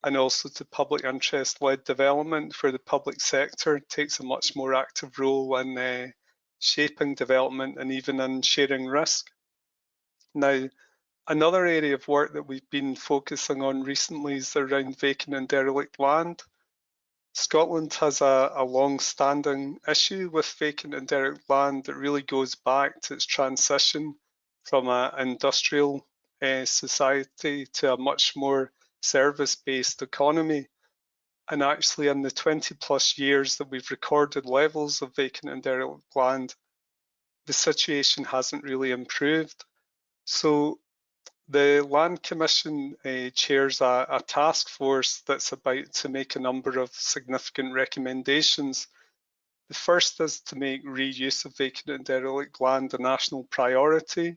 and also to public interest-led development, where the public sector takes a much more active role in shaping development and even in sharing risk. Now, another area of work that we've been focusing on recently is around vacant and derelict land. Scotland has a long-standing issue with vacant and derelict land that really goes back to its transition from an industrial society to a much more service-based economy. And actually in the 20+ years that we've recorded levels of vacant and derelict land, the situation hasn't really improved. So the Land Commission chairs a task force that's about to make a number of significant recommendations. The first is to make reuse of vacant and derelict land a national priority.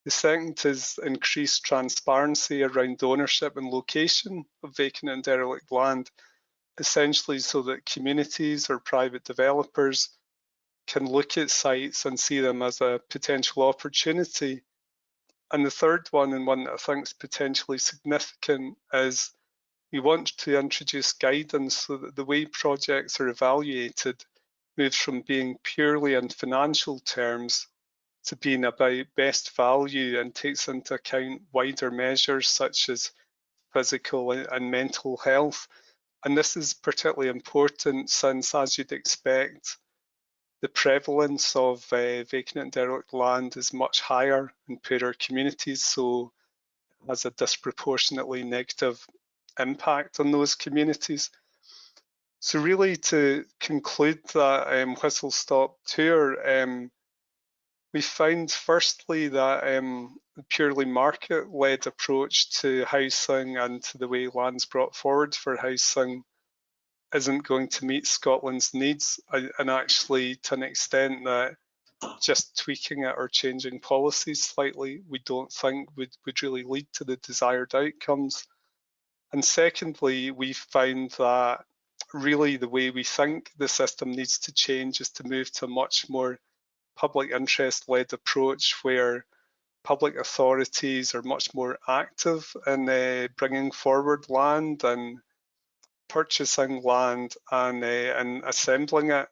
The second is increased transparency around ownership and location of vacant and derelict land, essentially so that communities or private developers can look at sites and see them as a potential opportunity. And the third one, and one that I think is potentially significant, is we want to introduce guidance so that the way projects are evaluated moves from being purely in financial terms to being about best value and takes into account wider measures such as physical and mental health. And this is particularly important since, as you'd expect, the prevalence of vacant and derelict land is much higher in poorer communities, so it has a disproportionately negative impact on those communities. So really, to conclude that whistle-stop tour, we found firstly that the purely market-led approach to housing and to the way land's brought forward for housing isn't going to meet Scotland's needs, and actually to an extent that just tweaking it or changing policies slightly we don't think would really lead to the desired outcomes. And secondly, we found that really the way we think the system needs to change is to move to a much more public interest-led approach where public authorities are much more active in bringing forward land and purchasing land and assembling it.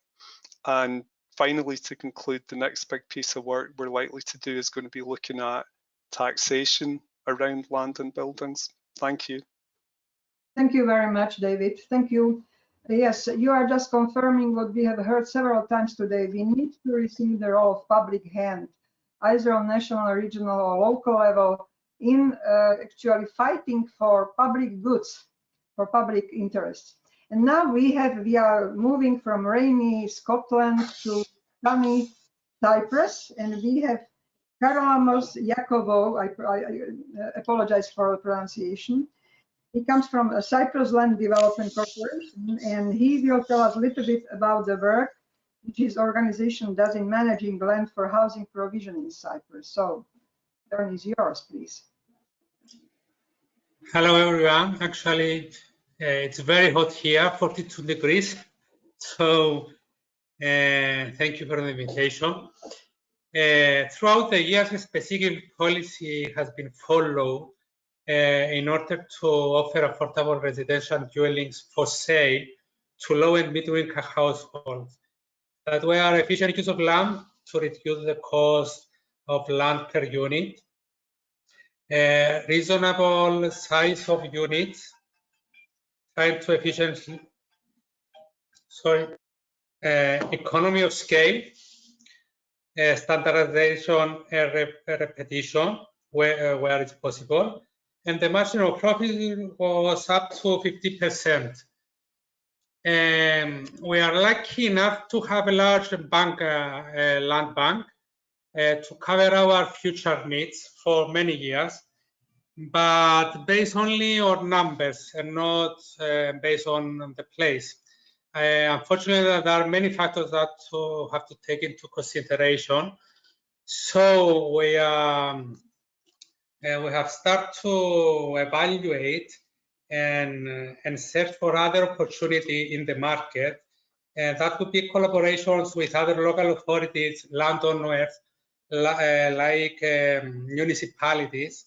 And finally, to conclude, the next big piece of work we're likely to do is going to be looking at taxation around land and buildings. Thank you.
Thank you very much, David. Thank you. Yes, you are just confirming what we have heard several times today. We need to receive the role of public hand, either on national, regional, or local level, in actually fighting for public goods, for public interests. And now we are moving from rainy Scotland to sunny Cyprus, and we have Karolamos Yakovo. I apologize for the pronunciation. He comes from a Cyprus Land Development Corporation, and he will tell us a little bit about the work which his organization does in managing land for housing provision in Cyprus. So, turn is yours, please.
Hello, everyone. Actually, it's very hot here, 42 degrees. So, thank you for the invitation. Throughout the years, a specific policy has been followed in order to offer affordable residential dwellings for sale to low and middle-income households that were efficient use of land to reduce the cost of land per unit, reasonable size of units, trying to efficiently, economy of scale, standardization and repetition where it's possible, and the margin of profit was up to 50%. We are lucky enough to have a large bank, land bank, to cover our future needs for many years, but based only on numbers and not based on the place. Unfortunately, there are many factors that have to take into consideration. So we have started to evaluate and search for other opportunity in the market, and that would be collaborations with other local authorities, landowners, like municipalities.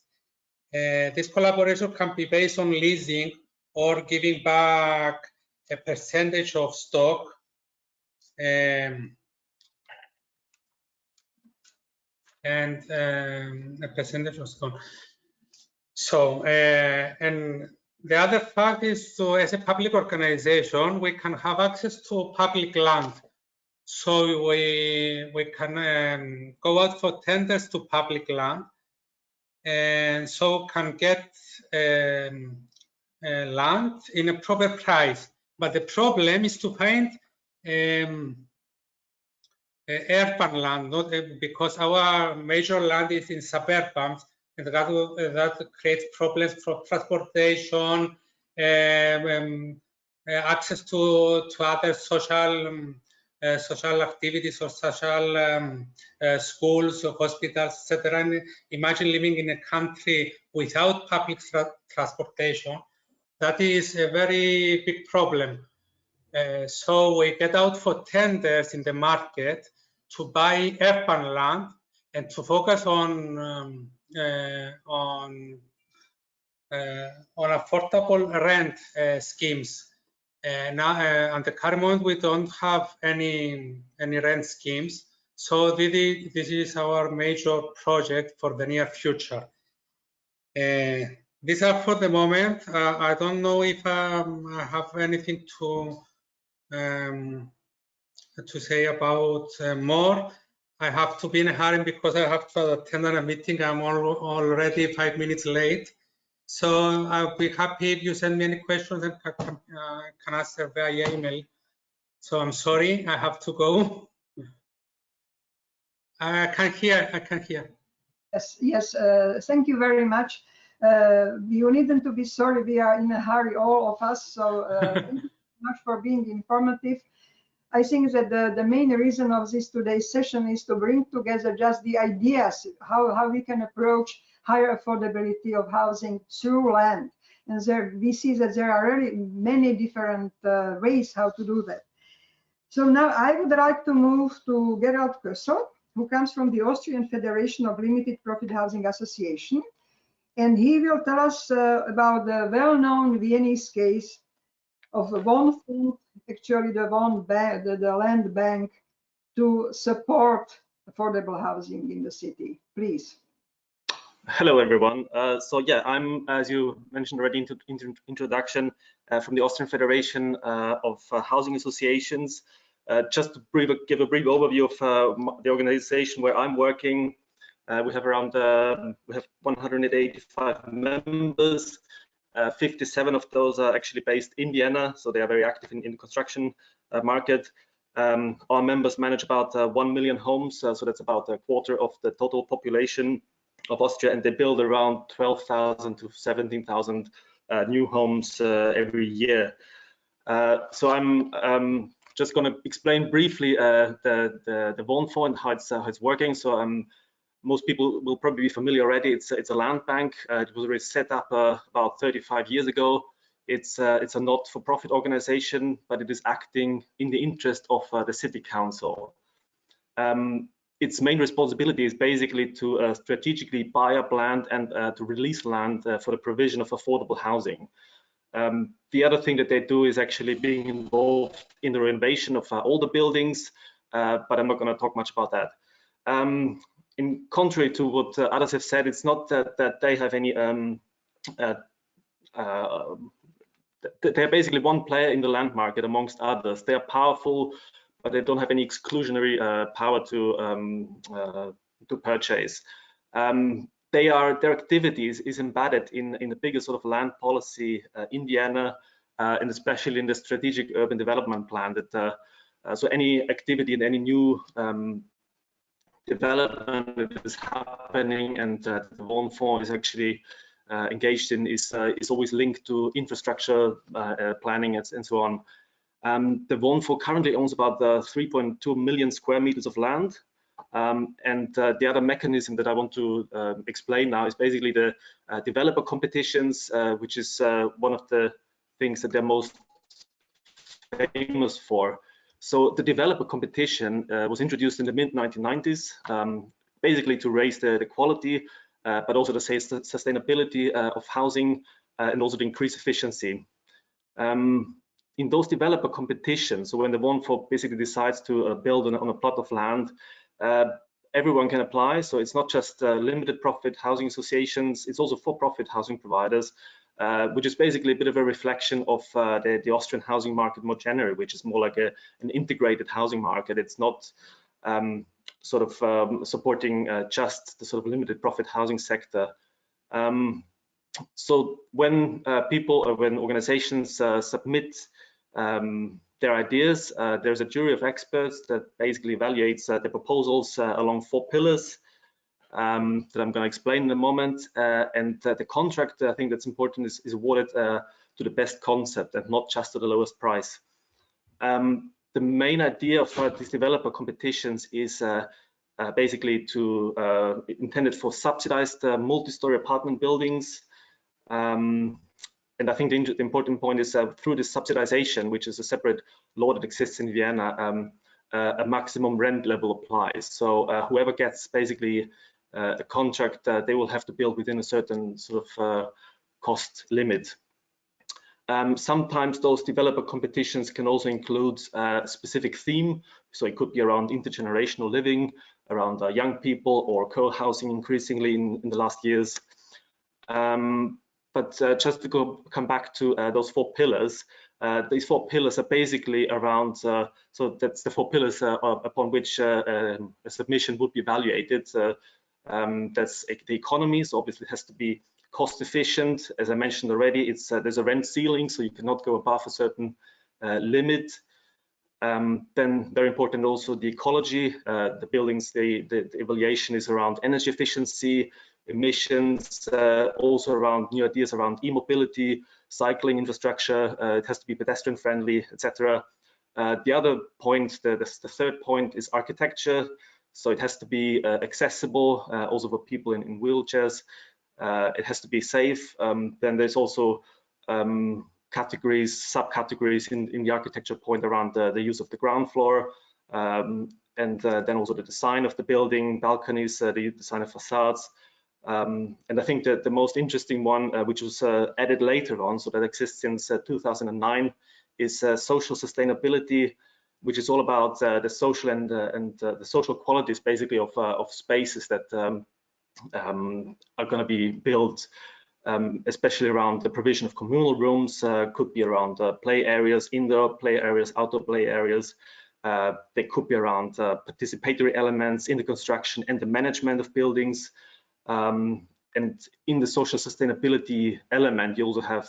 This collaboration can be based on leasing or giving back a percentage of stock. And a percentage of stock. So, and the other fact is, so as a public organization, we can have access to public land. So we can go out for tenders to public land, and so can get land in a proper price. But the problem is to find urban land, not because our major land is in suburbs, and that creates problems for transportation, access to other social activities or social schools or hospitals, etc. And imagine living in a country without public transportation. That is a very big problem. So we get out for tenders in the market to buy urban land and to focus on affordable rent schemes. Now, at the current moment, we don't have any rent schemes. So this is our major project for the near future. These are for the moment. I don't know if I have anything to say about more. I have to be in a hurry because I have to attend a meeting. I'm already 5 minutes late. So I'll be happy if you send me any questions and can answer via email. So I'm sorry, I have to go. I can't hear.
Yes, thank you very much. You needn't to be sorry, we are in a hurry, all of us. So thank you so much for being informative. I think that the main reason of this today's session is to bring together just the ideas, how we can approach higher affordability of housing through land. And we see that there are really many different ways how to do that. So now I would like to move to Gerald Kössel, who comes from the Austrian Federation of Limited Profit Housing Association. And he will tell us about the well-known Viennese case of one fund, actually the land bank, to support affordable housing in the city. Please.
Hello, everyone. So yeah, I'm, as you mentioned already in introduction, from the Austrian Federation of Housing Associations. Just to give a brief overview of the organization where I'm working. We have around 185 members. 57 of those are actually based in Vienna, so they are very active in the construction market. Our members manage about 1 million homes, so that's about a quarter of the total population of Austria, and they build around 12,000 to 17,000 new homes every year. So I'm just going to explain briefly the Wohnfonds and how it's working. So most people will probably be familiar already. It's a land bank. It was already set up about 35 years ago. It's a not-for-profit organization, but it is acting in the interest of the city council. Its main responsibility is basically to strategically buy up land and to release land for the provision of affordable housing. The other thing that they do is actually being involved in the renovation of older buildings, but I'm not going to talk much about that. In contrary to what others have said, it's not that they have any, they're basically one player in the land market amongst others. They are powerful, but they don't have any exclusionary power to purchase. Their activities is embedded in the bigger sort of land policy in Vienna, and especially in the strategic urban development plan. That so any activity in any new development that is happening and the Wohnfonds is actually engaged in is always linked to infrastructure planning and so on. The Wohnfonds currently owns about 3.2 million square meters of land. And the other mechanism that I want to explain now is basically the developer competitions, which is one of the things that they're most famous for. So the developer competition was introduced in the mid-1990s, basically to raise the quality, but also to say sustainability of housing and also to increase efficiency. In those developer competitions, so when the Wohnfonds basically decides to build on a plot of land, everyone can apply. So it's not just limited profit housing associations, it's also for-profit housing providers, which is basically a bit of a reflection of the Austrian housing market more generally, which is more like an integrated housing market. It's not supporting just the sort of limited profit housing sector. So when people or when organizations submit their ideas. There's a jury of experts that basically evaluates the proposals along 4 pillars that I'm going to explain in a moment. And the contract, I think that's important, is awarded to the best concept and not just to the lowest price. The main idea of these developer competitions is basically intended for subsidized multi-story apartment buildings. And I think the important point is through this subsidization, which is a separate law that exists in Vienna, a maximum rent level applies. So whoever gets basically a contract, they will have to build within a certain sort of cost limit. Sometimes those developer competitions can also include a specific theme. So it could be around intergenerational living, around young people, or co-housing increasingly in the last years. But just to come back to those 4 pillars, these 4 pillars are basically around, so that's the 4 pillars upon which a submission would be evaluated. That's the economy, so obviously it has to be cost efficient. As I mentioned already, there's a rent ceiling, so you cannot go above a certain limit. Then very important also the ecology. The buildings, the evaluation is around energy efficiency, emissions, also around new ideas around e-mobility, cycling infrastructure. It has to be pedestrian friendly, etc. The other point, the third point, is architecture. So it has to be accessible, also for people in wheelchairs. It has to be safe. Then there's also categories, subcategories in the architecture point around the use of the ground floor, and then also the design of the building, balconies, the design of facades. And I think that the most interesting one, which was added later on, so that exists since 2009, is social sustainability, which is all about the social and the social qualities, basically, of spaces that are going to be built, especially around the provision of communal rooms. Could be around play areas, indoor play areas, outdoor play areas. They could be around participatory elements in the construction and the management of buildings. And in the social sustainability element, you also have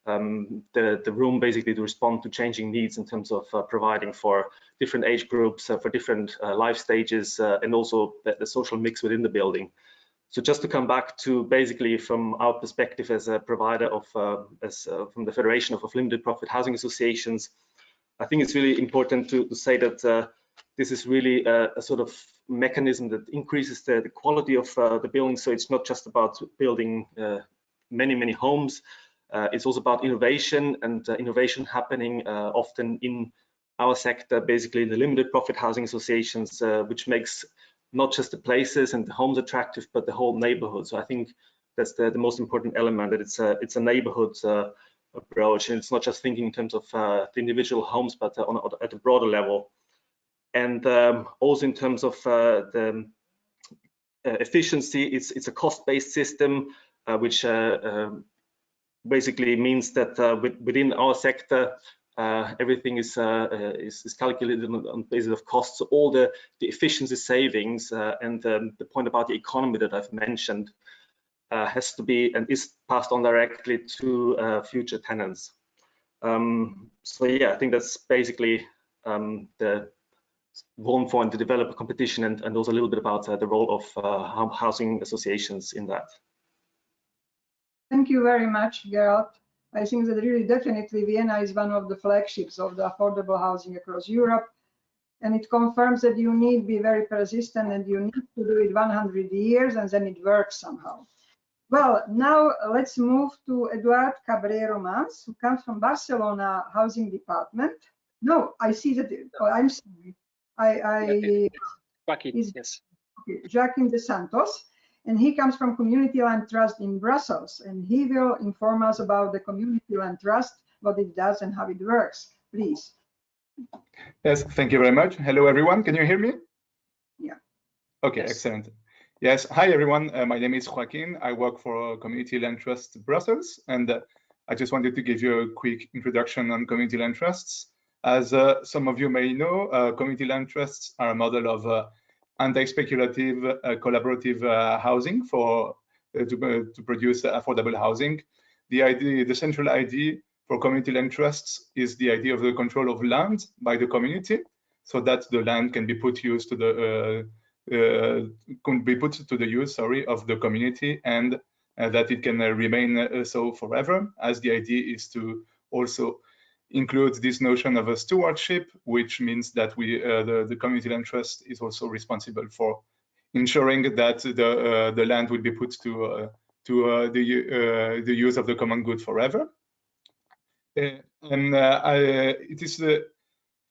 the room basically to respond to changing needs in terms of providing for different age groups, for different life stages, and also the social mix within the building. So just to come back to basically from our perspective as a provider of, from the Federation of Limited Profit Housing Associations, I think it's really important to say that this is really a sort of mechanism that increases the quality of the building. So it's not just about building many homes. It's also about innovation, and innovation happening often in our sector, basically the limited profit housing associations, which makes not just the places and the homes attractive, but the whole neighborhood. So I think that's the most important element, that it's a neighborhood approach, and it's not just thinking in terms of the individual homes, but at a broader level. And also in terms of the efficiency, it's a cost-based system, which basically means that within our sector, everything is calculated on the basis of costs. So all the efficiency savings and the point about the economy that I've mentioned has to be and is passed on directly to future tenants. So yeah, I think that's basically the one point, the developer competition, and also a little bit about the role of housing associations in that.
Thank you very much, Gerald. I think that really definitely Vienna is one of the flagships of the affordable housing across Europe, and it confirms that you need to be very persistent and you need to do it 100 years and then it works somehow. Well, now let's move to Eduard Cabré-Romans, who comes from Barcelona Housing Department. No, I see that. Oh, I'm sorry.
Joaquin, yes.
Okay, Joaquin de Santos, and he comes from Community Land Trust in Brussels, and he will inform us about the Community Land Trust, what it does and how it works. Please.
Yes, thank you very much. Hello, everyone. Can you hear me?
Yeah.
Okay,
yes.
Excellent. Yes, hi, everyone. My name is Joaquin. I work for Community Land Trust Brussels, and I just wanted to give you a quick introduction on community land trusts. As some of you may know, community land trusts are a model of anti-speculative collaborative housing for to produce affordable housing. The central idea for community land trusts is the idea of the control of land by the community, so that the land can be put to the use of the community, and that it can remain so forever, as the idea is to also include this notion of a stewardship, which means that the community land trust is also responsible for ensuring that the land will be put to the use of the common good forever. It is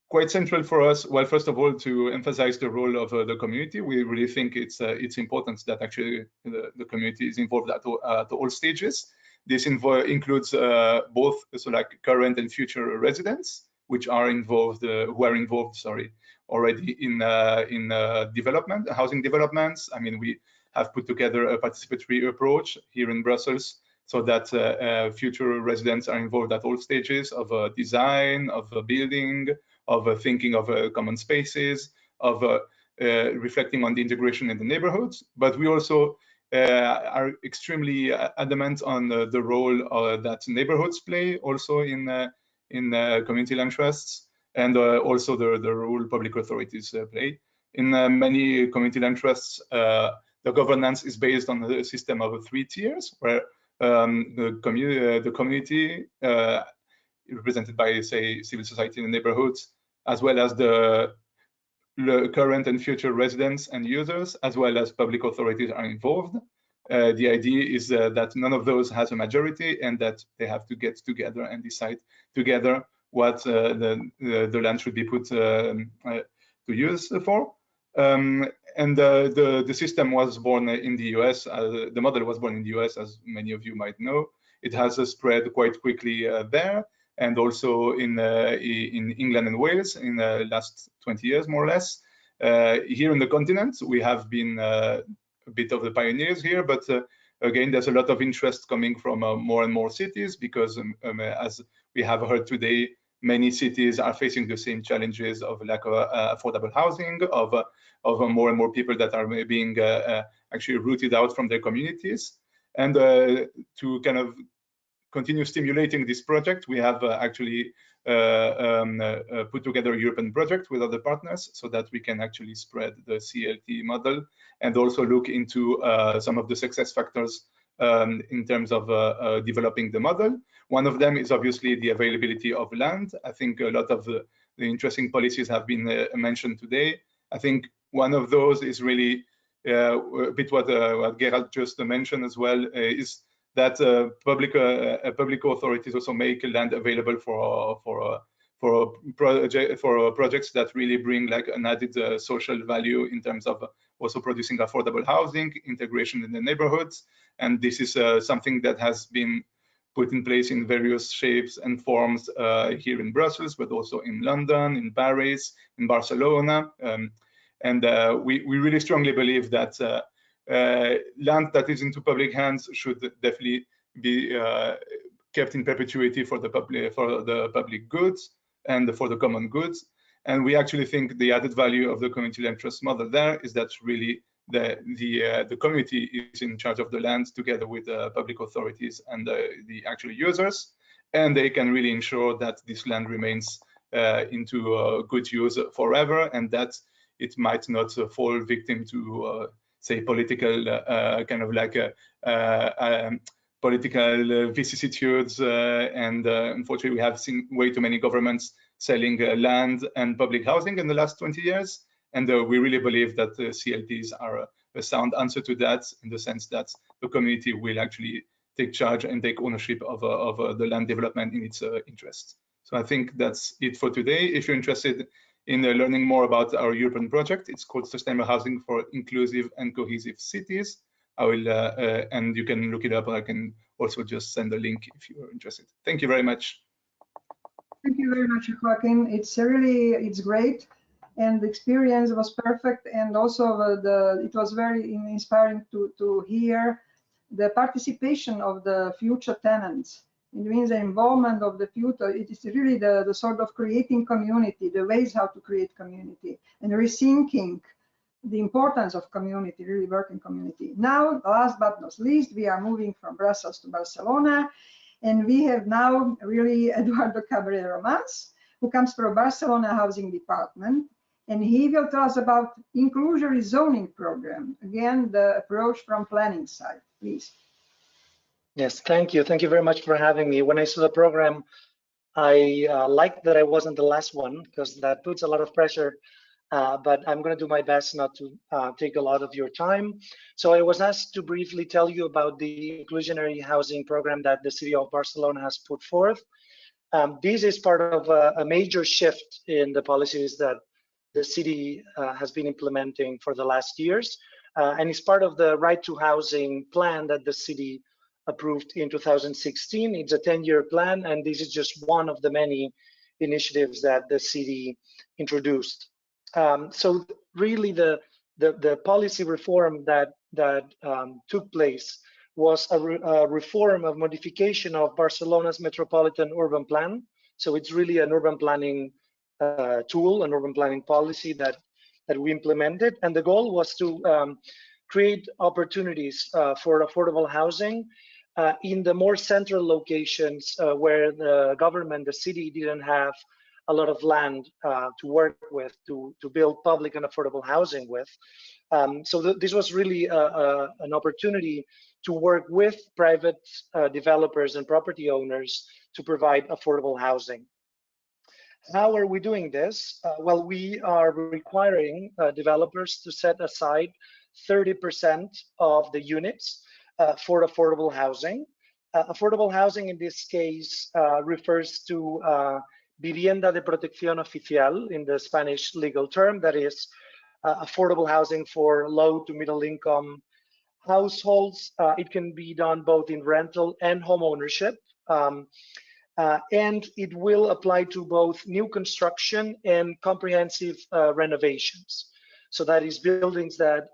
quite central for us, well, first of all, to emphasize the role of the community. We really think it's important that actually the community is involved at all stages. This includes both current and future residents, which are involved, already in housing developments. I mean, we have put together a participatory approach here in Brussels, so that future residents are involved at all stages of design, of building, of thinking of common spaces, of reflecting on the integration in the neighborhoods. But we also are extremely adamant on the role that neighborhoods play also in community land trusts, and also the role public authorities play. In many community land trusts, the governance is based on a system of 3 tiers, where the community represented by, say, civil society in the neighborhoods, as well as the current and future residents and users, as well as public authorities are involved. The idea is that none of those has a majority, and that they have to get together and decide together what the land should be put to use for. And the system was born in the US. The model was born in the US, as many of you might know. It has spread quite quickly there, and also in England and Wales in the last 20 years, more or less. Here in the continent, we have been a bit of the pioneers here, but again, there's a lot of interest coming from more and more cities, because as we have heard today, many cities are facing the same challenges of lack of affordable housing, of more and more people that are being actually rooted out from their communities. And to kind of continue stimulating this project, we have actually put together a European project with other partners, so that we can actually spread the CLT model, and also look into some of the success factors in terms of developing the model. One of them is obviously the availability of land. I think a lot of the interesting policies have been mentioned today. I think one of those is really a bit what Gerald just mentioned as well, is that public authorities also make land available for projects that really bring like an added social value in terms of also producing affordable housing, integration in the neighborhoods. And this is something that has been put in place in various shapes and forms here in Brussels, but also in London, in Paris, in Barcelona. And we really strongly believe that land that is into public hands should definitely be kept in perpetuity for the public goods and for the common goods. And we actually think the added value of the community land trust model there is that really the community is in charge of the land together with public authorities and the actual users, and they can really ensure that this land remains into good use forever, and that it might not fall victim to say political kind of like political vicissitudes, and unfortunately we have seen way too many governments selling land and public housing in the last 20 years. And we really believe that the CLTs are a sound answer to that, in the sense that the community will actually take charge and take ownership of the land development in its interest. So I think that's it for today. If you're interested in learning more about our European project, it's called Sustainable Housing for Inclusive and Cohesive Cities. I will, and you can look it up. I can also just send a link if you're interested. Thank you very much.
Thank you very much, Joaquin. It's great. And the experience was perfect, and also it was very inspiring to hear the participation of the future tenants. It means the involvement of the future. It is really the sort of creating community, the ways how to create community, and rethinking the importance of community, really working community. Now, last but not least, we are moving from Brussels to Barcelona, And we have now really Eduardo Cabrera-Romans, who comes from Barcelona Housing Department, and he will tell us about inclusionary zoning program. Again, the approach from planning side, please.
Yes, thank you. Thank you very much for having me. When I saw the program, I liked that I wasn't the last one, because that puts a lot of pressure, but I'm going to do my best not to take a lot of your time. So I was asked to briefly tell you about the inclusionary housing program that the city of Barcelona has put forth. This is part of a major shift in the policies that the city has been implementing for the last years, and it's part of the Right to Housing plan that the city approved in 2016. It's a 10-year plan, and this is just one of the many initiatives that the city introduced. So really the policy reform that took place was a reform of modification of Barcelona's metropolitan urban plan. So it's really an urban planning tool, an urban planning policy that we implemented, and the goal was to create opportunities for affordable housing in the more central locations where the government, the city, didn't have a lot of land to work with to build public and affordable housing with. So this was really an opportunity to work with private developers and property owners to provide affordable housing. How are we doing this? Well, we are requiring developers to set aside 30% of the units for affordable housing. Affordable housing in this case refers to vivienda de protección oficial in the Spanish legal term, that is affordable housing for low to middle income households. It can be done both in rental and home ownership. And it will apply to both new construction and comprehensive renovations. So that is buildings that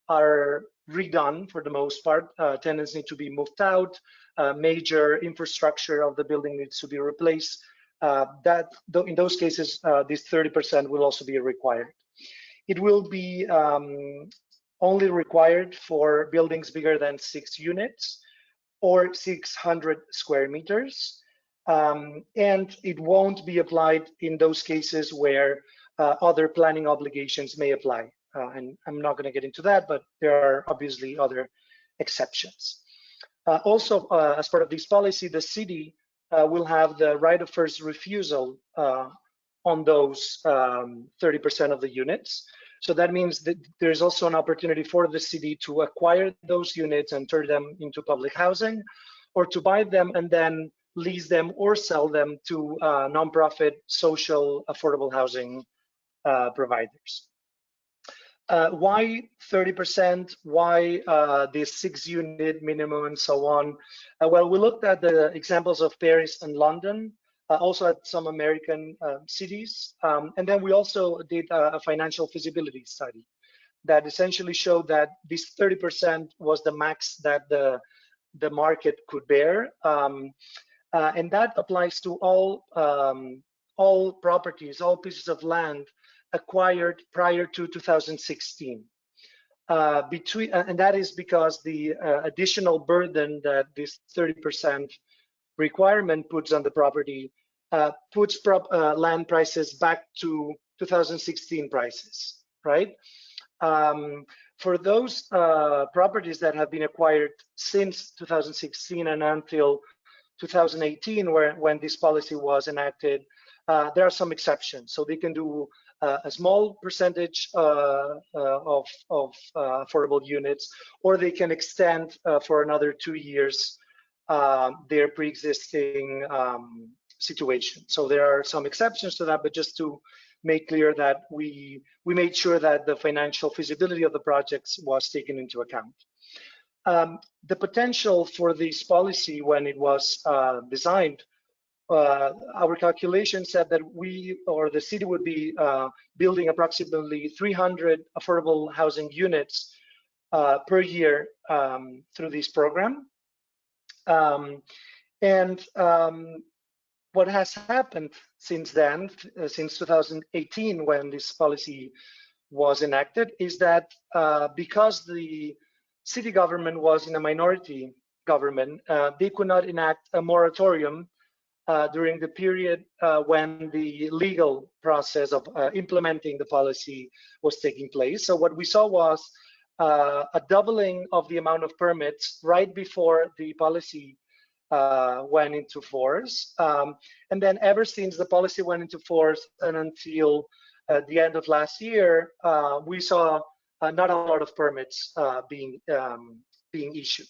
are redone for the most part. Tenants need to be moved out. Major infrastructure of the building needs to be replaced. In those cases, this 30% will also be required. It will be only required for buildings bigger than 6 units or 600 square meters. And it won't be applied in those cases where other planning obligations may apply. And I'm not going to get into that, but there are obviously other exceptions. Also, as part of this policy, the city will have the right of first refusal on those 30% of the units. So that means that there's also an opportunity for the city to acquire those units and turn them into public housing, or to buy them and then lease them or sell them to nonprofit social affordable housing providers. Why 30%? Why this 6-unit minimum and so on? Well, we looked at the examples of Paris and London, also at some American cities. And then we also did a financial feasibility study that essentially showed that this 30% was the max that the market could bear. And that applies to all properties, all pieces of land acquired prior to 2016. And that is because the additional burden that this 30% requirement puts on the property puts land prices back to 2016 prices, right? For those properties that have been acquired since 2016 and until 2018, when this policy was enacted, there are some exceptions. So they can do a small percentage of affordable units, or they can extend for another 2 years their pre-existing situation. So there are some exceptions to that, but just to make clear that we made sure that the financial feasibility of the projects was taken into account. The potential for this policy when it was designed, our calculation said that we, or the city, would be building approximately 300 affordable housing units per year through this program. What has happened since then, since 2018, when this policy was enacted, is that because the city government was in a minority
government, they could not enact a moratorium during the period when the legal process of implementing the policy was taking place. So what we saw was a doubling of the amount of permits right before the policy went into force. And then ever since the policy went into force and until the end of last year, we saw not a lot of permits being issued.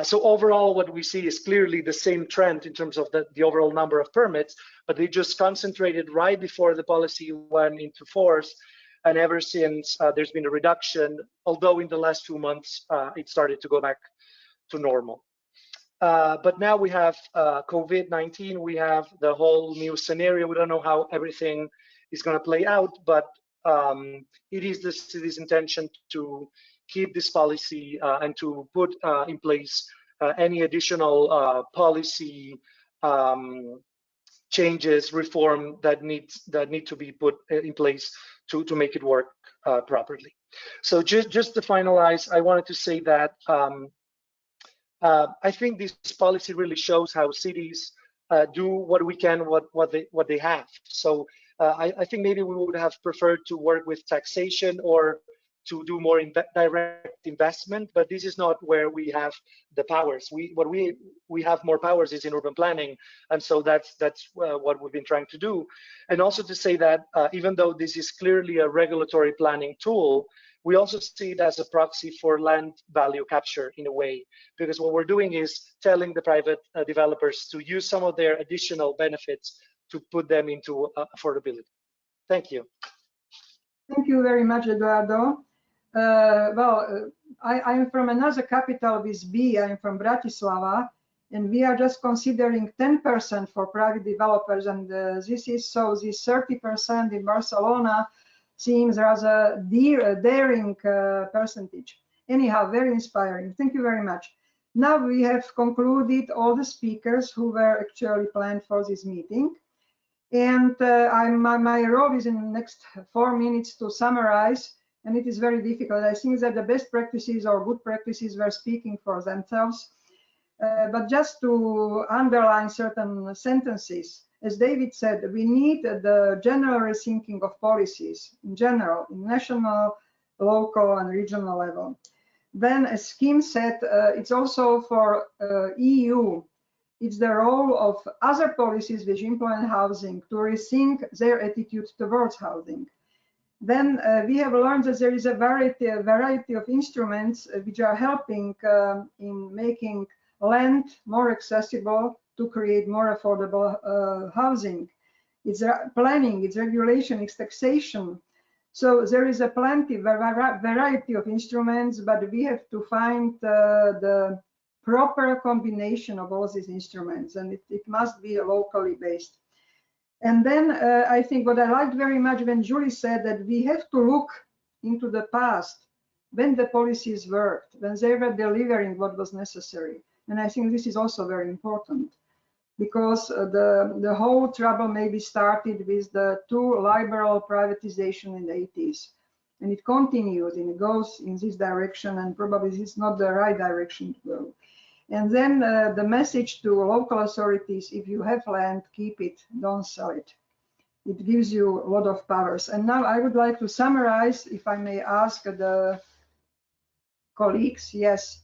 So overall, what we see is clearly the same trend in terms of the overall number of permits, but they just concentrated right before the policy went into force. And ever since, there's been a reduction, although in the last few months, it started to go back to normal. But now we have COVID-19, we have the whole new scenario. We don't know how everything is going to play out, but it is the city's intention to keep this policy and to put in place any additional policy changes, reform that need to be put in place to make it work properly. So just to finalize, I wanted to say that I think this policy really shows how cities do what we can, what they have. So I think maybe we would have preferred to work with taxation or to do more direct investment, but this is not where we have the powers. What we have more powers is in urban planning, and so that's what we've been trying to do. And also to say that even though this is clearly a regulatory planning tool, we also see it as a proxy for land value capture in a way, because what we're doing is telling the private developers to use some of their additional benefits to put them into affordability. Thank you.
Thank you very much, Eduardo. I'm from another capital with B. I'm from Bratislava, and we are just considering 10% for private developers, and this is so. This 30% in Barcelona seems rather daring percentage. Anyhow, very inspiring. Thank you very much. Now we have concluded all the speakers who were actually planned for this meeting. And my role is in the next 4 minutes to summarize, and it is very difficult. I think that the best practices or good practices were speaking for themselves. But just to underline certain sentences, as David said, we need the general rethinking of policies in general, in national, local, and regional level. Then, as Kim said, it's also for EU. It's the role of other policies which implement housing to rethink their attitude towards housing. Then we have learned that there is a variety of instruments which are helping in making land more accessible to create more affordable housing. It's planning, it's regulation, it's taxation. So there is a variety of instruments, but we have to find the proper combination of all these instruments, and it must be locally based. And then I think what I liked very much when Julie said that we have to look into the past, when the policies worked, when they were delivering what was necessary. And I think this is also very important, because the whole trouble maybe started with the too liberal privatization in the 80s. And it continues and it goes in this direction, and probably this is not the right direction to go. And then the message to local authorities: if you have land, keep it, don't sell it. It gives you a lot of powers. And now I would like to summarize, if I may ask the colleagues, yes,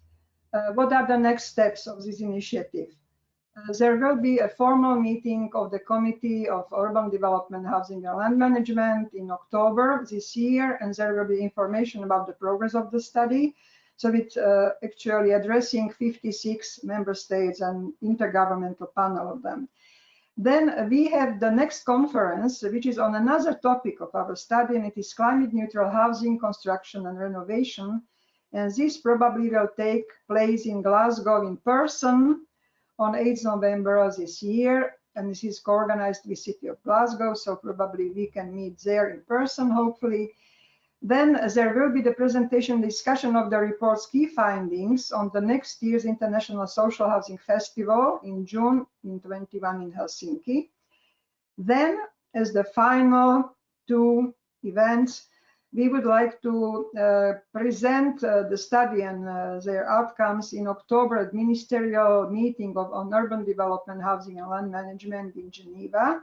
what are the next steps of this initiative? There will be a formal meeting of the Committee of Urban Development, Housing and Land Management in October this year, and there will be information about the progress of the study. So it's actually addressing 56 member states and intergovernmental panel of them. Then we have the next conference, which is on another topic of our study, and it is climate neutral housing, construction and renovation. And this probably will take place in Glasgow in person on 8th November this year. And this is co-organized with City of Glasgow, so probably we can meet there in person, hopefully. Then there will be the presentation discussion of the report's key findings on the next year's International Social Housing Festival in June in 2021 in Helsinki. Then, as the final two events, we would like to present the study and their outcomes in October at ministerial meeting on urban development, housing and land management in Geneva.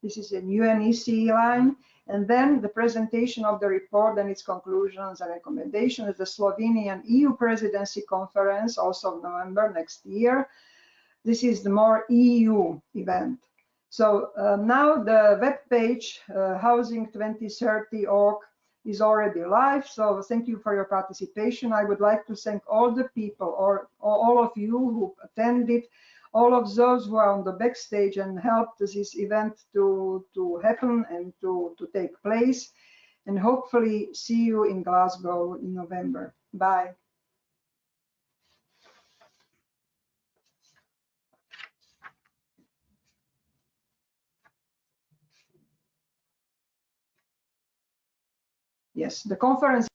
This is a UNECE line. And then the presentation of the report and its conclusions and recommendations at the Slovenian EU presidency conference, also November next year. This is the more EU event. So now the web page, housing2030.org, is already live. So thank you for your participation. I would like to thank all the people, or all of you who attended, all of those who are on the backstage and helped this event to happen and to take place. And hopefully see you in Glasgow in November. Bye. Yes, the conference